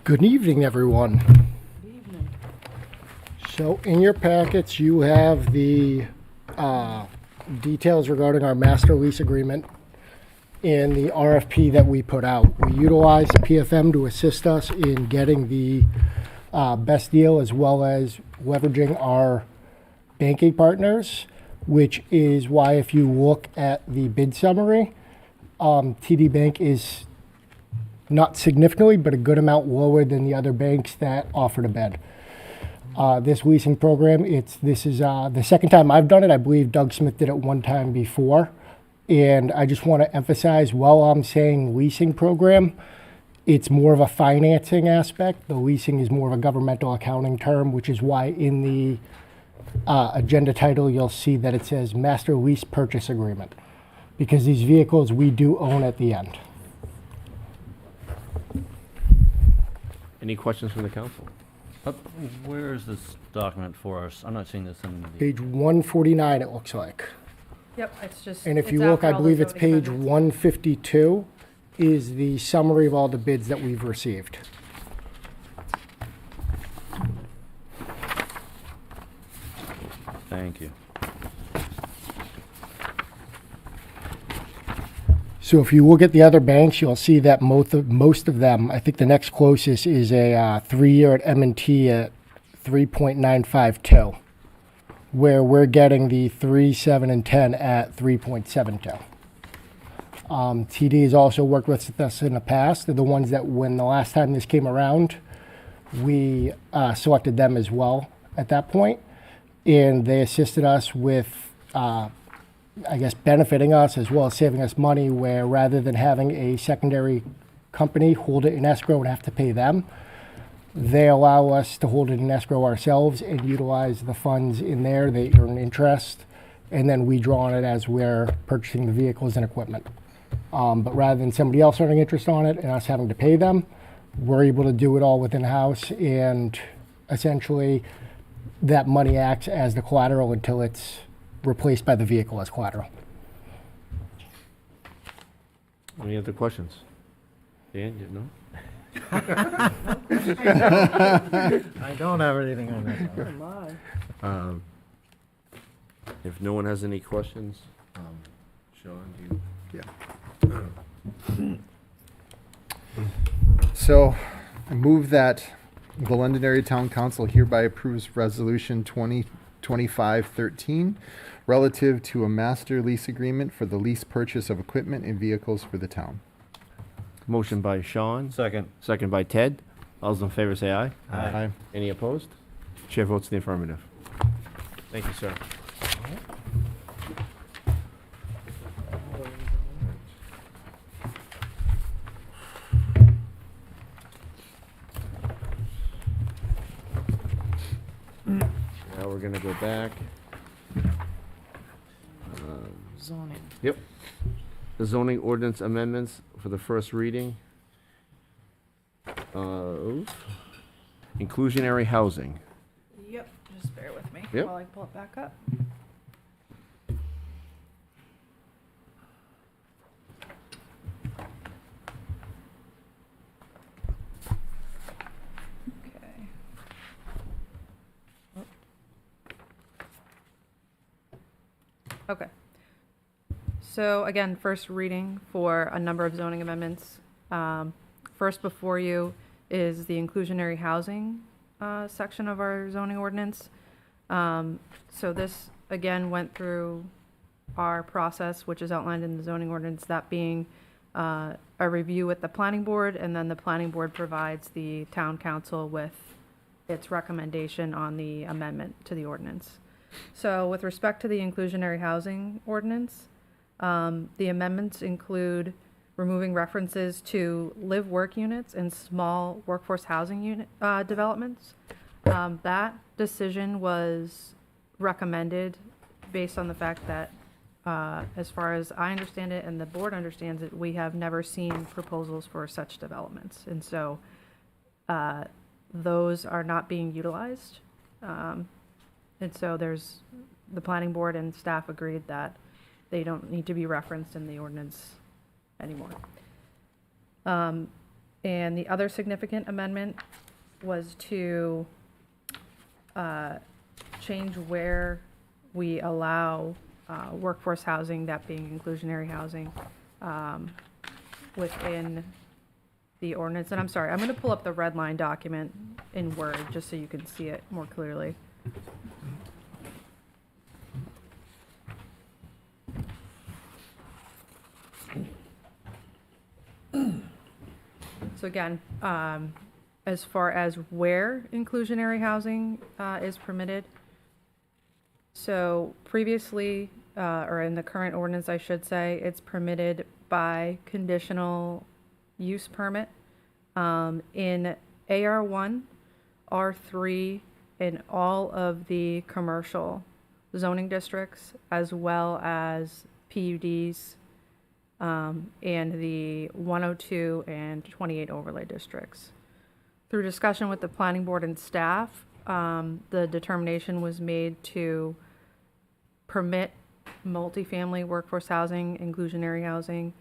Good evening, everyone. So in your packets, you have the details regarding our master lease agreement and the RFP that we put out. We utilized PFM to assist us in getting the best deal as well as leveraging our banking partners, which is why if you look at the bid summary, TD Bank is not significantly, but a good amount lower than the other banks that offered a bid. This leasing program, this is the second time I've done it. I believe Doug Smith did it one time before. And I just want to emphasize, while I'm saying leasing program, it's more of a financing aspect. The leasing is more of a governmental accounting term, which is why in the agenda title, you'll see that it says Master Lease Purchase Agreement, because these vehicles we do own at the end. Any questions from the council? Where is this document for us? I'm not seeing this in the... Page 149, it looks like. Yep, it's just. And if it's you look, after I all the believe it's zoning page amendments. 152 is the summary of all the bids that we've received. Thank you. So if you look at the other banks, you'll see that most of them, I think the next closest is a 3-year at M&T at 3.952, where we're getting the 3, 7, and 10 at 3.72. TD has also worked with us in the past. They're the ones that when the last time this came around, we selected them as well at that point, and they assisted us with I guess, benefiting us as well as saving us money, where rather than having a secondary company hold it in escrow and have to pay them, they allow us to hold it in escrow ourselves and utilize the funds in there. They earn interest, and then we draw on it as we're purchasing the vehicles and equipment. But rather than somebody else earning interest on it and us having to pay them, we're able to do it all within house, and essentially that money acts as the collateral until it's replaced by the vehicle as collateral. Any other questions? Dan, you know? I don't have anything on that. If no one has any questions, Sean, do you? So I move that the London Area Town Council hereby approves Resolution 2025-13 relative to a master lease agreement for the lease purchase of equipment and vehicles for the town. Motion by Sean. Second. Second by Ted. All those in favor say aye. Aye. Any opposed? Chair votes in the affirmative. Thank you, sir. Now we're gonna go back. Zoning. Yep. The zoning ordinance amendments for the first reading of inclusionary housing. Yep, just bear with me Yep. while I pull it back up. Okay. Okay. So again, first reading for a number of zoning amendments. First before you is the inclusionary housing section of our zoning ordinance. So this, again, went through our process, which is outlined in the zoning ordinance, that being a review with the planning board, and then the planning board provides the town council with its recommendation on the amendment to the ordinance. So with respect to the inclusionary housing ordinance, the amendments include removing references to live-work units and small workforce housing unit developments. That decision was recommended based on the fact that, as far as I understand it and the board understands it, we have never seen proposals for such developments. And so those are not being utilized. And so the planning board and staff agreed that they don't need to be referenced in the ordinance anymore. And the other significant amendment was to change where we allow workforce housing, that being inclusionary housing, within the ordinance. And I'm sorry, I'm going to pull up the red line document in Word just so you can see it more clearly. So again, as far as where inclusionary housing is permitted, so previously, or in the current ordinance, I should say, it's permitted by conditional use permit in AR1, R3, and all of the commercial zoning districts, as well as PUDs, and the 102 and 28 overlay districts. Through discussion with the planning board and staff, the determination was made to permit multifamily workforce housing, inclusionary housing,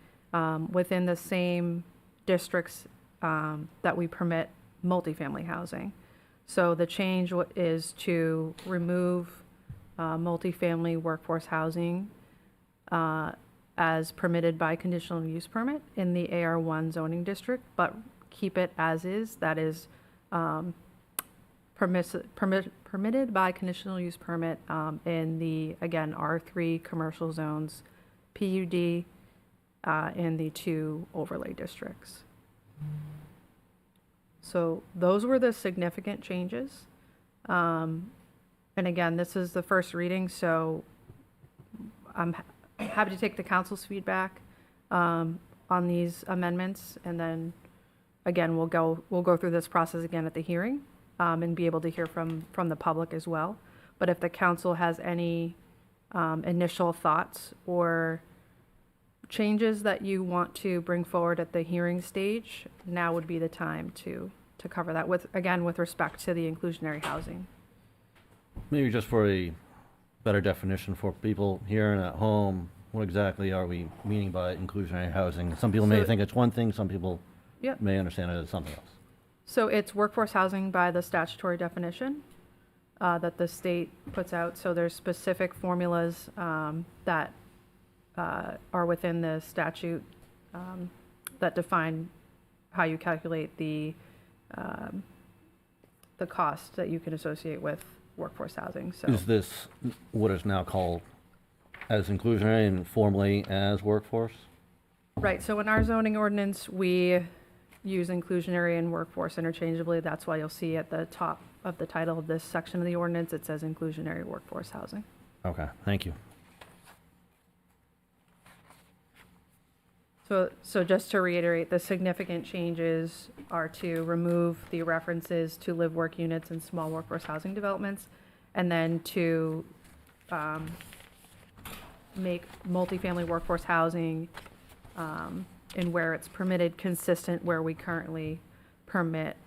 within the same districts that we permit multifamily housing. So the change is to remove multifamily workforce housing as permitted by conditional use permit in the AR1 zoning district, but keep it as is. That is permitted by conditional use permit in the, again, R3 commercial zones, PUD, in the 2 overlay districts. So those were the significant changes. And again, this is the first reading, so I'm happy to take the council's feedback on these amendments, and then again, we'll go through this process again at the hearing, and be able to hear from the public as well. But if the council has any initial thoughts or changes that you want to bring forward at the hearing stage, now would be the time to cover that with respect to the inclusionary housing. Maybe just for a better definition for people here and at home, what exactly are we meaning by inclusionary housing? Some people may So- think it's one thing, some people Yep. may understand it as something else. So it's workforce housing by the statutory definition that the state puts out. So there's specific formulas that are within the statute that define how you calculate the cost that you can associate with workforce housing. So Is this what is now called as inclusionary and formally as workforce? right. So in our zoning ordinance, we use inclusionary and workforce interchangeably. That's why you'll see at the top of the title of this section of the ordinance, it says inclusionary workforce housing. Okay, thank you. So just to reiterate, the significant changes are to remove the references to live work units and small workforce housing developments, and then to make multifamily workforce housing and where it's permitted consistent where we currently permit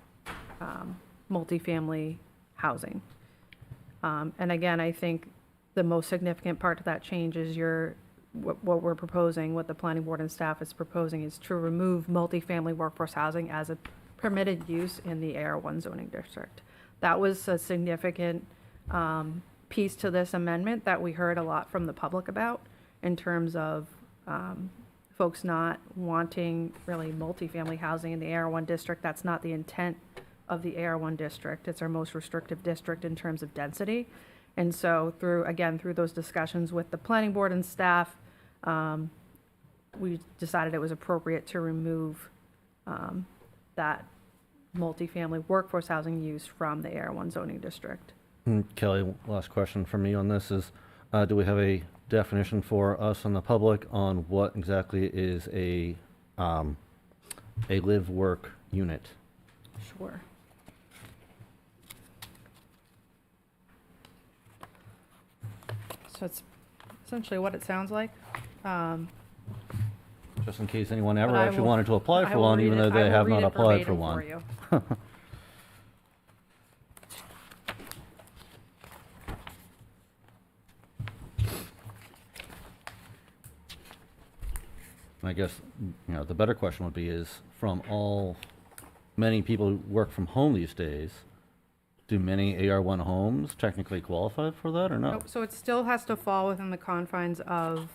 multifamily housing. And again, I think the most significant part of that change is what we're proposing, what the planning board and staff is proposing, is to remove multifamily workforce housing as a permitted use in the AR1 zoning district. That was a significant piece to this amendment that we heard a lot from the public about in terms of folks not wanting really multifamily housing in the AR1 district. That's not the intent of the AR1 district. It's our most restrictive district in terms of density. And so through those discussions with the planning board and staff, we decided it was appropriate to remove that multifamily workforce housing use from the AR1 zoning district. Kelly, last question from me on this is, do we have a definition for us and the public on what exactly is a live-work unit? Sure. So it's essentially what it sounds like. Just in case anyone ever But I actually will- wanted to apply I for will one, read even it- though I they will have read not it applied for verbatim one. you. I guess, the better question would be is, from many people who work from home these days, do many AR1 homes technically qualify for that or no? Nope, so it still has to fall within the confines of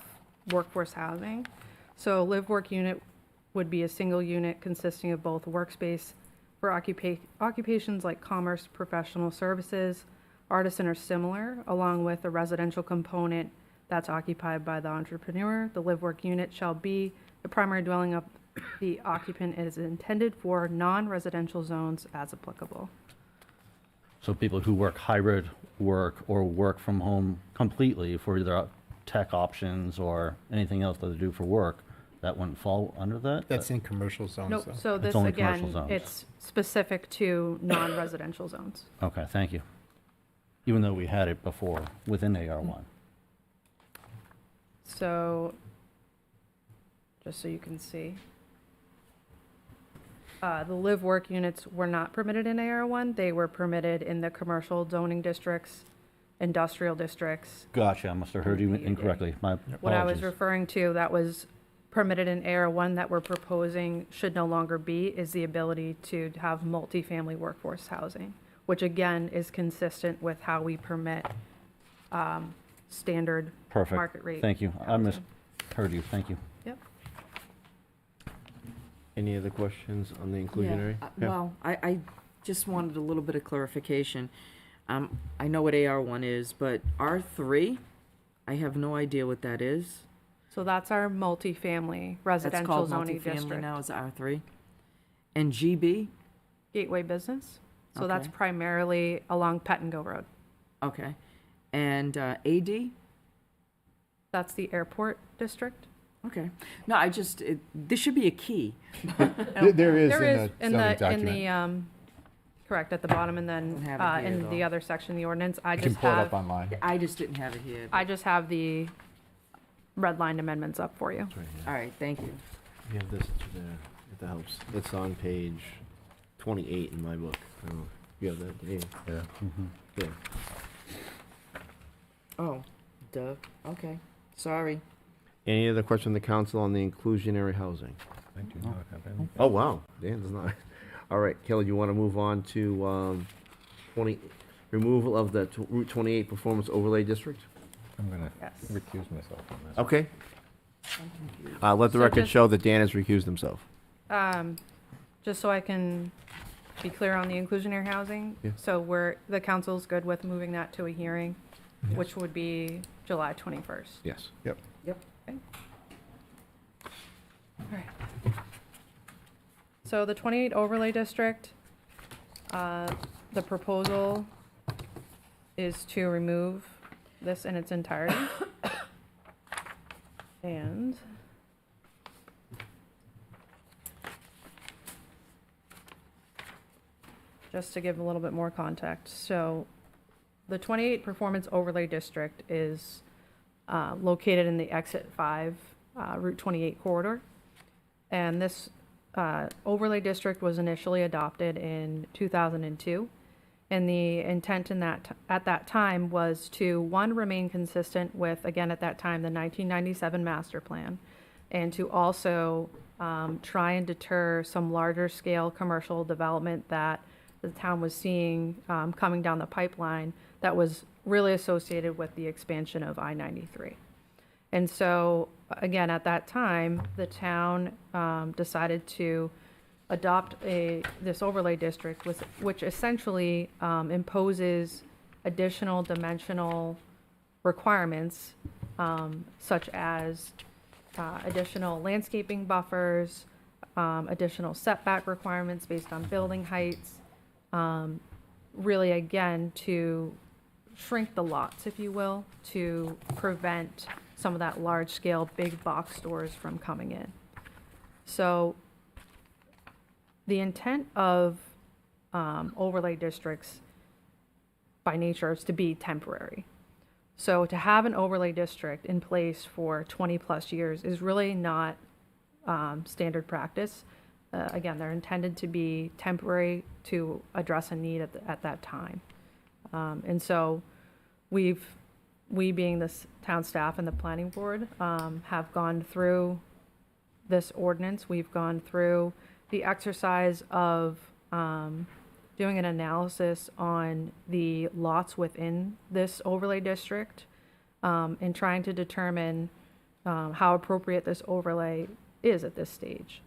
workforce housing. So live-work unit would be a single unit consisting of both workspace for occupations like commerce, professional services, artisan or similar, along with a residential component that's occupied by the entrepreneur. The live-work unit shall be the primary dwelling of the occupant is intended for non-residential zones as applicable. So people who work hybrid work or work from home completely for either tech options or anything else that they do for work, that wouldn't fall under that? That's in commercial zones, Nope, though. so It's this, only commercial again, zones. it's specific to non-residential zones. Okay, thank you. Even though we had it before within AR1. So, just so you can see. The live-work units were not permitted in AR1. They were permitted in the commercial zoning districts industrial districts. Gotcha, I must have heard you incorrectly. My What I was apologies. referring to that was permitted in AR1 that we're proposing should no longer be is the ability to have multifamily workforce housing, which again is consistent with how we permit standard Perfect. market rate. Thank you. I misheard you. Thank you. Yep. Any other questions on the inclusionary? Well, I just wanted a little bit of clarification. I know what AR1 is, but R3, I have no idea what that is. So that's our multifamily That's residential called zoning multifamily district. now, is R3? And GB? Gateway business. So that's Okay. primarily along Pettingill Road. Okay. And AD? That's the airport district. Okay. No, this should be a key. There is There in is the zoning document. in the correct at the bottom, and then have it here, in the though. other section, the ordinance. I You can just pull it have up online. I just didn't have it here. I just have the redlined amendments up for you. All right, thank you. You have this there, if that helps. It's on page 28 in my book. I don't know if you have that, Dave. Yeah. Yeah. Oh, duh. Okay. Sorry. Any other question from the council on the inclusionary housing? I do not have any. Oh, wow, Dan does not. All right, Kelly, you want to move on to 20, removal of the Route 28 Performance Overlay District? I'm gonna Yes. recuse myself on this. Okay. Let the So record just- show that Dan has recused himself. Just so I can be clear on the inclusionary housing. Yeah. So the council's good with moving that to a hearing, which would be July 21st. Yes. Yep. Yep. Okay. All right. So the 28 overlay district, the proposal is to remove this in its entirety. And just to give a little bit more context, so the 28 Performance Overlay District is located in the Exit 5 Route 28 corridor. And this overlay district was initially adopted in 2002. And the intent at that time was to, one, remain consistent with, again, at that time, the 1997 master plan, and to also try and deter some larger scale commercial development that the town was seeing coming down the pipeline that was really associated with the expansion of I-93. And so, again, at that time, the town decided to adopt this overlay district, which essentially imposes additional dimensional requirements, such as additional landscaping buffers, additional setback requirements based on building heights, really, again, to shrink the lots, if you will, to prevent some of that large-scale big box stores from coming in. So the intent of overlay districts by nature is to be temporary. So to have an overlay district in place for 20-plus years is really not standard practice. Again, they're intended to be temporary to address a need at that time. And so we being this town staff and the planning board, have gone through this ordinance. We've gone through the exercise of doing an analysis on the lots within this overlay district, and trying to determine how appropriate this overlay is at this stage.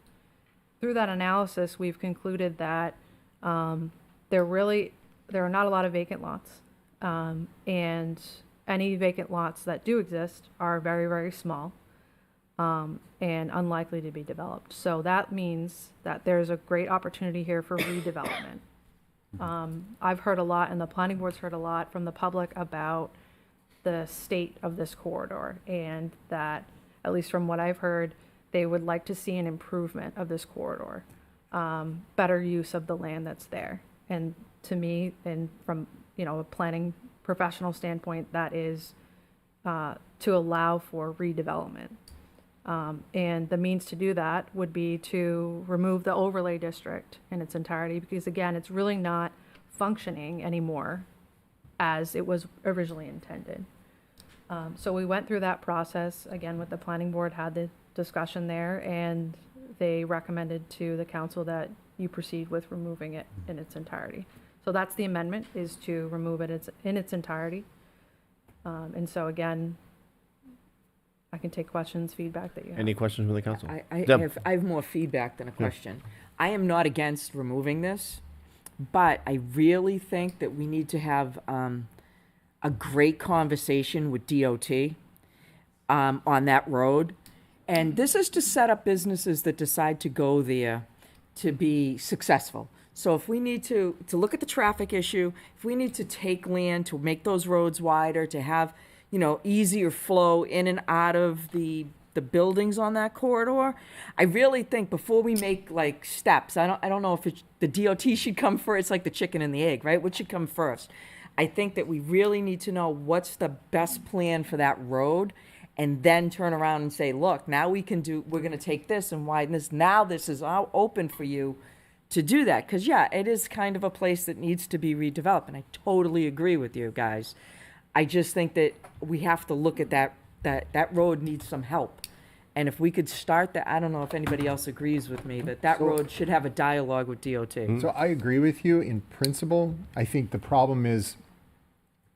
Through that analysis, we've concluded that there are not a lot of vacant lots, and any vacant lots that do exist are very, very small, and unlikely to be developed. So that means that there's a great opportunity here for redevelopment. I've heard a lot, and the planning board's heard a lot from the public about the state of this corridor, and that, at least from what I've heard, they would like to see an improvement of this corridor, better use of the land that's there. And to me, and from a planning professional standpoint, that is to allow for redevelopment. And the means to do that would be to remove the overlay district in its entirety, because again, it's really not functioning anymore as it was originally intended. So we went through that process, again, with the planning board, had the discussion there, and they recommended to the council that you proceed with removing it in its entirety. So that's the amendment, is to remove it in its entirety. And so again, I can take questions, feedback that you have. Any questions from the council? I Deb? have more feedback than a question. I am not against removing this, but I really think that we need to have a great conversation with DOT on that road. And this is to set up businesses that decide to go there to be successful. So if we need to look at the traffic issue, if we need to take land to make those roads wider, to have, easier flow in and out of the buildings on that corridor, I really think before we make like steps, I don't know if the DOT should come first. It's like the chicken and the egg, right? What should come first? I think that we really need to know what's the best plan for that road, and then turn around and say, look, now we're going to take this and widen this. Now this is all open for you to do that. Because, yeah, it is kind of a place that needs to be redeveloped. And I totally agree with you guys. I just think that we have to look at that road needs some help. And if we could start that, I don't know if anybody else agrees with me, that road should have a dialogue with DOT. So I agree with you in principle. I think the problem is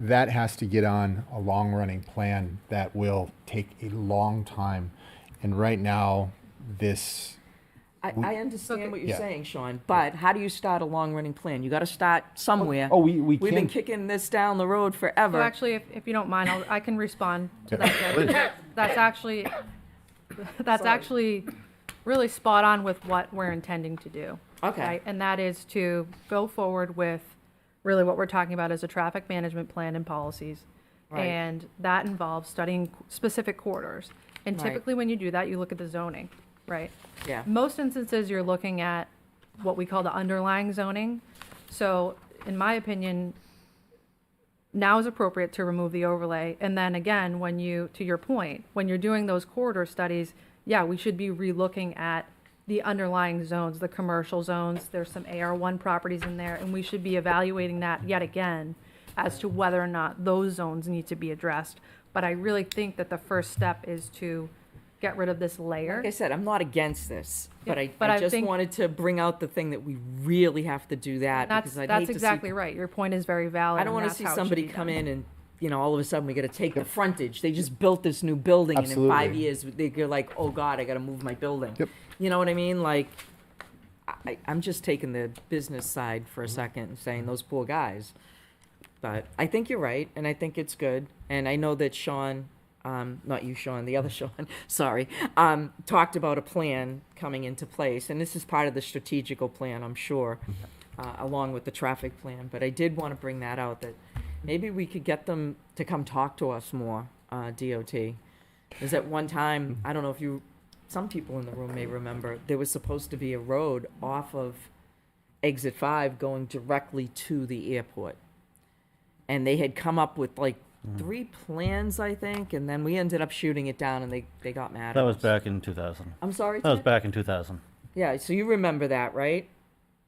that has to get on a long-running plan that will take a long time. And right now, I understand what you're Yeah. saying, Sean, but how do you start a long-running plan? You got to start somewhere. Oh, we We've been can- kicking this down the road forever. So actually, if you don't mind, I can respond to that. Please. That's actually really spot on with what we're intending to do. Okay. Right? And that is to go forward with really what we're talking about is a traffic management plan and policies. Right. And that involves studying specific corridors. And Right. typically when you do that, you look at the zoning, right? Yeah. Most instances, you're looking at what we call the underlying zoning. So in my opinion, now is appropriate to remove the overlay. And then again, to your point, when you're doing those corridor studies, yeah, we should be relooking at the underlying zones, the commercial zones. There's some AR1 properties in there, and we should be evaluating that yet again as to whether or not those zones need to be addressed. But I really think that the first step is to get rid of this layer. Like I said, I'm not against this, but Yeah, I I just think- wanted to bring out the thing that we really have to do that. That's because I'd hate to see- exactly right. Your point is very valid. I don't and want to that's see how it should somebody be come done. in and, all of a sudden we got to take the frontage. They just built this new building, and in 5 Absolutely. years they're like, oh God, I got to move my building. Yep. You know what I mean? Like, I'm just taking the business side for a second and saying those poor guys. But I think you're right, and I think it's good. And I know that Sean, not you, Sean, the other Sean, sorry, talked about a plan coming into place. And this is part of the strategical plan, I'm sure, along with the traffic plan. But I did want to bring that out, that maybe we could get them to come talk to us more, DOT. Because at one time, I don't know if some people in the room may remember, there was supposed to be a road off of exit 5 going directly to the airport. And they had come up with like 3 plans, I think, and then we ended up shooting it down, and they got mad at That was us. back in 2000. I'm sorry, That was Ted? back in 2000. Yeah, so you remember that, right?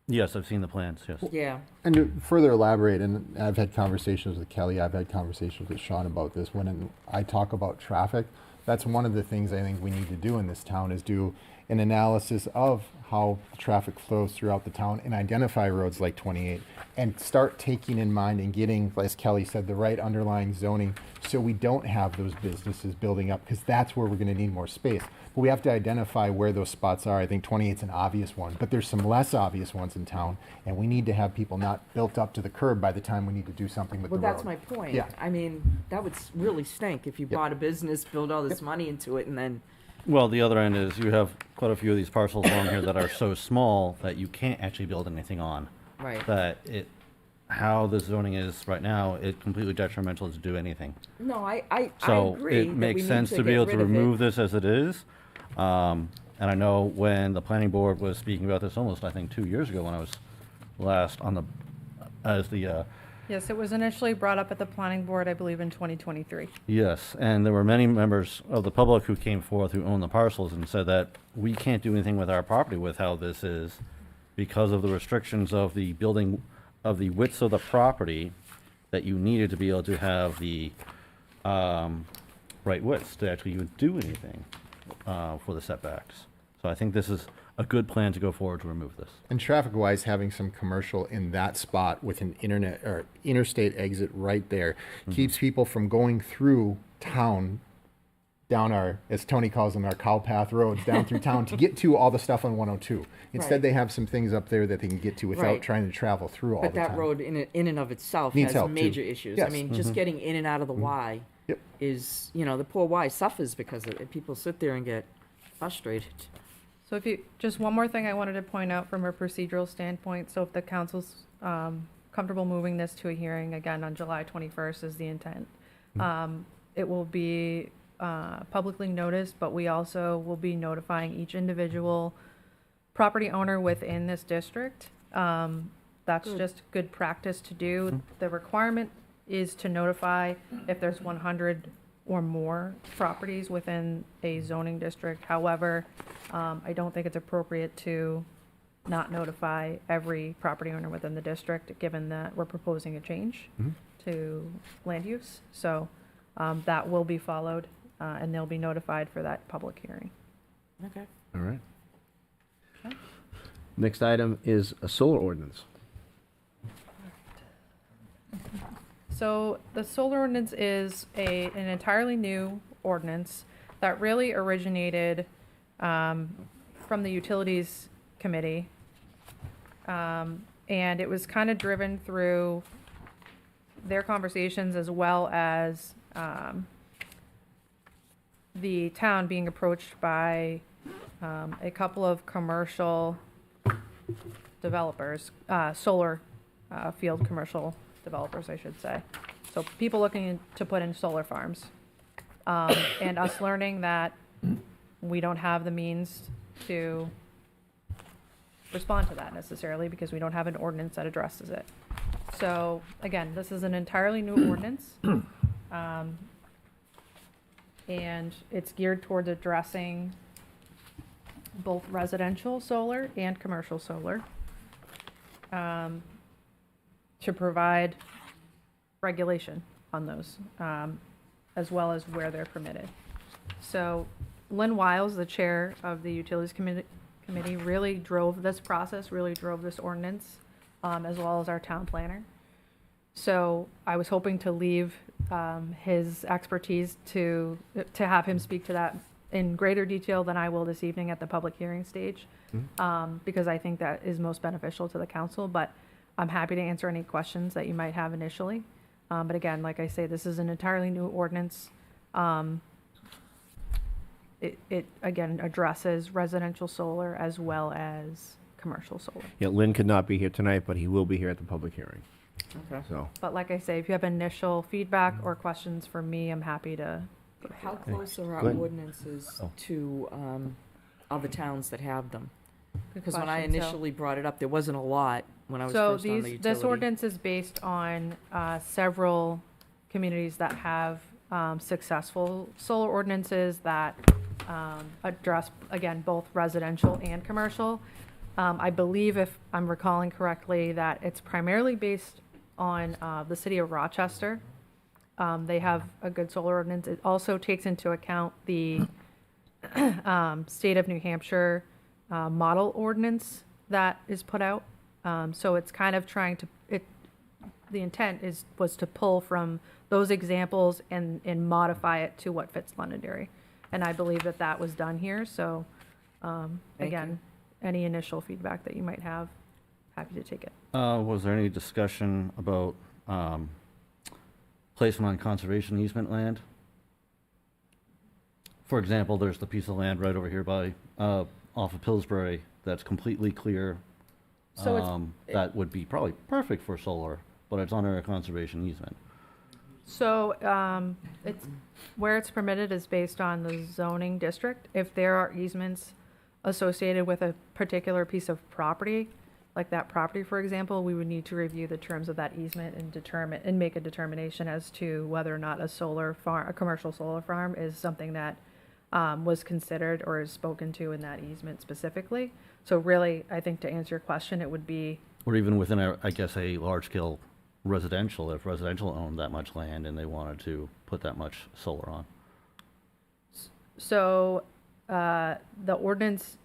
Yes, I've seen the plans, yes. Yeah. And to further elaborate, and I've had conversations with Kelly, I've had conversations with Sean about this. When I talk about traffic, that's one of the things I think we need to do in this town, is do an analysis of how the traffic flows throughout the town and identify roads like 28 and start taking in mind and getting, as Kelly said, the right underlying zoning so we don't have those businesses building up, because that's where we're going to need more space. But we have to identify where those spots are. I think 28 is an obvious one, but there's some less obvious ones in town, and we need to have people not built up to the curb by the time we need to do something with Well, the road. that's my point. Yeah. I mean, that would really stink if you bought a business, build all this money into it, and then, Well, the other end is you have quite a few of these parcels along here that are so small that you can't actually build anything on. Right. That how the zoning is right now, it's completely detrimental to do anything. no, I So agree it that makes we need sense to be get able to rid of it. remove this as it is. And I know when the planning board was speaking about this almost, I think, 2 years ago when I was last on Yes, it was initially brought up at the planning board, I believe, in 2023. yes, and there were many members of the public who came forth who own the parcels and said that we can't do anything with our property with how this is because of the restrictions of the building, of the widths of the property that you needed to be able to have the right widths to actually even do anything for the setbacks. So I think this is a good plan to go forward to remove this. And traffic-wise, having some commercial in that spot with an internet or interstate exit right there keeps people from going through town down our, as Tony calls them, our cow path roads down through town to get to all the stuff on 102. Instead, Right. they have some things up there that they can get to without Right. trying to travel through all But the time. that road in and of itself Needs has help, too. major issues. I Yes. mean, just getting in and out of the Y is, you know, the poor Y suffers because of it. People sit there and get frustrated. So if you, just one more thing I wanted to point out from a procedural standpoint, so if the council's comfortable moving this to a hearing again on July 21st is the intent. It will be publicly noticed, but we also will be notifying each individual property owner within this district. That's Good. just good practice to do. The requirement is to notify if there's 100 or more properties within a zoning district. However, I don't think it's appropriate to not notify every property owner within the district, given that we're proposing a change to land use. So that will be followed, and they'll be notified for that public hearing. Okay. All right. Next item is a solar ordinance. So the solar ordinance is an entirely new ordinance that really originated from the Utilities Committee. And it was kind of driven through their conversations as well as the town being approached by a couple of commercial developers, solar field commercial developers, I should say. So people looking to put in solar farms. And us learning that we don't have the means to respond to that necessarily because we don't have an ordinance that addresses it. So again, this is an entirely new ordinance. And it's geared towards addressing both residential solar and commercial solar. To provide regulation on those, as well as where they're permitted. So Lynn Wiles, the chair of the Utilities Committee, really drove this process, really drove this ordinance, as well as our town planner. So I was hoping to leave his expertise to have him speak to that in greater detail than I will this evening at the public hearing stage, because I think that is most beneficial to the council. But I'm happy to answer any questions that you might have initially. But again, like I say, this is an entirely new ordinance. It again addresses residential solar as well as commercial solar. Yeah, Lynn could not be here tonight, but he will be here at the public hearing. Okay. So, But like I say, if you have initial feedback or questions for me, I'm happy to. How close are our Go ahead. ordinances to other towns that have them? Because when I question, so- initially brought it up, there wasn't a lot when I was So first on the utility. this ordinance is based on several communities that have successful solar ordinances that address, again, both residential and commercial. I believe, if I'm recalling correctly, that it's primarily based on the city of Rochester. They have a good solar ordinance. It also takes into account the state of New Hampshire model ordinance that is put out. So it's kind of trying to, the intent was to pull from those examples and modify it to what fits Londonderry. And I believe that was done here. So again, any initial feedback that you might have, happy to take it. Was there any discussion about placement on conservation easement land? For example, there's the piece of land right over here by, off of Pillsbury that's completely clear. So it's- That would be probably perfect for solar, but it's under a conservation easement. So it's, where it's permitted is based on the zoning district. If there are easements associated with a particular piece of property, like that property, for example, we would need to review the terms of that easement and make a determination as to whether or not a commercial solar farm is something that was considered or is spoken to in that easement specifically. So really, I think to answer your question, it would be, Or even within a, I guess, a large-scale residential, if residential owned that much land and they wanted to put that much solar on. So, the ordinance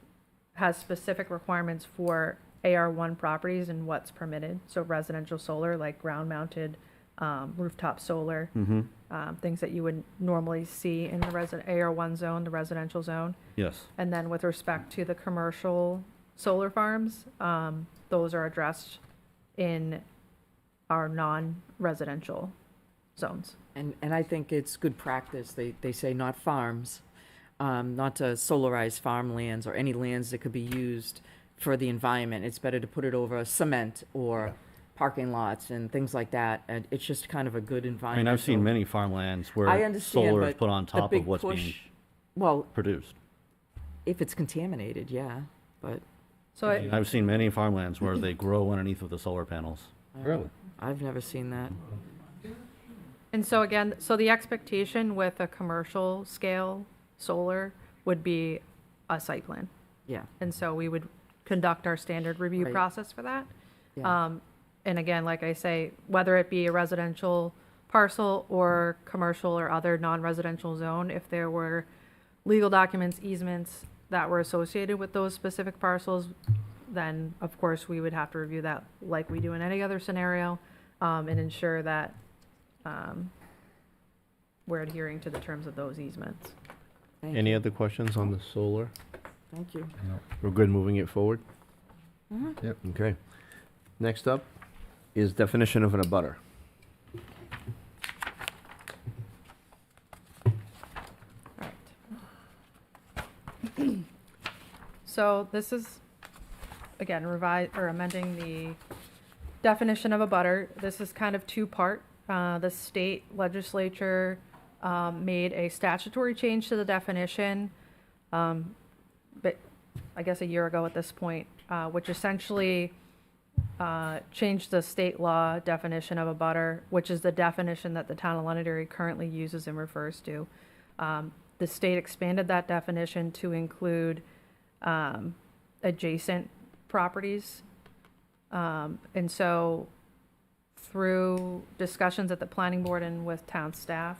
has specific requirements for AR1 properties and what's permitted. So residential solar, like ground-mounted, rooftop solar, things that you would normally see in the AR1 zone, the residential zone. Yes. And then with respect to the commercial solar farms, those are addressed in our non-residential zones. And I think it's good practice. They say not farms, not to solarize farmlands or any lands that could be used for the environment. It's better to put it over cement or parking lots and things like that. And it's just kind of a good I environment. mean, I've seen many farmlands I where understand, solar is but put on the top big of what's being push- produced. If it's contaminated, yeah, but. So I've seen many farmlands where they grow underneath of the solar panels. Really? I've never seen that. And so again, so the expectation with a commercial scale solar would be a site plan. Yeah. And so we would conduct our standard review Right. process for that. Yeah. And again, like I say, whether it be a residential parcel or commercial or other non-residential zone, if there were legal documents, easements that were associated with those specific parcels, then of course we would have to review that like we do in any other scenario, and ensure that we're adhering to the terms of those easements. Any other questions on the solar? Thank you. We're good moving it forward? Mhm. Yep. Okay. Next up is definition of an abutter. So this is, again, amending the definition of a butter. This is kind of two-part. The state legislature made a statutory change to the definition, but I guess a year ago at this point, which essentially changed the state law definition of a butter, which is the definition that the town of Londonderry currently uses and refers to. The state expanded that definition to include adjacent properties. And so through discussions at the planning board and with town staff,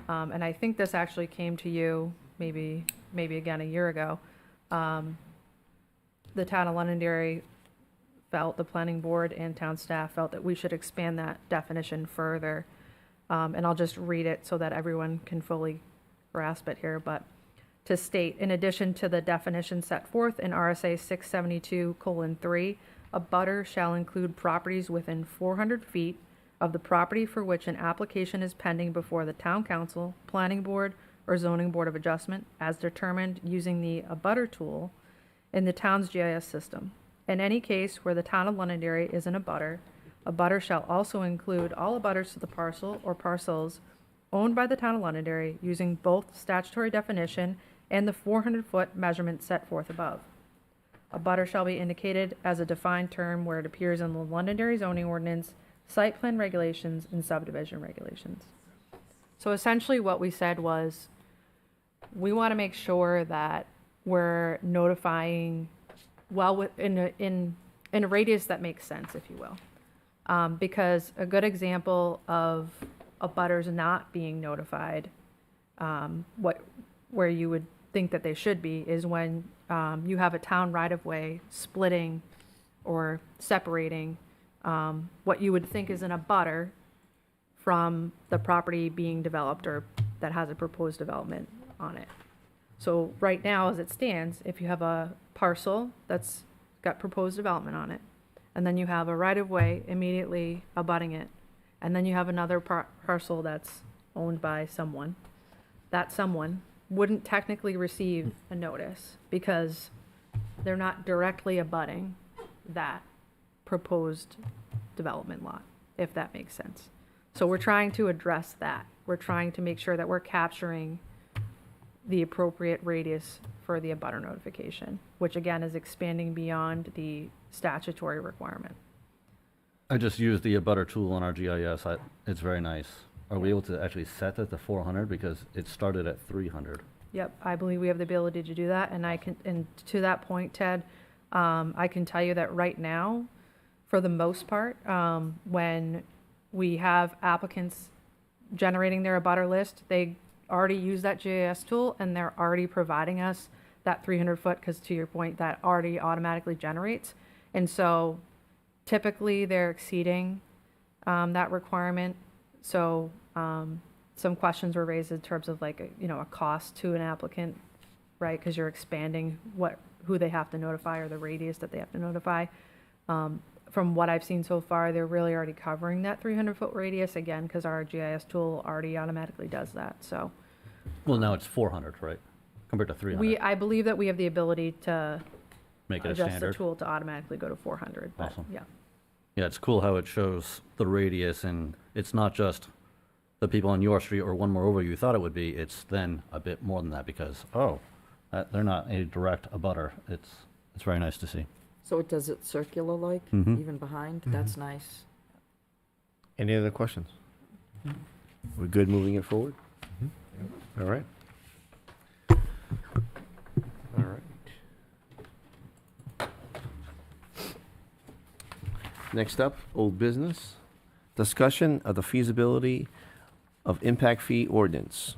and I think this actually came to you maybe again a year ago, the town of Londonderry felt, the planning board and town staff felt that we should expand that definition further. And I'll just read it so that everyone can fully grasp it here, but to state, in addition to the definition set forth in RSA 672:3, a butter shall include properties within 400 feet of the property for which an application is pending before the town council, planning board, or zoning board of adjustment, as determined using the abutter tool in the town's GIS system. In any case where the town of Londonderry is an abutter, a butter shall also include all abutters to the parcel or parcels owned by the town of Londonderry using both statutory definition and the 400-foot measurement set forth above. A butter shall be indicated as a defined term where it appears in the Londonderry zoning ordinance, site plan regulations, and subdivision regulations. So essentially what we said was, we want to make sure that we're notifying in a radius that makes sense, if you will. Because a good example of abutters not being notified, where you would think that they should be, is when you have a town right-of-way splitting or separating what you would think is an abutter from the property being developed or that has a proposed development on it. So right now, as it stands, if you have a parcel that's got proposed development on it, and then you have a right-of-way immediately abutting it, and then you have another parcel that's owned by someone, that someone wouldn't technically receive a notice because they're not directly abutting that proposed development lot, if that makes sense. So we're trying to address that. We're trying to make sure that we're capturing the appropriate radius for the abutter notification, which again is expanding beyond the statutory requirement. I just used the abutter tool on our GIS. It's very nice. Are we able to actually set that to 400 because it started at 300? Yep, I believe we have the ability to do that, and to that point, Ted, I can tell you that right now, for the most part, when we have applicants generating their abutter list. They already use that GIS tool, and they're already providing us that 300 foot, because to your point, that already automatically generates. And so typically they're exceeding that requirement. So some questions were raised in terms of like, a cost to an applicant, right? Because you're expanding who they have to notify or the radius that they have to notify. From what I've seen so far, they're really already covering that 300-foot radius, again, because our GIS tool already automatically does that, so. Well, now it's 400, right? Compared to 300. I believe that we have the ability to Make it a adjust the standard. tool to automatically go to 400, but Awesome. yeah. Yeah, it's cool how it shows the radius, and it's not just the people on your street or one more over you thought it would be. It's then a bit more than that because, they're not a direct abutter. It's very nice to see. So it does it circular like, Mhm. even behind? That's nice. Any other questions? We're good moving it forward? All right. All right. Next up, old business. Discussion of the feasibility of impact fee ordinance.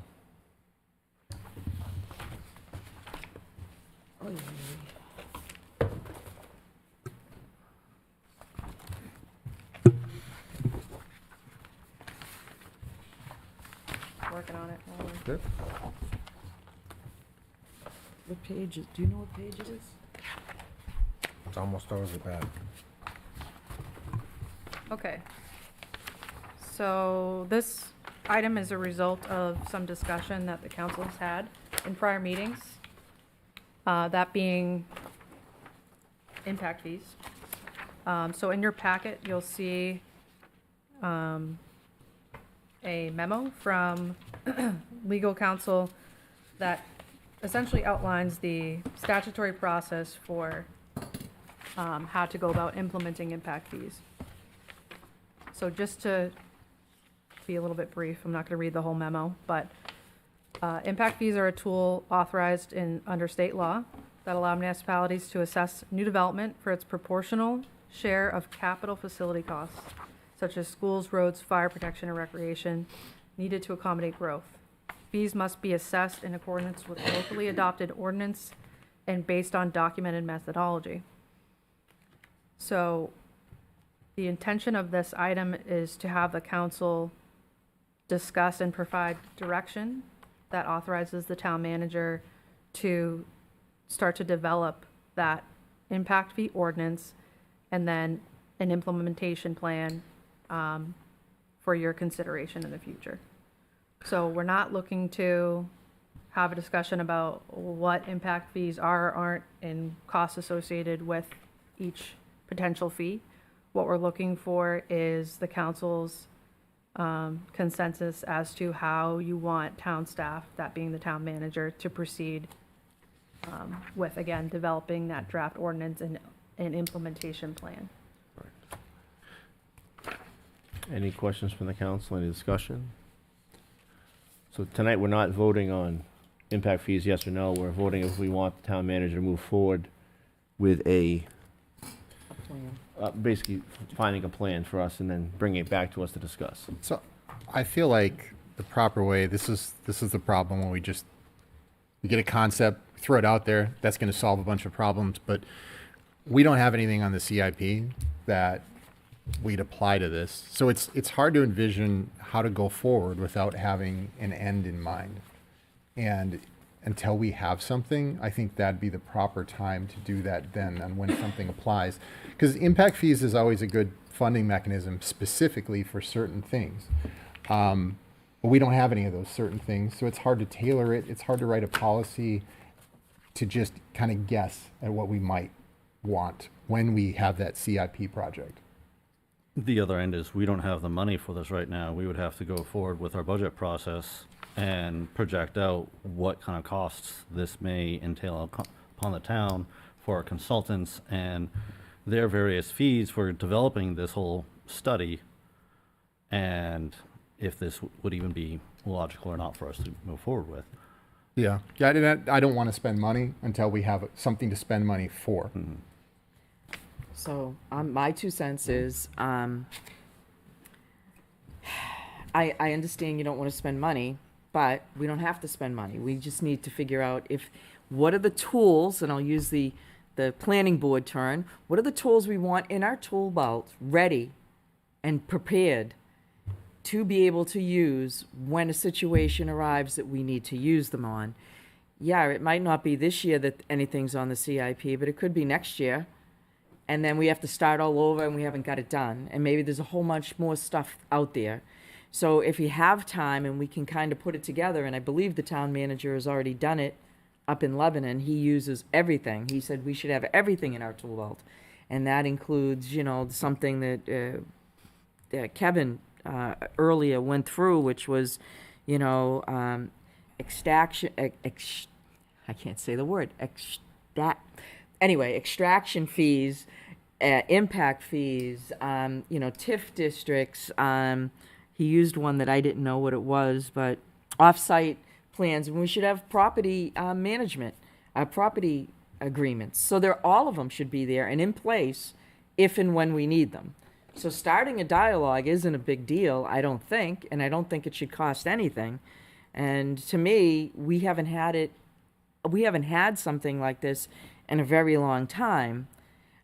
Working on it. Good. What page is, do you know what page it is? It's almost always bad. Okay. So this item is a result of some discussion that the council has had in prior meetings. That being impact fees. So in your packet, you'll see a memo from legal counsel that essentially outlines the statutory process for how to go about implementing impact fees. So just to be a little bit brief, I'm not going to read the whole memo, but impact fees are a tool authorized under state law that allow municipalities to assess new development for its proportional share of capital facility costs, such as schools, roads, fire protection, and recreation, needed to accommodate growth. Fees must be assessed in accordance with locally adopted ordinance and based on documented methodology. So the intention of this item is to have the council discuss and provide direction that authorizes the town manager to start to develop that impact fee ordinance and then an implementation plan for your consideration in the future. So we're not looking to have a discussion about what impact fees are or aren't and costs associated with each potential fee. What we're looking for is the council's consensus as to how you want town staff, that being the town manager, to proceed with, again, developing that draft ordinance and an implementation plan. Any questions from the council? Any discussion? So tonight, we're not voting on impact fees, yes or no. We're voting if we want the town manager to move forward with basically finding a plan for us and then bringing it back to us to discuss. So I feel like the proper way, this is the problem when we get a concept, throw it out there, that's going to solve a bunch of problems, but we don't have anything on the CIP that we'd apply to this. So it's hard to envision how to go forward without having an end in mind. And until we have something, I think that'd be the proper time to do that then and when something applies. Because impact fees is always a good funding mechanism specifically for certain things. But we don't have any of those certain things, so it's hard to tailor it. It's hard to write a policy to just kind of guess at what we might want when we have that CIP project. The other end is we don't have the money for this right now. We would have to go forward with our budget process and project out what kind of costs this may entail upon the town for our consultants and their various fees for developing this whole study, and if this would even be logical or not for us to move forward with. Yeah, I don't want to spend money until we have something to spend money for. Mm-hmm. So my 2 cents is, I understand you don't want to spend money, but we don't have to spend money. We just need to figure out what are the tools, and I'll use the planning board term, what are the tools we want in our tool belt ready and prepared to be able to use when a situation arrives that we need to use them on. Yeah, it might not be this year that anything's on the CIP, but it could be next year. And then we have to start all over and we haven't got it done. And maybe there's a whole bunch more stuff out there. So if you have time and we can kind of put it together, and I believe the town manager has already done it up in Lebanon, he uses everything. He said we should have everything in our tool belt. And that includes, something that Kevin earlier went through, which was, extraction, I can't say the word, extraction fees, impact fees, TIF districts. He used one that I didn't know what it was, but off-site plans. And we should have property management, property agreements. So all of them should be there and in place if and when we need them. So starting a dialogue isn't a big deal, I don't think, and I don't think it should cost anything. And to me, we haven't had something like this in a very long time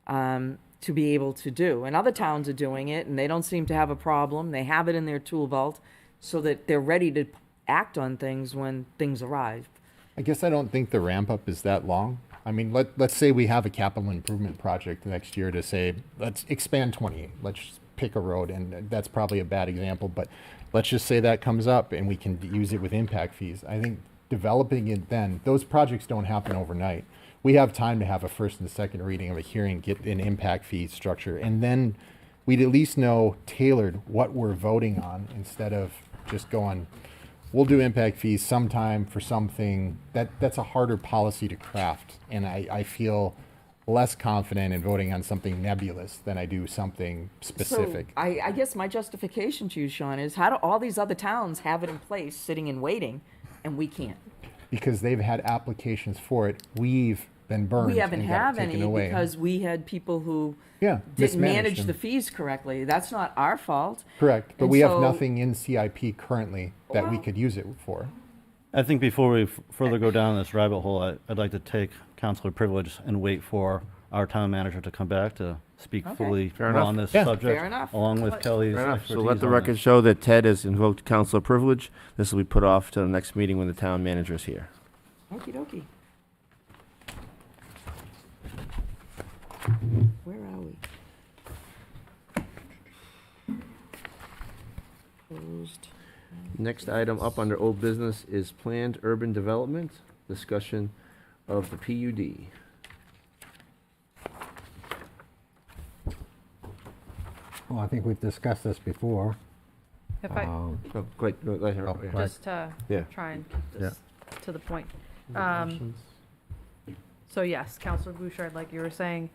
to be able to do. And other towns are doing it, and they don't seem to have a problem. They have it in their tool belt so that they're ready to act on things when things arrive. I guess I don't think the ramp up is that long. I mean, let's say we have a capital improvement project next year to say, let's expand 28. Let's just pick a road, and that's probably a bad example, but let's just say that comes up and we can use it with impact fees. I think developing it then, those projects don't happen overnight. We have time to have a first and second reading of a hearing, get an impact fee structure, and then we'd at least know tailored what we're voting on instead of just going, we'll do impact fees sometime for something. That's a harder policy to craft, and I feel less confident in voting on something nebulous than I do something specific. So I guess my justification to you, Sean, is how do all these other towns have it in place, sitting and waiting, and we can't? Because they've had applications for it. We've been burned. We haven't and got have it taken any away. because we had people who didn't mismanaged manage them. the fees correctly. That's not our fault. Correct, but And we have so- nothing in CIP currently that we could use it for. I think before we further go down this rabbit hole, I'd like to take councilor privilege and wait for our town manager to come back to speak Okay. fully Fair enough. on this Yeah. subject, Fair enough. along with Kelly's Fair enough. expertise So let the on record this. show that Ted has invoked council privilege. This will be put off to the next meeting when the town manager is here. Okie dokie. Where are we? Closed. Next item up under old business is planned urban development, discussion of the PUD. Well, I think we've discussed this before. If I, Oh, great. Let her- Oh, yeah. right. just to Yeah. try and keep this to the point. So yes, Councilor Bouchard, like you were saying,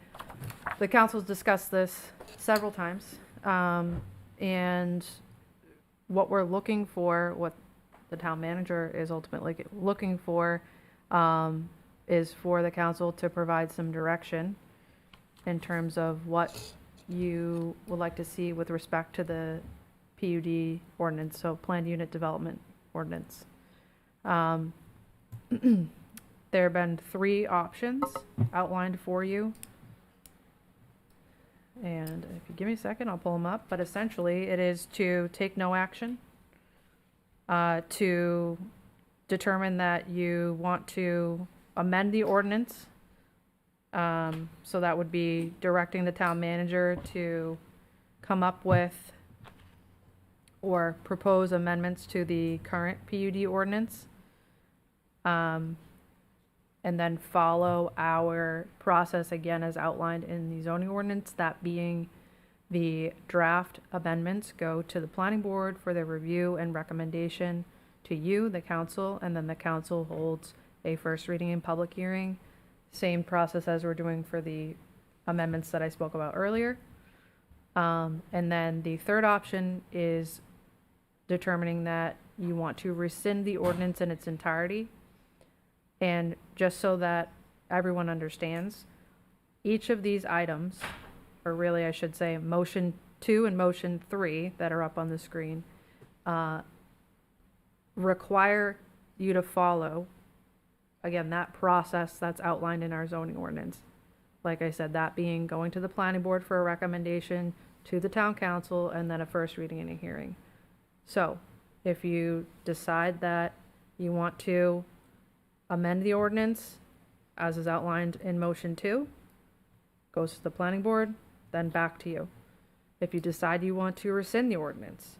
the council's discussed this several times. And what we're looking for, what the town manager is ultimately looking for, is for the council to provide some direction in terms of what you would like to see with respect to the PUD ordinance, so planned unit development ordinance. There have been 3 options outlined for you. And if you give me a second, I'll pull them up. But essentially, it is to take no action, to determine that you want to amend the ordinance. So that would be directing the town manager to come up with or propose amendments to the current PUD ordinance. And then follow our process again as outlined in the zoning ordinance, that being the draft amendments go to the planning board for their review and recommendation to you, the council, and then the council holds a first reading and public hearing. Same process as we're doing for the amendments that I spoke about earlier. And then the third option is determining that you want to rescind the ordinance in its entirety. And just so that everyone understands, each of these items, or really I should say motion 2 and motion 3 that are up on the screen, require you to follow, again, that process that's outlined in our zoning ordinance. Like I said, that being going to the planning board for a recommendation to the town council and then a first reading and a hearing. So if you decide that you want to amend the ordinance as is outlined in motion 2, goes to the planning board, then back to you. If you decide you want to rescind the ordinance,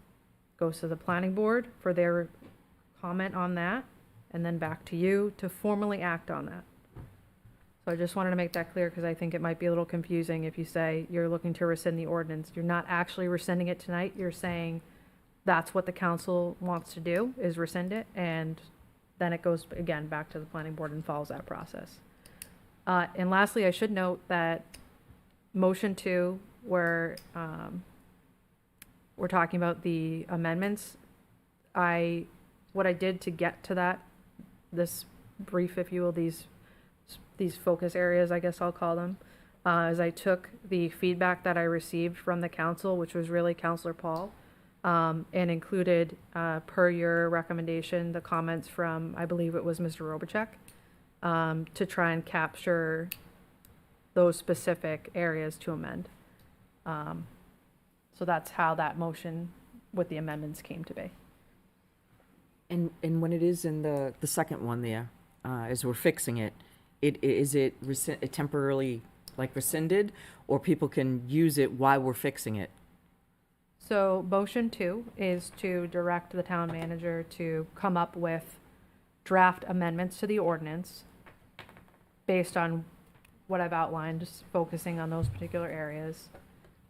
goes to the planning board for their comment on that, and then back to you to formally act on that. So I just wanted to make that clear because I think it might be a little confusing if you say you're looking to rescind the ordinance. You're not actually rescinding it tonight. You're saying that's what the council wants to do, is rescind it, and then it goes, again, back to the planning board and follows that process. And lastly, I should note that motion 2, where we're talking about the amendments, what I did to get to that, this brief, if you will, these focus areas, I guess I'll call them, is I took the feedback that I received from the council, which was really Councilor Paul, and included, per your recommendation, the comments from, I believe it was Mr. Robichek, to try and capture those specific areas to amend. So that's how that motion with the amendments came to be. And when it is in the second one there, as we're fixing it, is it temporarily like rescinded, or people can use it while we're fixing it? So motion 2 is to direct the town manager to come up with draft amendments to the ordinance based on what I've outlined, just focusing on those particular areas.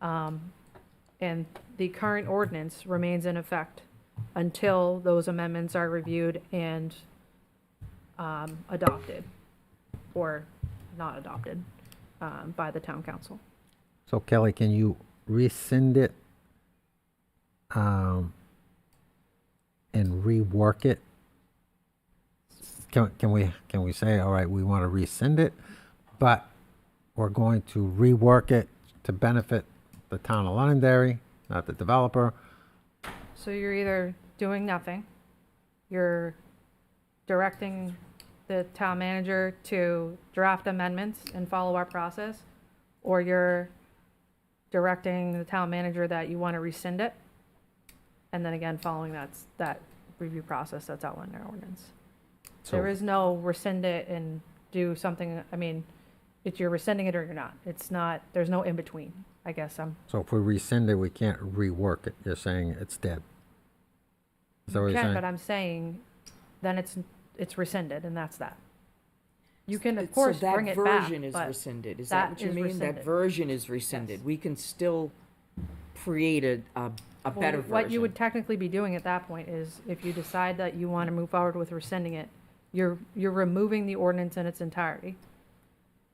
And the current ordinance remains in effect until those amendments are reviewed and adopted or not adopted by the town council. So Kelly, can you rescind it and rework it? Can we say, all right, we want to rescind it, but we're going to rework it to benefit the town of Londonderry, not the developer? So you're either doing nothing, you're directing the town manager to draft amendments and follow our process, or you're directing the town manager that you want to rescind it, and then again, following that review process that's outlined in our ordinance. So- There is no rescind it and do something, I mean, it's you're rescinding it or you're not. It's not, there's no in between, I guess. So if we rescind it, we can't rework it. You're saying it's dead. Is that what You you're can, saying? but I'm saying, then it's rescinded, and that's that. You can, of So course, that bring it back, version is but rescinded. Is that what you is mean? That rescinded. version is rescinded. Yes. We can still create a Well, better version. What you would technically be doing at that point is, if you decide that you want to move forward with rescinding it, you're removing the ordinance in its entirety.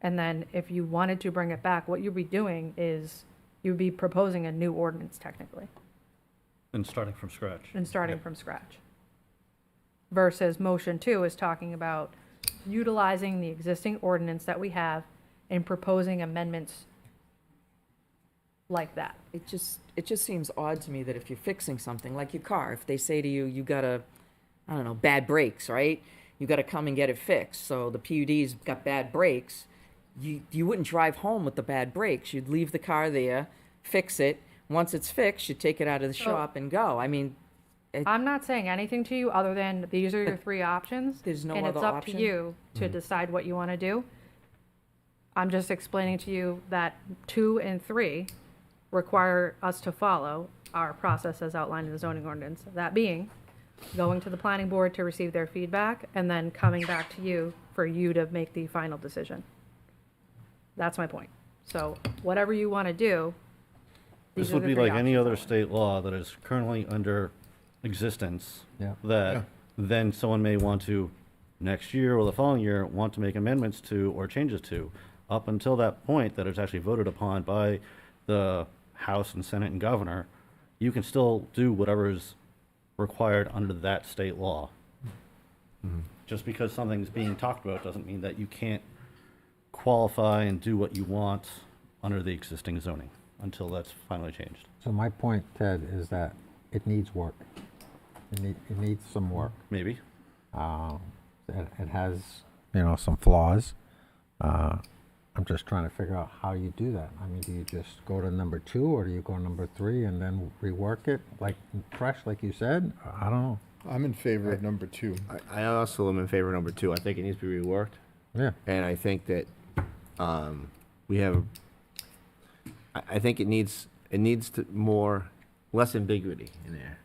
And then if you wanted to bring it back, what you'd be doing is, you'd be proposing a new ordinance technically, And starting from scratch. and starting from scratch. Versus motion 2 is talking about utilizing the existing ordinance that we have and proposing amendments like that. It just seems odd to me that if you're fixing something, like your car, if they say to you, you got a, I don't know, bad brakes, right? You got to come and get it fixed. So the PUD's got bad brakes. You wouldn't drive home with the bad brakes. You'd leave the car there, fix it. Once it's fixed, you take it out of the shop and go. I mean, I'm not saying anything to you other than these are your 3 options. There's no and other it's up option? to you to decide what you want to do. I'm just explaining to you that 2 and 3 require us to follow our process as outlined in the zoning ordinance. That being, going to the planning board to receive their feedback and then coming back to you for you to make the final decision. That's my point. So whatever you want to do, these This are would the be 3 like any options. other state law that is currently under existence. Yeah. That then someone may want to, next year or the following year, want to make amendments to or changes to. Up until that point that it's actually voted upon by the House and Senate and Governor, you can still do whatever is required under that state law. Just because something's being talked about doesn't mean that you can't qualify and do what you want under the existing zoning until that's finally changed. So my point, Ted, is that it needs work. It needs some work. Maybe. It has, some flaws. I'm just trying to figure out how you do that. I mean, do you just go to number 2, or do you go number 3 and then rework it like fresh, like you said? I don't know. I'm in favor of number 2. I also am in favor of number 2. I think it needs to be reworked. Yeah. And I think that we have. I think it needs to less ambiguity in there.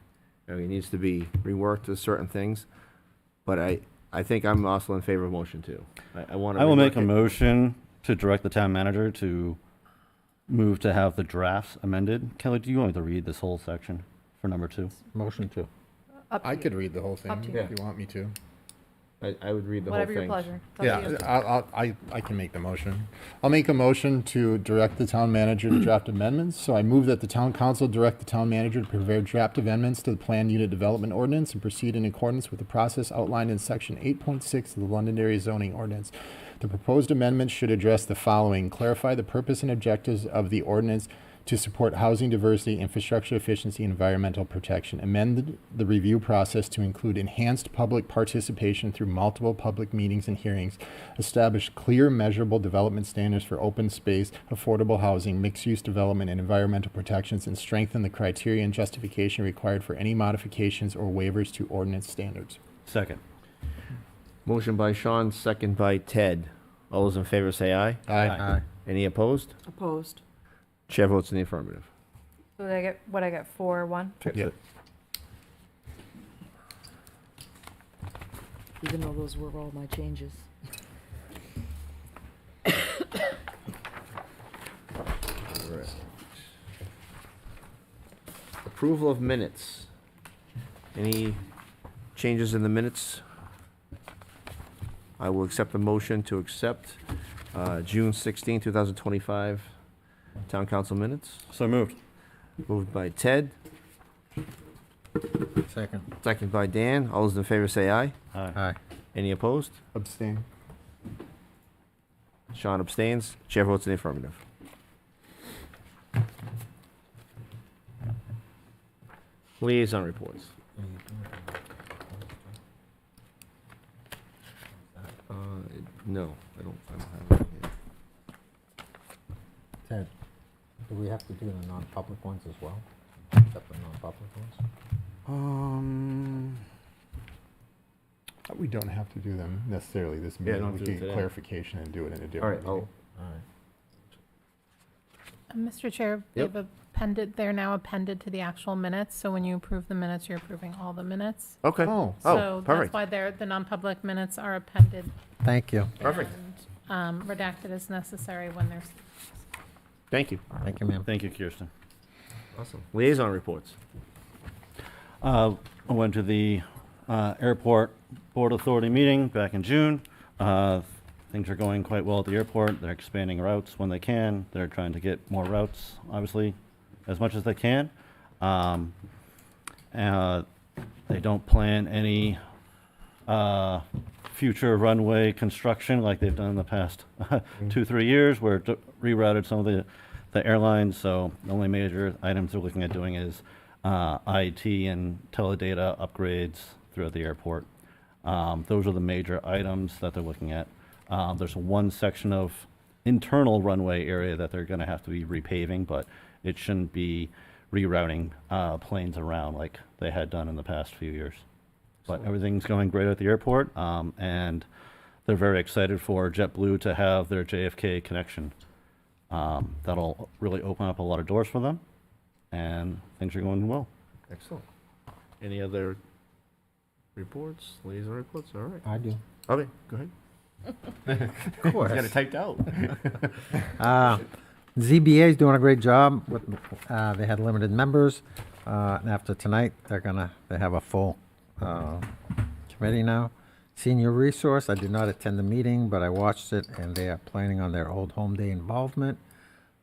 I mean, it needs to be reworked to certain things, but I think I'm also in favor of motion 2. I want to. I will make a motion to direct the town manager to move to have the drafts amended. Kelly, do you want me to read this whole section for number 2? Motion 2. I could read the whole thing Up to you. if you want me to. I would read the Whatever whole your thing. pleasure. It's up to you. I can make the motion. I'll make a motion to direct the town manager to draft amendments. So I move that the town council direct the town manager to prepare draft amendments to the planned unit development ordinance and proceed in accordance with the process outlined in section 8.6 of the Londonderry zoning ordinance. The proposed amendments should address the following: clarify the purpose and objectives of the ordinance to support housing diversity, infrastructure efficiency, and environmental protection. Amend the review process to include enhanced public participation through multiple public meetings and hearings. Establish clear, measurable development standards for open space, affordable housing, mixed-use development, and environmental protections, and strengthen the criteria and justification required for any modifications or waivers to ordinance standards. Second. Motion by Sean, second by Ted. All those in favor say aye. Aye. Any opposed? Opposed. Chair votes in the affirmative. So I get 4-1, Yeah. Even though those were all my changes. Approval of minutes. Any changes in the minutes? I will accept the motion to accept June 16, 2025 Town Council minutes. So moved. Moved by Ted, Second. second by Dan. All those in favor say aye. Aye. Any opposed? Abstain. Sean abstains. Chair votes in the affirmative. Liaison reports. No, I don't have it here. Ted, do we have to do the non-public ones as well? Except the non-public ones? We don't have to do them necessarily this Yeah, meeting. don't We do it can get today. clarification and do it in a All different right, meeting. All right. Mr. Chair, Yep. they're now appended to the actual minutes, so when you approve the minutes, you're approving all the minutes. Okay. Oh. So that's perfect. why the non-public minutes are appended. Thank you. Perfect. And redacted as necessary when there's. Thank you. Thank you, ma'am. Thank you, Kirsten. Awesome. Liaison reports. I went to the Airport Board Authority meeting back in June. Things are going quite well at the airport. They're expanding routes when they can. They're trying to get more routes, obviously, as much as they can. They don't plan any future runway construction like they've done in the past 2-3 years, where it rerouted some of the airlines. So the only major items they're looking at doing is IT and teledata upgrades throughout the airport. Those are the major items that they're looking at. There's one section of internal runway area that they're going to have to be repaving, but it shouldn't be rerouting planes around like they had done in the past few years. But everything's going great at the airport, and they're very excited for JetBlue to have their JFK connection. That'll really open up a lot of doors for them, and things are going well. Excellent. Any other reports? Liaison reports? All right. I do. Okay, go ahead. Of course. Got it typed out. ZBA is doing a great job. They had limited members. And after tonight, they have a full committee now. Senior Resource, I did not attend the meeting, but I watched it, and they are planning on their Old Home Day involvement.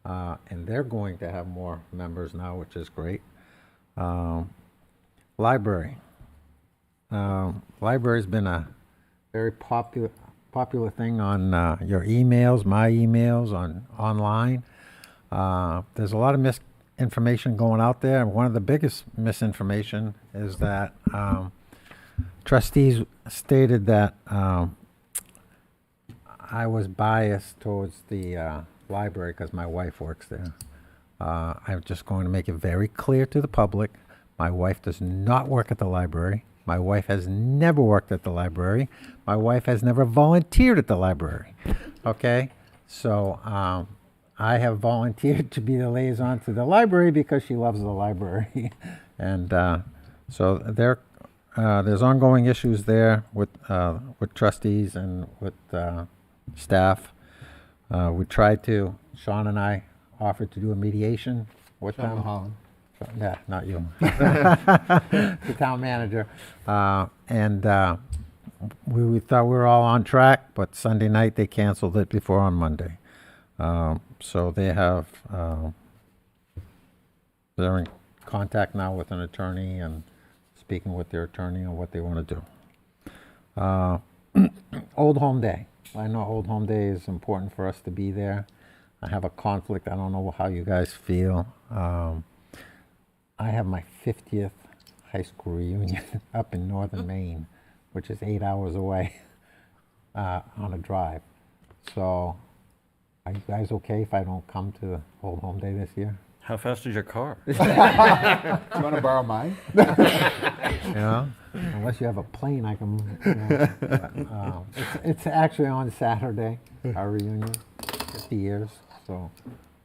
And they're going to have more members now, which is great. Library. Library's been a very popular thing on your emails, my emails, online. There's a lot of information going out there. And one of the biggest misinformation is that trustees stated that I was biased towards the library because my wife works there. I'm just going to make it very clear to the public. My wife does not work at the library. My wife has never worked at the library. My wife has never volunteered at the library. Okay? So I have volunteered to be the liaison to the library because she loves the library. And so there's ongoing issues there with trustees and with staff. We tried to, Sean and I offered to do a mediation with Sean them. Mulholland. Yeah, not you. The town manager. We thought we were all on track, but Sunday night they canceled it before on Monday. So they have, they're in contact now with an attorney and speaking with their attorney on what they want to do. Old Home Day. I know Old Home Day is important for us to be there. I have a conflict. I don't know how you guys feel. I have my 50th high school reunion up in northern Maine, which is 8 hours away on a drive. So are you guys okay if I don't come to Old Home Day this year? How fast is your car? Do you want to borrow mine? You know, unless you have a plane, I can. You know, but, it's actually on Saturday, our reunion, 50 years. So,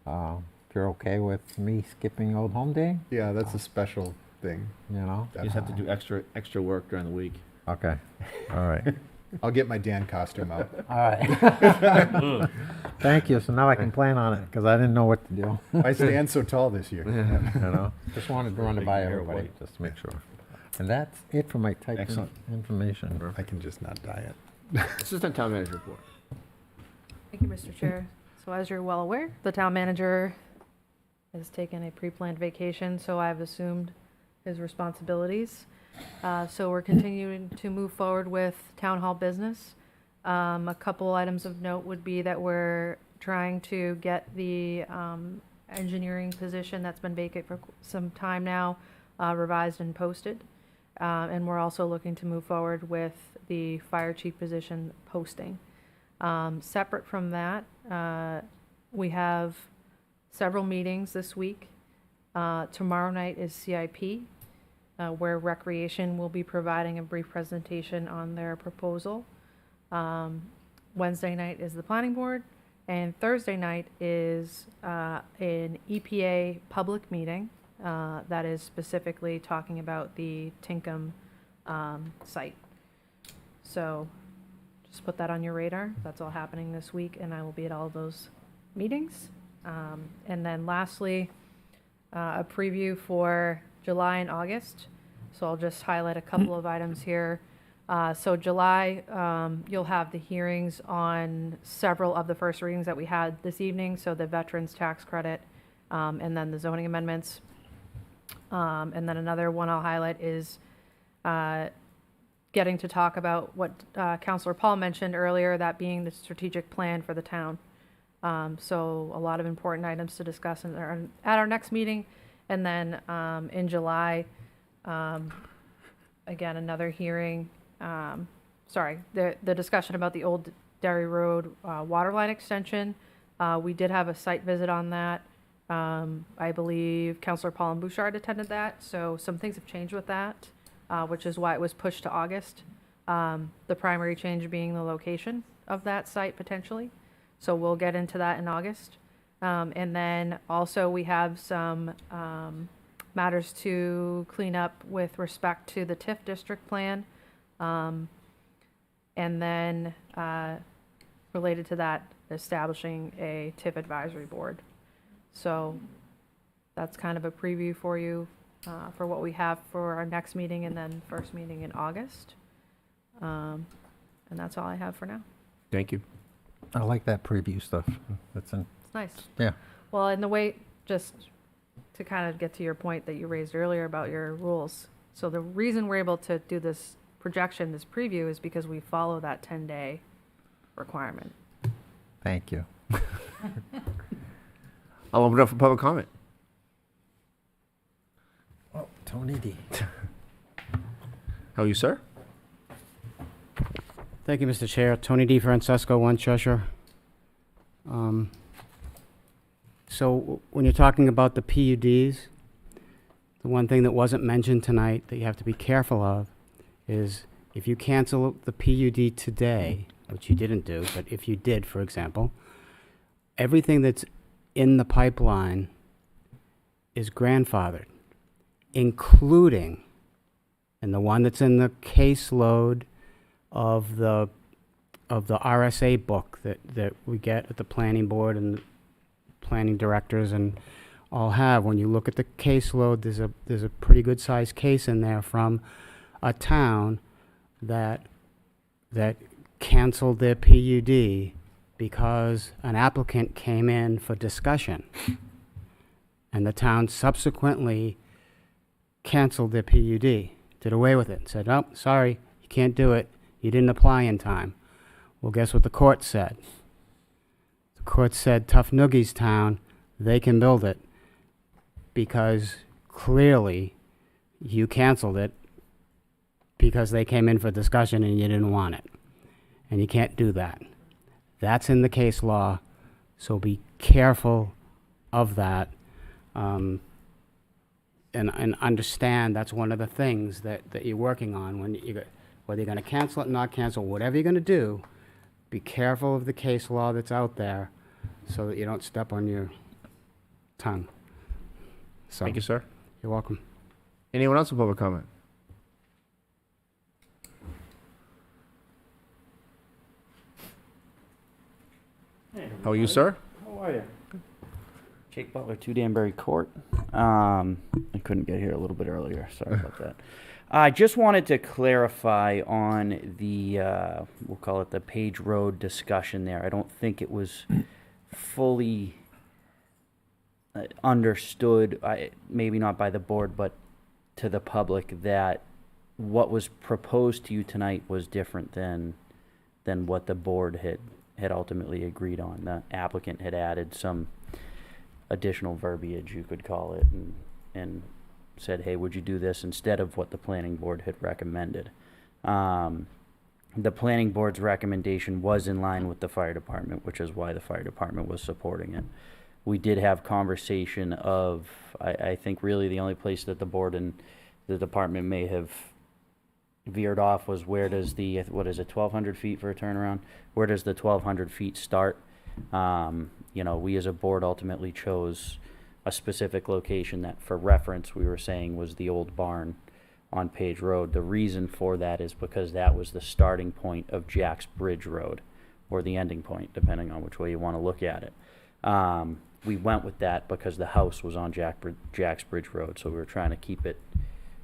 if you're okay with me skipping Old Home Day, Yeah, that's a special thing. you know. You just have to do extra work during the week. Okay. All right. I'll get my Dan costume out. All right. Thank you. So now I can plan on it because I didn't know what to do. Why stand so tall this year? You know, just wanted to run it by Making your hair everybody white. just to make sure. And that's it for my typed Excellent. information. I can just not diet. Assistant Town Manager report. Thank you, Mr. Chair. So as you're well aware, the town manager has taken a pre-planned vacation, so I've assumed his responsibilities. So we're continuing to move forward with town hall business. A couple items of note would be that we're trying to get the engineering position that's been vacant for some time now revised and posted. And we're also looking to move forward with the fire chief position posting. Separate from that, we have several meetings this week. Tomorrow night is CIP, where Recreation will be providing a brief presentation on their proposal. Wednesday night is the Planning Board, and Thursday night is an EPA public meeting that is specifically talking about the Tinkham site. So just put that on your radar. That's all happening this week, and I will be at all those meetings. And then lastly, a preview for July and August. So I'll just highlight a couple of items here. So July, you'll have the hearings on several of the first readings that we had this evening. So the veterans tax credit, and then the zoning amendments. And then another one I'll highlight is getting to talk about what Councilor Paul mentioned earlier, that being the strategic plan for the town. So a lot of important items to discuss at our next meeting. And then in July, again, another hearing, the discussion about the Old Derry Road water line extension. We did have a site visit on that. I believe Councilor Paul and Bouchard attended that, so some things have changed with that, which is why it was pushed to August. The primary change being the location of that site potentially. So we'll get into that in August. And then also we have some matters to clean up with respect to the TIF district plan. And then related to that, establishing a TIF advisory board. So that's kind of a preview for you for what we have for our next meeting and then first meeting in August. And that's all I have for now. Thank you. I like that preview stuff. That's It's nice. yeah. Well, and the way, just to kind of get to your point that you raised earlier about your rules. So the reason we're able to do this projection, this preview, is because we follow that 10-day requirement. Thank you. I'll open it up for public comment. Tony D. How are you, sir? Thank you, Mr. Chair. Tony D. Francesco, 1 Cheshire. So when you're talking about the PUDs, the one thing that wasn't mentioned tonight that you have to be careful of is if you cancel the PUD today, which you didn't do, but if you did, for example, everything that's in the pipeline is grandfathered, including, and the one that's in the caseload of the RSA book that we get at the planning board and the planning directors and all have. When you look at the caseload, there's a pretty good sized case in there from a town that canceled their PUD because an applicant came in for discussion. And the town subsequently canceled their PUD, did away with it, said, oh, sorry, you can't do it. You didn't apply in time. Well, guess what the court said? The court said, Tough Noogies Town, they can build it because clearly you canceled it because they came in for discussion and you didn't want it. And you can't do that. That's in the case law, so be careful of that. And understand that's one of the things that you're working on when whether you're going to cancel it, not cancel, whatever you're going to do, be careful of the case law that's out there so that you don't step on your tongue. So, Thank you, sir. You're welcome. Anyone else with public comment? How are you, sir? How are you? Jake Butler, 2 Danbury Court. I couldn't get here a little bit earlier. Sorry about that. I just wanted to clarify on the, we'll call it the Page Road discussion there. I don't think it was fully understood, maybe not by the board, but to the public, that what was proposed to you tonight was different than what the board had ultimately agreed on. The applicant had added some additional verbiage, you could call it, and said, hey, would you do this instead of what the planning board had recommended. The planning board's recommendation was in line with the fire department, which is why the fire department was supporting it. We did have conversation of, I think really the only place that the board and the department may have veered off was where does the, what is it, 1,200 feet for a turnaround? Where does the 1,200 feet start? You know, we as a board ultimately chose a specific location that, for reference, we were saying was the old barn on Page Road. The reason for that is because that was the starting point of Jack's Bridge Road, or the ending point, depending on which way you want to look at it. We went with that because the house was on Jack's Bridge Road, so we were trying to keep it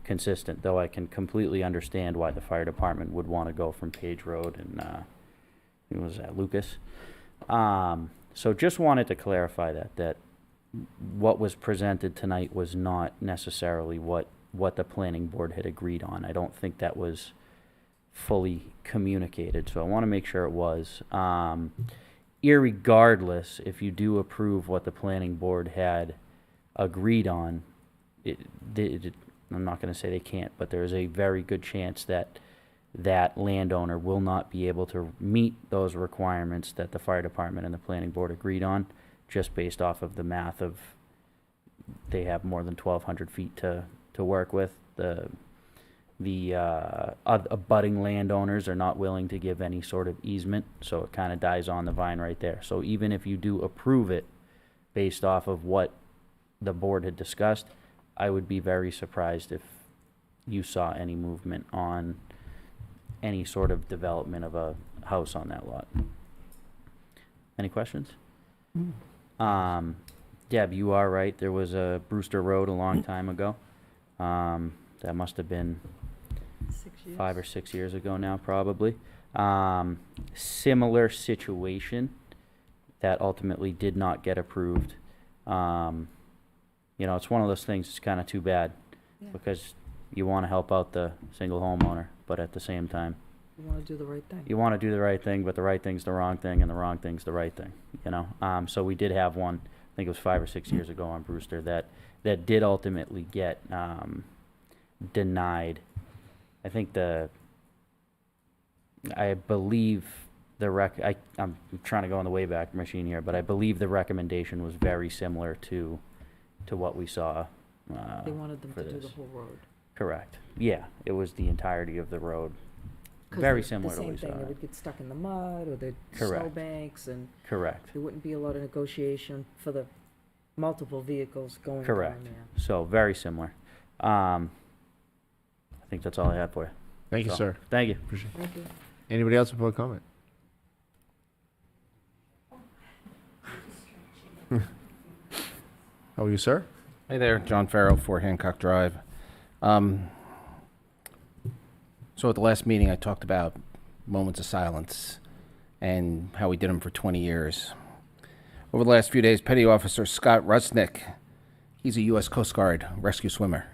consistent, though I can completely understand why the fire department would want to go from Page Road and, who was that, Lucas? So just wanted to clarify that what was presented tonight was not necessarily what the planning board had agreed on. I don't think that was fully communicated, so I want to make sure it was. Irregardless, if you do approve what the planning board had agreed on, I'm not going to say they can't, but there's a very good chance that that landowner will not be able to meet those requirements that the fire department and the planning board agreed on, just based off of the math of they have more than 1,200 feet to work with. The abutting landowners are not willing to give any sort of easement, so it kind of dies on the vine right there. So even if you do approve it based off of what the board had discussed, I would be very surprised if you saw any movement on any sort of development of a house on that lot. Any questions? Deb, you are right. There was a Brewster Road a long time ago. That must have been 5 or 6 years ago now, probably. Similar situation that ultimately did not get approved. You know, it's one of those things, it's kind of too bad, because you want to help out the single homeowner, but at the same time, You want to do the right thing. you want to do the right thing, but the right thing's the wrong thing, and the wrong thing's the right thing, you know? So we did have one, I think it was 5 or 6 years ago on Brewster, that did ultimately get denied. I think I believe I'm trying to go on the Wayback Machine here, but I believe the recommendation was very similar to what we saw. They wanted them for to do the this. whole road. Correct. Yeah, it was the entirety of the road. 'Cause Very the similar to same what we thing, saw. they would get stuck in the mud, or they'd Correct. snowbanks, and Correct. there wouldn't be a lot of negotiation for the multiple vehicles going Correct. down there. So very similar. I think that's all I have for you. Thank you, So, sir. Thank you. Appreciate it. Thank you. Anybody else with public comment? How are you, sir? Hey there, John Farrell, 4 Hancock Drive. So at the last meeting, I talked about moments of silence and how we did them for 20 years. Over the last few days, Petty Officer Scott Rusnick, he's a U.S. Coast Guard rescue swimmer.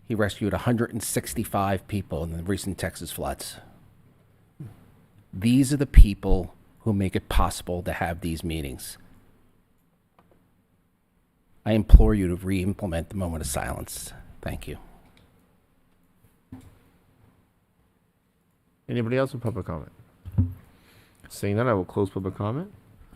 He rescued 165 people in the recent Texas floods. These are the people who make it possible to have these meetings. I implore you to re-implement the moment of silence. Thank you. Anybody else with public comment? Seeing that, I will close public comment.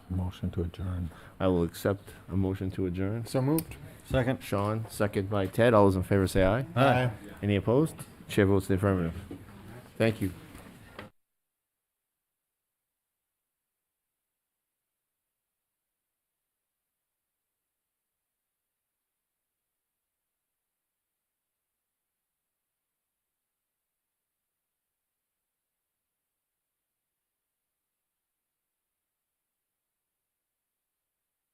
Motion to adjourn. I will accept a motion to adjourn. So moved. Second. Sean, second by Ted. All those in favor say aye. Aye. Any opposed? Chair votes in the affirmative. Thank you.